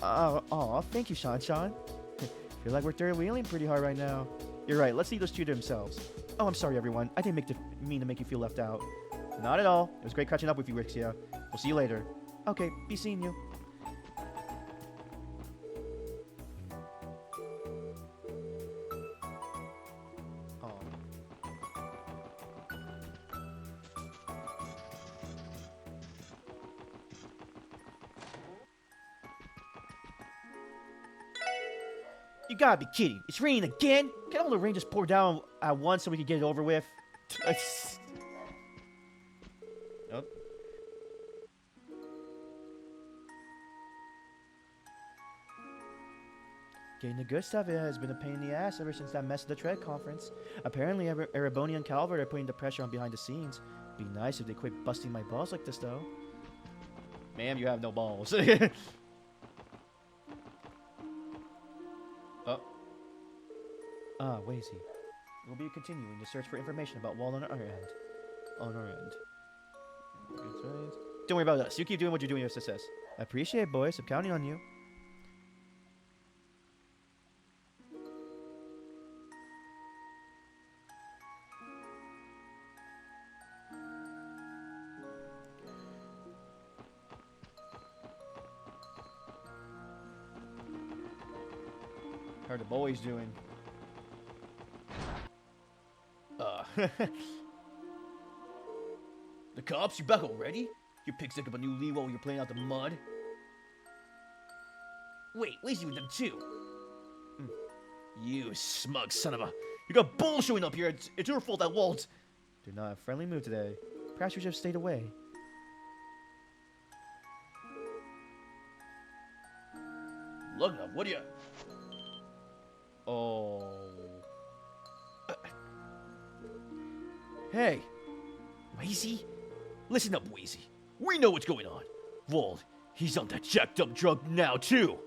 Thank you, Sean. Feel like we're third wheeling pretty hard right now. You're right, let's leave those two to themselves. Oh, I'm sorry, everyone. I didn't mean to make you feel left out. Not at all. It was great catching up with you, Rixia. We'll see you later. Okay, be seeing you. You gotta be kidding. It's raining again? Can't all the rain just pour down at once so we can get it over with? Nope. Getting the good stuff has been a pain in the ass ever since that mess at the Tread conference. Apparently, Ereboni and Calvert are putting the pressure on behind the scenes. Be nice if they quit busting my balls like this, though. Ma'am, you have no balls. Where is he? We'll be continuing to search for information about Wall on our end. Don't worry about us. You keep doing what you're doing, SSS. I appreciate it, boys. I'm counting on you. How are the boys doing? The cops? You back already? You picked up a new lead while you're playing out the mud? Wait, Lazy with them too. You smug son of a... You got bull showing up here. It's your fault that Walt... They're not in a friendly mood today. Perhaps we should have stayed away. Look enough, what do you... Oh... Hey, Wheezy? Listen up, Wheezy. We know what's going on. Wald, he's on that jacked up drug now, too.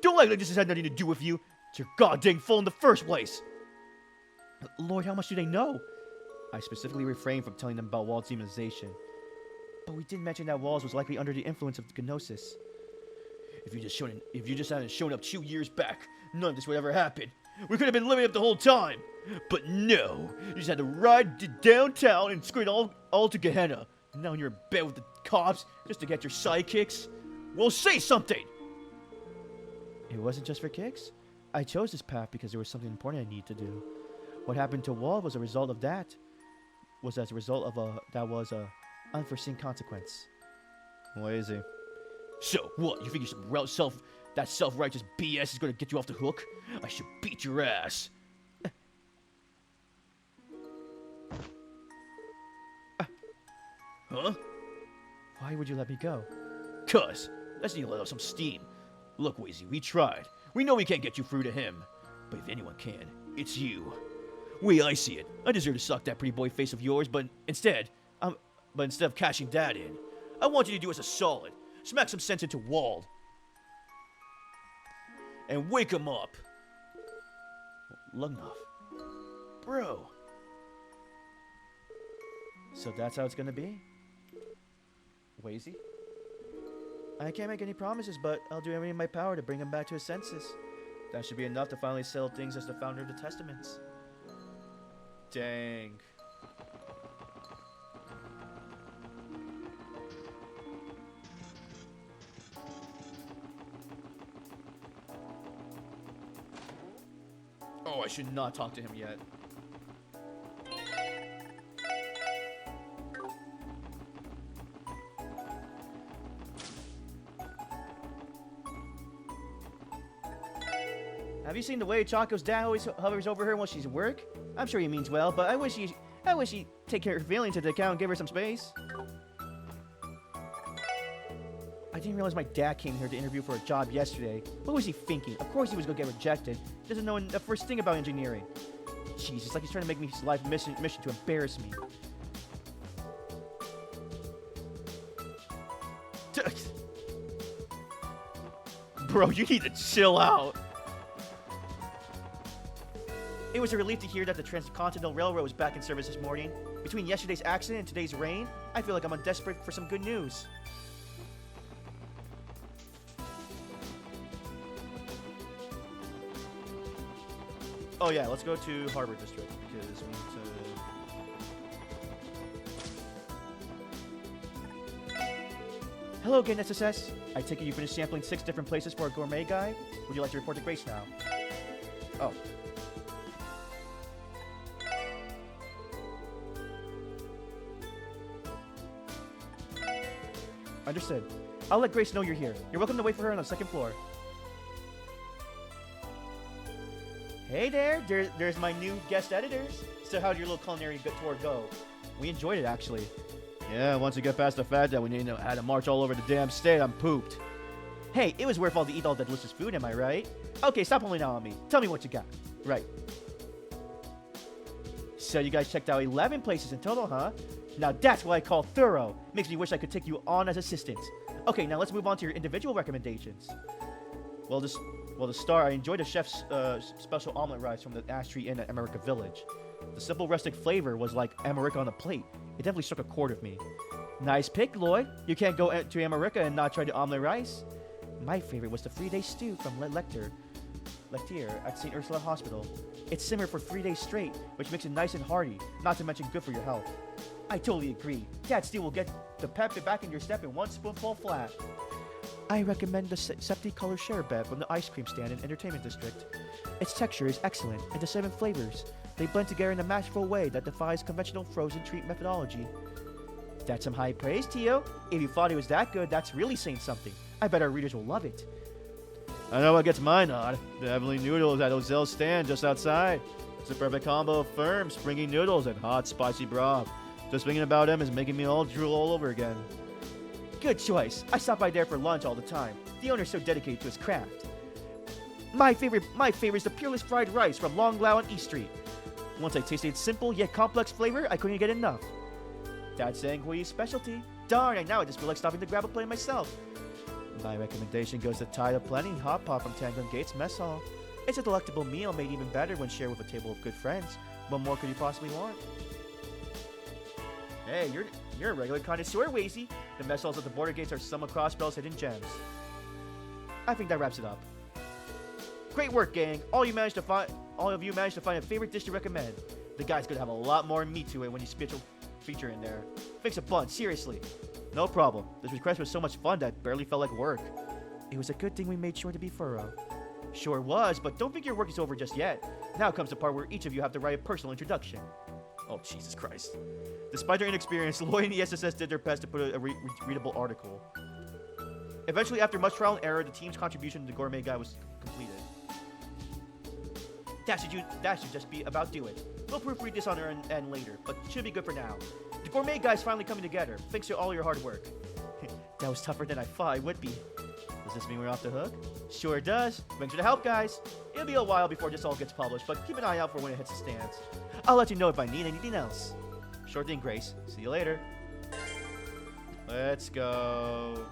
Don't act like this has had nothing to do with you. It's your goddamn fault in the first place. Lord, how much do they know? I specifically refrained from telling them about Wald's demonization. But we did mention that Walls was likely under the influence of Gnosis. If you just hadn't shown up 2 years back, none of this would ever happen. We could have been living up the whole time. But no, you just had to ride to downtown and scream all to Gehenna. Now you're in bed with the cops just to get your sidekicks. Well, say something! It wasn't just for kicks. I chose this path because there was something important I needed to do. What happened to Wall was a result of that. That was a unforeseen consequence. Lazy. So what? You think that self-righteous BS is gonna get you off the hook? I should beat your ass. Huh? Why would you let me go? 'Cause let's need to let off some steam. Look, Wheezy, we tried. We know we can't get you through to him. But if anyone can, it's you. Way I see it, I deserve to suck that pretty boy face of yours, but instead of cashing that in, I want you to do us a solid. Smack some sense into Wald. And wake him up. Lugnov. Bro. So that's how it's gonna be? Wazy? I can't make any promises, but I'll do everything in my power to bring him back to his senses. That should be enough to finally settle things as the founder of the Testaments. Dang. Oh, I should not talk to him yet. Have you seen the way Choco's dad always hovers over her while she's at work? I'm sure he means well, but I wish he'd take her feelings into account and give her some space. I didn't realize my dad came here to interview for a job yesterday. What was he thinking? Of course he was gonna get rejected. He doesn't know the first thing about engineering. Jeez, it's like he's trying to make me his life mission to embarrass me. Bro, you need to chill out. It was a relief to hear that the Transcontinental Railroad was back in service this morning. Between yesterday's accident and today's rain, I feel like I'm desperate for some good news. Oh yeah, let's go to Harbor District because we need to... Hello again, SSS. I take it you finished sampling 6 different places for a gourmet guy? Would you like to report to Grace now? Oh. Understood. I'll let Grace know you're here. You're welcome to wait for her on the 2nd floor. Hey there, there's my new guest editors. So how'd your little culinary tour go? We enjoyed it, actually. Yeah, once you get past the fact that we need to had to march all over the damn state, I'm pooped. Hey, it was worth all to eat all that delicious food, am I right? Okay, stop pulling out on me. Tell me what you got. Right. So you guys checked out 11 places in total, huh? Now that's what I call thorough. Makes me wish I could take you on as assistants. Okay, now let's move on to your individual recommendations. Well, to start, I enjoyed the chef's special omelet rice from the Ash Tree Inn at America Village. The simple rustic flavor was like America on a plate. It definitely struck a chord with me. Nice pick, Lloyd. You can't go to America and not try the omelet rice. My favorite was the 3-day stew from Lectier at St. Ursula Hospital. It simmered for 3 days straight, which makes it nice and hearty, not to mention good for your health. I totally agree. That stew will get the pep back in your step in 1 spoonful flat. I recommend the Septi Color Sherbet from the ice cream stand in Entertainment District. Its texture is excellent, and the 7 flavors. They blend together in a masterful way that defies conventional frozen treat methodology. That's some high praise, Tio. If you thought it was that good, that's really saying something. I bet our readers will love it. I know what gets my nod. The heavenly noodles at Ozel's stand just outside. It's a perfect combo of firm, springy noodles and hot, spicy broth. Just thinking about them is making me all drool all over again. Good choice. I stop by there for lunch all the time. The owner's so dedicated to his craft. My favorite is the Peerless Fried Rice from Long Lao on East Street. Once I tasted its simple yet complex flavor, I couldn't get enough. That's Anghui's specialty. Darn, now I just feel like stopping to grab a plate myself. My recommendation goes to Tide of Plenty Hot Pot from Tanglin Gates Mess Hall. It's a delectable meal made even better when shared with a table of good friends. What more could you possibly want? Hey, you're a regular connoisseur, Wazy. The mess halls at the border gates are some of Crossbell's hidden gems. I think that wraps it up. Great work, gang. All of you managed to find a favorite dish to recommend. The guy's gonna have a lot more meat to it when you special feature in there. Thanks a bunch, seriously. No problem. This request was so much fun that it barely felt like work. It was a good thing we made sure to be thorough. Sure was, but don't think your work is over just yet. Now comes the part where each of you have to write a personal introduction. Oh, Jesus Christ. Despite their inexperience, Lloyd and the SSS did their best to put a readable article. Eventually, after much trial and error, the team's contribution to the Gourmet Guide was completed. That should just be about do it. We'll proofread this on our end later, but it should be good for now. The Gourmet Guide's finally coming together, thanks to all your hard work. That was tougher than I thought it would be. Does this mean we're off the hook? Sure does. Thanks for the help, guys. It'll be a while before this all gets published, but keep an eye out for when it hits the stands. I'll let you know if I need anything else. Sure thing, Grace. See you later. Let's go.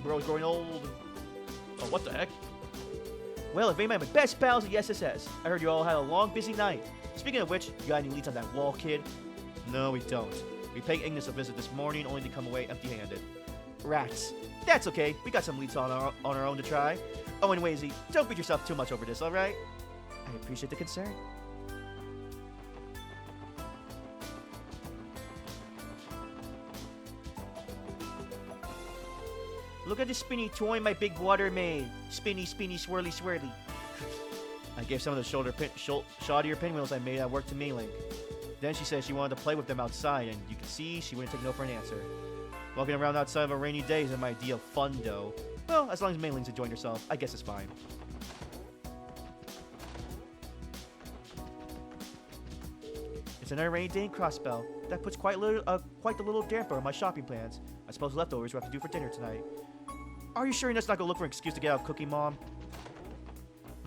Bro's growing old. Oh, what the heck? Well, if ain't my best pals at the SSS. I heard you all had a long, busy night. Speaking of which, you got any leads on that wall, kid? No, we don't. We paid Ignis a visit this morning, only to come away empty-handed. Rats. That's okay. We got some leads on our own to try. Oh, and Wazy, don't beat yourself too much over this, alright? I appreciate the concern. Look at the spinny toy my big water made. Spinny, spinny, swirly, swirly. I gave some of the shoddier pinwheels I made at work to Mei-Ling. Then she said she wanted to play with them outside, and you can see she wouldn't take no for an answer. Walking around outside of a rainy day isn't my idea of fun, though. Well, as long as Mei-Ling's enjoying herself, I guess it's fine. It's another rainy day in Crossbell. That puts quite the little damper on my shopping plans. I suppose leftovers will have to do for dinner tonight. Are you sure you're just not gonna look for an excuse to get out cooking, Mom?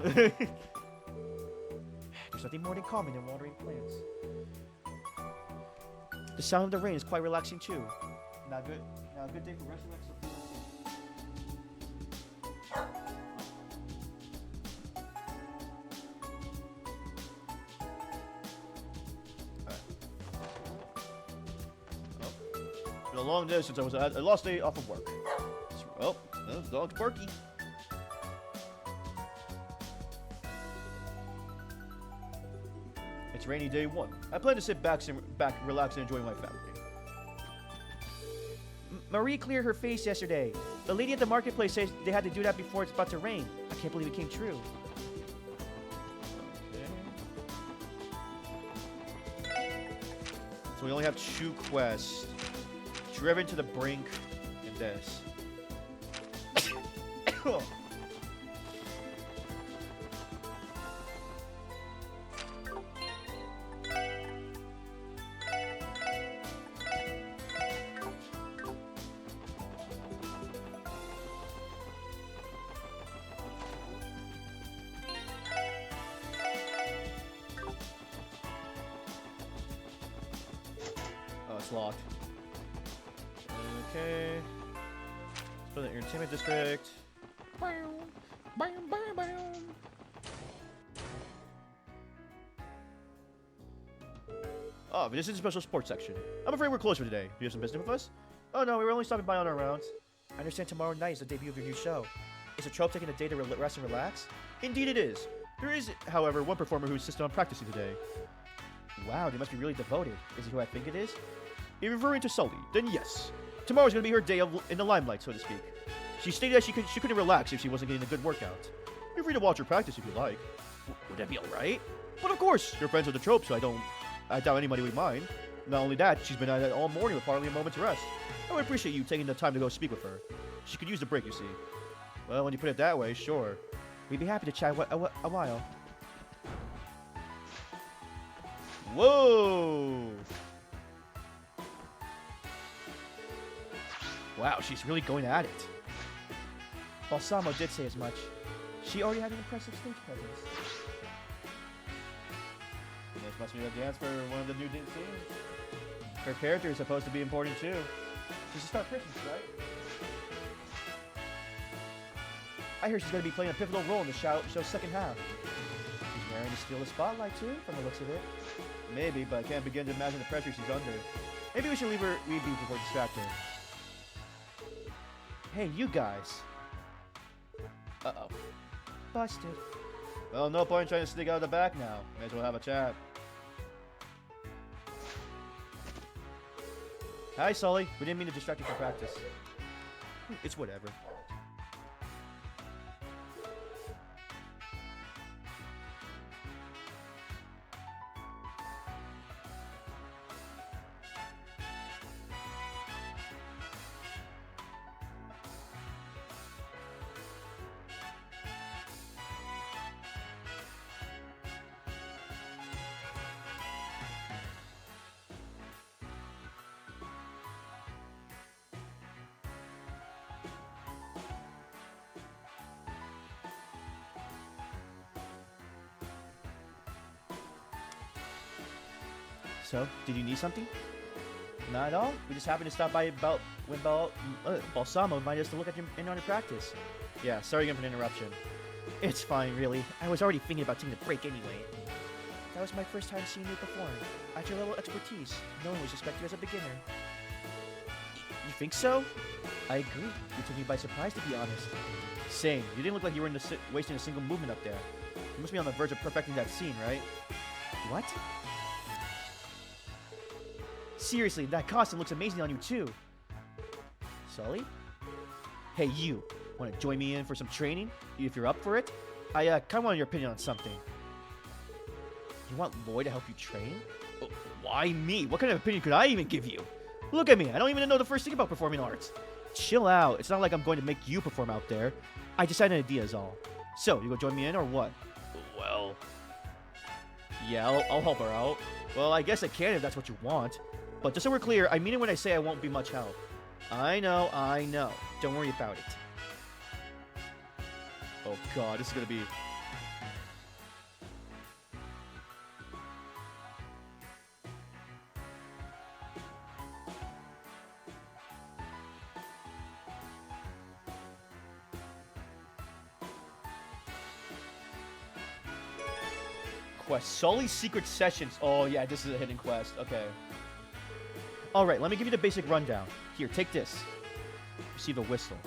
There's nothing more than calming than watering plants. The sound of the rain is quite relaxing too. Now a good day for resting next to It's been a long day since I lost day off of work. Oh, the dog's quirky. It's rainy day one. I plan to sit back, relax, and enjoy my family. Marie cleared her face yesterday. The lady at the marketplace says they had to do that before it's about to rain. I can't believe it came true. Okay. So we only have 2 quests. Driven to the brink and this. Oh, it's locked. Okay. Let's put it in your entertainment district. Oh, this is a special sports section. I'm afraid we're closed for today. Do you have some business with us? Oh no, we were only stopping by on our rounds. I understand tomorrow night is the debut of your new show. Is a trope taking a day to rest and relax? Indeed it is. There is, however, one performer who insisted on practicing today. Wow, they must be really devoted. Is it who I think it is? If you're referring to Sully, then yes. Tomorrow's gonna be her day in the limelight, so to speak. She stated that she couldn't relax if she wasn't getting a good workout. You're free to watch her practice if you like. Would that be alright? But of course, you're friends with the trope, so I doubt anybody would mind. Not only that, she's been at it all morning with hardly a moment's rest. I would appreciate you taking the time to go speak with her. She could use the break, you see. Well, when you put it that way, sure. We'd be happy to chat a while. Whoa! Wow, she's really going at it. Balsamo did say as much. She already had an impressive stage presence. This must be a dance for one of the new scenes. Her character is supposed to be important too. She's a star princess, right? I hear she's going to be playing a pivotal role in the show's second half. She's marrying to steal the spotlight too, from the looks of it. Maybe, but I can't begin to imagine the pressure she's under. Maybe we should leave her be before distracting her. Hey, you guys. Uh-oh. Busted. Well, no point trying to sneak out the back now. May as well have a chat. Hi, Sully. We didn't mean to distract you from practice. It's whatever. So, did you need something? Not at all. We just happened to stop by when Balsamo invited us to look at him in on your practice. Yeah, sorry again for the interruption. It's fine, really. I was already thinking about taking a break anyway. That was my first time seeing you perform. At your level of expertise, no one would suspect you as a beginner. You think so? I agree. You took me by surprise, to be honest. Same. You didn't look like you were wasting a single movement up there. You must be on the verge of perfecting that scene, right? What? Seriously, that costume looks amazing on you too. Sully? Hey, you. Want to join me in for some training? If you're up for it? I kind of want your opinion on something. You want Lloyd to help you train? Why me? What kind of opinion could I even give you? Look at me. I don't even know the first thing about performing arts. Chill out. It's not like I'm going to make you perform out there. I just had an idea is all. So, you go join me in or what? Well... Yeah, I'll help her out. Well, I guess I can if that's what you want. But just so we're clear, I mean it when I say I won't be much help. I know. Don't worry about it. Oh god, this is gonna be... Quest. Sully's Secret Sessions. Oh yeah, this is a hidden quest. Okay. Alright, let me give you the basic rundown. Here, take this. Receive a whistle.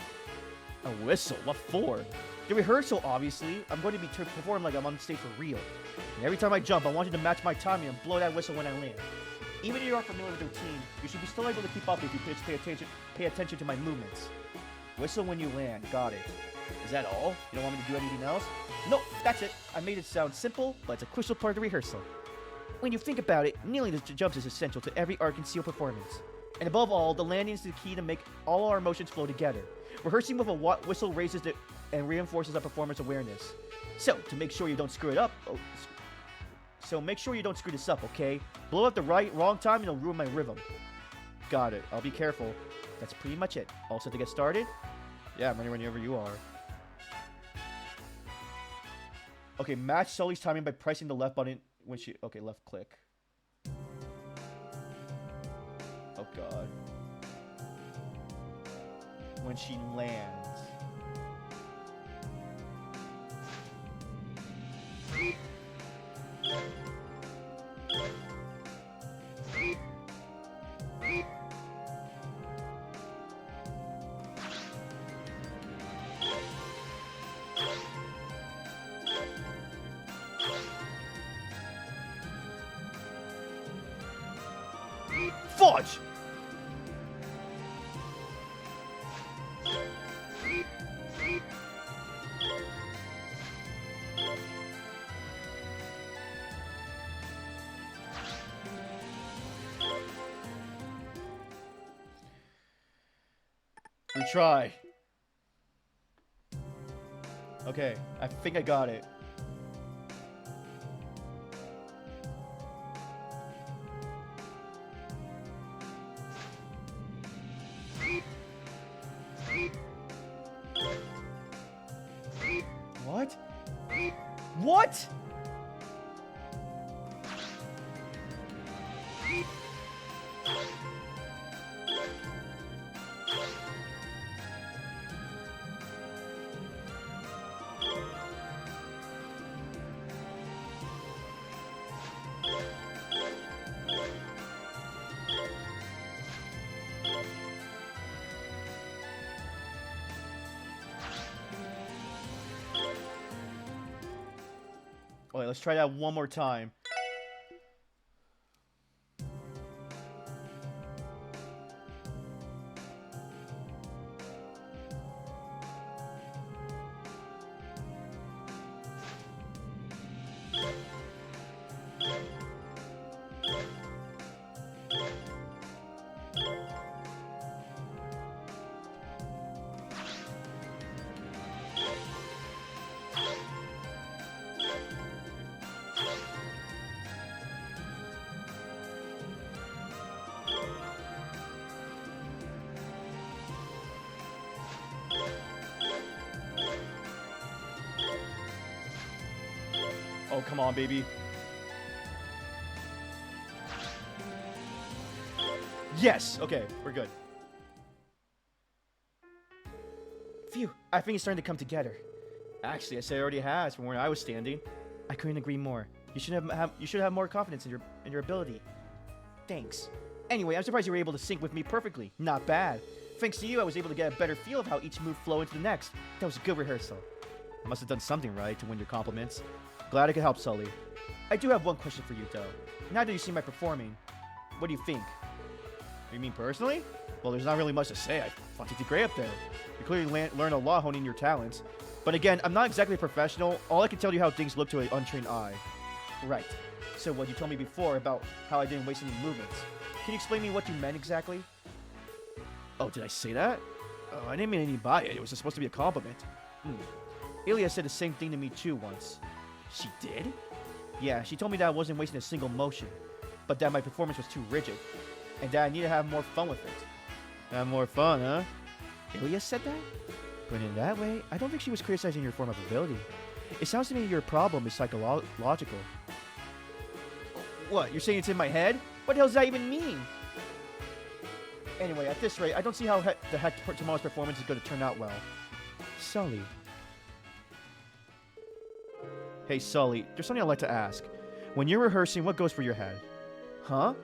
A whistle? What for? The rehearsal, obviously. I'm going to be performing like I'm on stage for real. And every time I jump, I want you to match my timing and blow that whistle when I land. Even if you aren't familiar with the routine, you should be still able to keep up if you pay attention to my movements. Whistle when you land. Got it. Is that all? You don't want me to do anything else? Nope, that's it. I made it sound simple, but it's a crucial part of the rehearsal. When you think about it, nailing the jumps is essential to every art and seal performance. And above all, the landing is the key to make all our emotions flow together. Rehearsing with a whistle raises it and reinforces our performance awareness. So, to make sure you don't screw it up... make sure you don't screw this up, okay? Blow up the wrong time and it'll ruin my rhythm. Got it. I'll be careful. That's pretty much it. All set to get started? Yeah, I'm ready whenever you are. Okay, match Sully's timing by pressing the left button when she... Okay, left click. Oh, God. When she lands. Fudge! Retry. Okay, I think I got it. What? What? Alright, let's try that one more time. Oh, come on, baby. Yes! Okay, we're good. Phew, I think it's starting to come together. Actually, I say it already has from where I was standing. I couldn't agree more. You should have more confidence in your ability. Thanks. Anyway, I'm surprised you were able to sync with me perfectly. Not bad. Thanks to you, I was able to get a better feel of how each move flowed into the next. That was a good rehearsal. I must have done something right to win your compliments. Glad I could help, Sully. I do have one question for you, though. Now that you see my performing, what do you think? You mean personally? Well, there's not really much to say. I thought you did great up there. You clearly learned a lot honing your talents. But again, I'm not exactly a professional. All I can tell you how things look to an untrained eye. Right. So what you told me before about how I didn't waste any movements. Can you explain me what you meant exactly? Oh, did I say that? Oh, I didn't mean anything by it. It was just supposed to be a compliment. Ilya said the same thing to me too once. She did? Yeah, she told me that I wasn't wasting a single motion, but that my performance was too rigid, and that I need to have more fun with it. Have more fun, huh? Ilya said that? But in that way, I don't think she was criticizing your form of ability. It sounds to me your problem is psychological. What, you're saying it's in my head? What the hell does that even mean? Anyway, at this rate, I don't see how the heck tomorrow's performance is going to turn out well. Sully. Hey, Sully, there's something I'd like to ask. When you're rehearsing, what goes through your head? Huh?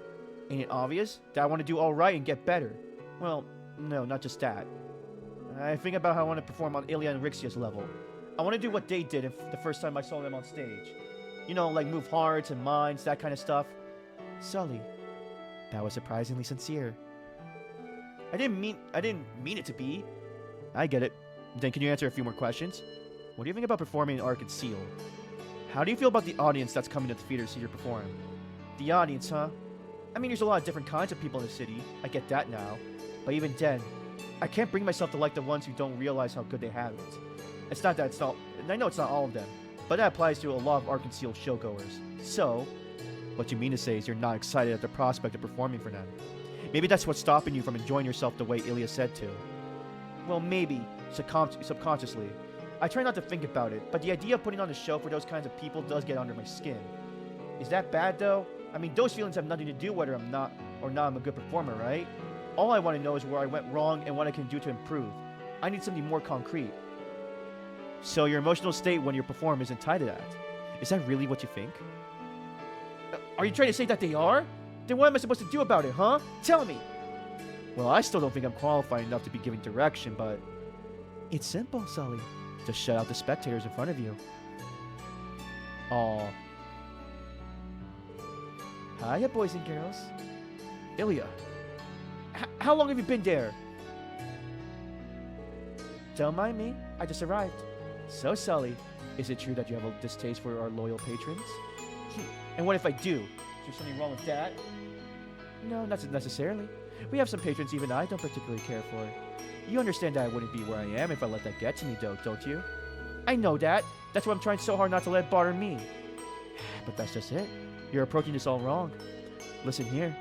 Ain't it obvious that I want to do all right and get better? Well, no, not just that. I think about how I want to perform on Ilya and Rixia's level. I want to do what they did the first time I saw them on stage. You know, like move hearts and minds, that kind of stuff. Sully, that was surprisingly sincere. I didn't mean it to be. I get it. Then can you answer a few more questions? What do you think about performing in Arc and Seal? How do you feel about the audience that's coming to the theater to see you perform? The audience, huh? I mean, there's a lot of different kinds of people in the city. I get that now. But even then, I can't bring myself to like the ones who don't realize how good they have it. It's not that it's not... I know it's not all of them, but that applies to a lot of Arc and Seal showgoers. So, what you mean to say is you're not excited at the prospect of performing for them. Maybe that's what's stopping you from enjoying yourself the way Ilya said to. Well, maybe, subconsciously. I try not to think about it, but the idea of putting on a show for those kinds of people does get under my skin. Is that bad, though? I mean, those feelings have nothing to do whether I'm not I'm a good performer, right? All I want to know is where I went wrong and what I can do to improve. I need something more concrete. So your emotional state when you perform isn't tied to that. Is that really what you think? Are you trying to say that they are? Then what am I supposed to do about it, huh? Tell me! Well, I still don't think I'm qualified enough to be giving direction, but... It's simple, Sully. Just shut out the spectators in front of you. Aw. Hiya, boys and girls. Ilya. How long have you been there? Don't mind me. I just arrived. So, Sully, is it true that you have a distaste for our loyal patrons? And what if I do? Is there something wrong with that? No, not necessarily. We have some patrons even I don't particularly care for. You understand that I wouldn't be where I am if I let that get to me, though, don't you? I know that. That's why I'm trying so hard not to let it bother me. But that's just it. You're approaching this all wrong. Listen here.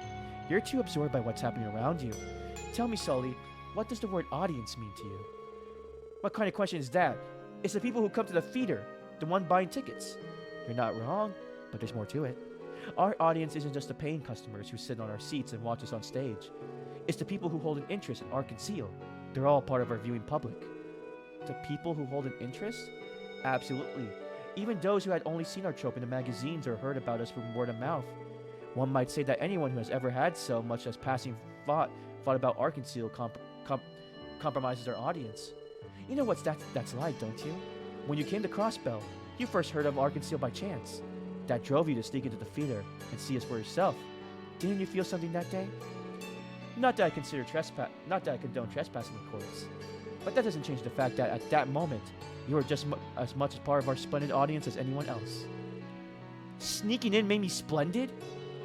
You're too absorbed by what's happening around you. Tell me, Sully, what does the word audience mean to you? What kind of question is that? It's the people who come to the theater, the one buying tickets. You're not wrong, but there's more to it. Our audience isn't just the paying customers who sit on our seats and watch us on stage. It's the people who hold an interest in Arc and Seal. They're all part of our viewing public. The people who hold an interest? Absolutely. Even those who had only seen our trope in the magazines or heard about us from word of mouth. One might say that anyone who has ever had so much as passing thought about Arc and Seal compromises our audience. You know what that's like, don't you? When you came to Crossbell, you first heard of Arc and Seal by chance. That drove you to sneak into the theater and see us for yourself. Didn't you feel something that day? Not that I condone trespassing, of course. But that doesn't change the fact that at that moment, you were just as much a part of our splendid audience as anyone else. Sneaking in made me splendid?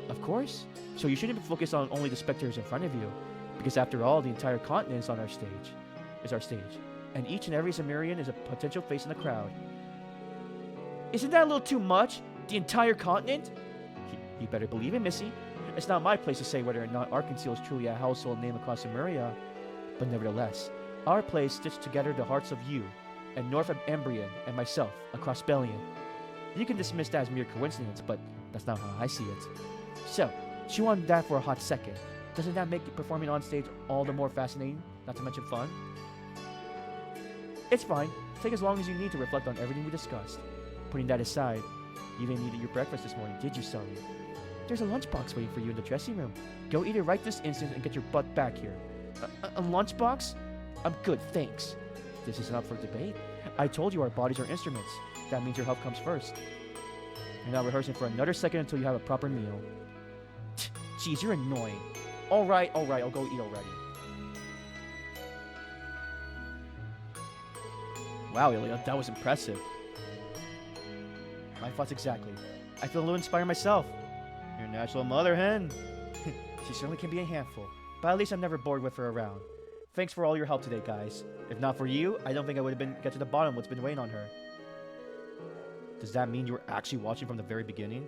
Of course. So you shouldn't focus on only the spectators in front of you, because after all, the entire continent is our stage. And each and every Cimmerian is a potential face in the crowd. Isn't that a little too much? The entire continent? You better believe it, Missy. It's not my place to say whether or not Arc and Seal is truly a household name across Cimmeria, but nevertheless, our place stitched together the hearts of you, and North Embrian, and myself, across Bellion. You can dismiss that as mere coincidence, but that's not how I see it. So, chew on that for a hot second. Doesn't that make performing on stage all the more fascinating, not to mention fun? It's fine. Take as long as you need to reflect on everything we discussed. Putting that aside, You didn't eat your breakfast this morning, did you, Sully? There's a lunchbox waiting for you in the dressing room. Go eat it right this instant and get your butt back here. A lunchbox? I'm good, thanks. This isn't up for debate. I told you our bodies are instruments. That means your health comes first. You're not rehearsing for another second until you have a proper meal. Jeez, you're annoying. Alright, I'll go eat already. Wow, Ilya, that was impressive. My thoughts exactly. I feel a little inspired myself. Your natural mother hen. She certainly can be a handful, but at least I'm never bored with her around. Thanks for all your help today, guys. If not for you, I don't think I would have get to the bottom of what's been weighing on her. Does that mean you were actually watching from the very beginning?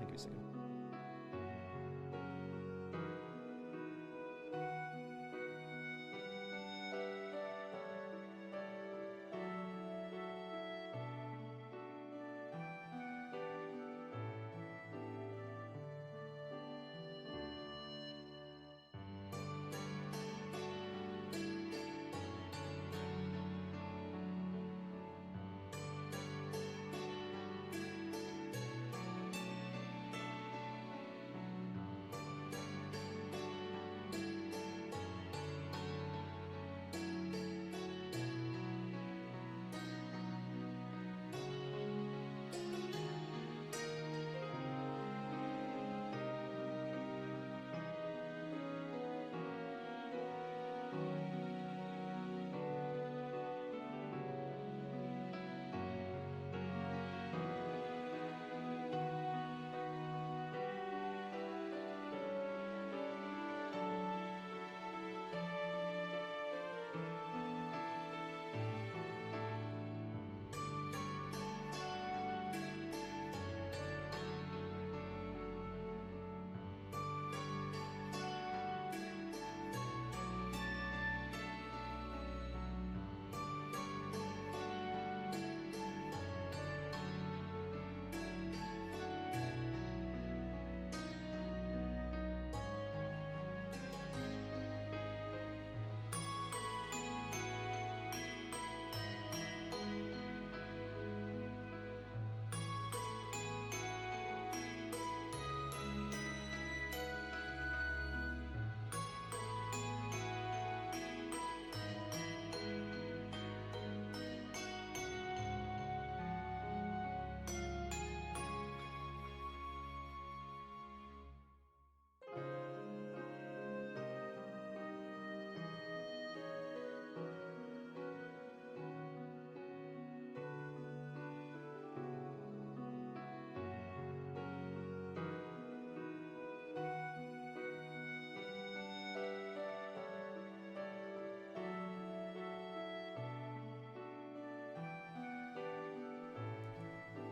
Give me a second.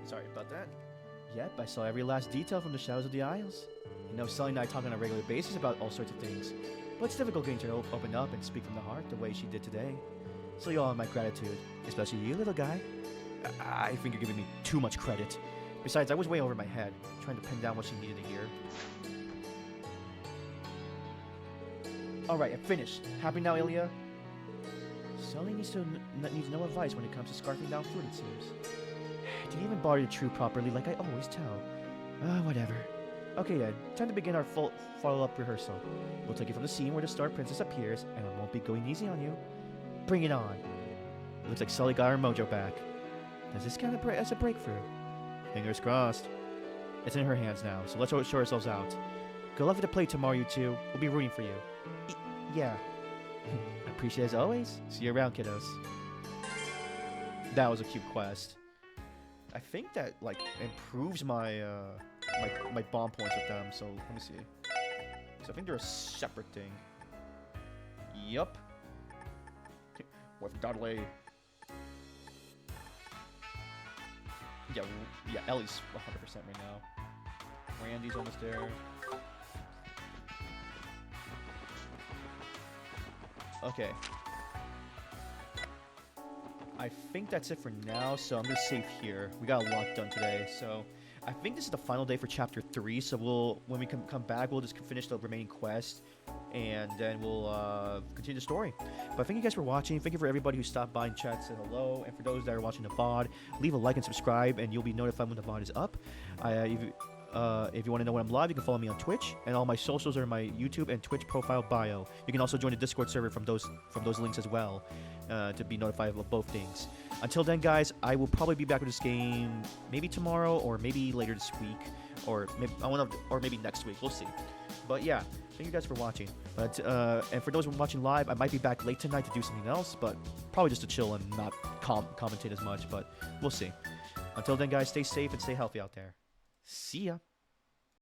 Sorry about that. Yep, I saw every last detail from the Shadows of the Isles. You know, Sully and I talk on a regular basis about all sorts of things, but it's difficult getting her to open up and speak from the heart the way she did today. So you all have my gratitude, especially you, little guy. I think you're giving me too much credit. Besides, I was way over my head, trying to pin down what she needed to hear. Alright, I'm finished. Happy now, Ilya? Sully needs no advice when it comes to scarfing down food, it seems. Didn't even bother to chew properly like I always tell. Whatever. Okay then, time to begin our follow-up rehearsal. We'll take it from the scene where the Star Princess appears, and I won't be going easy on you. Bring it on. Looks like Sully got her mojo back. Does this count as a breakthrough? Fingers crossed. It's in her hands now, so let's show ourselves out. Good luck with the play tomorrow, you two. We'll be rooting for you. Yeah. Appreciate it as always. See you around, kiddos. That was a cute quest. I think that like improves my my bomb points with them. So let me see. So I think they're a separate thing. Yup. With Dudley. Yeah, Ellie's 100% right now. Randy's almost there. Okay. I think that's it for now, so I'm gonna save here. We got a lot done today, so I think this is the final day for Chapter 3, so when we come back, we'll just finish the remaining quest, and then we'll continue the story. But thank you guys for watching. Thank you for everybody who stopped by and chat, said hello, and for those that are watching the VOD, leave a like and subscribe, and you'll be notified when the VOD is up. If you want to know when I'm live, you can follow me on Twitch, and all my socials are in my YouTube and Twitch profile bio. You can also join the Discord server from those links as well, to be notified of both things. Until then, guys, I will probably be back with this game maybe tomorrow or maybe later this week, or maybe next week. We'll see. But yeah, thank you guys for watching. But and for those who are watching live, I might be back late tonight to do something else, but probably just to chill and not commentate as much. But we'll see. Until then, guys, stay safe and stay healthy out there. See ya.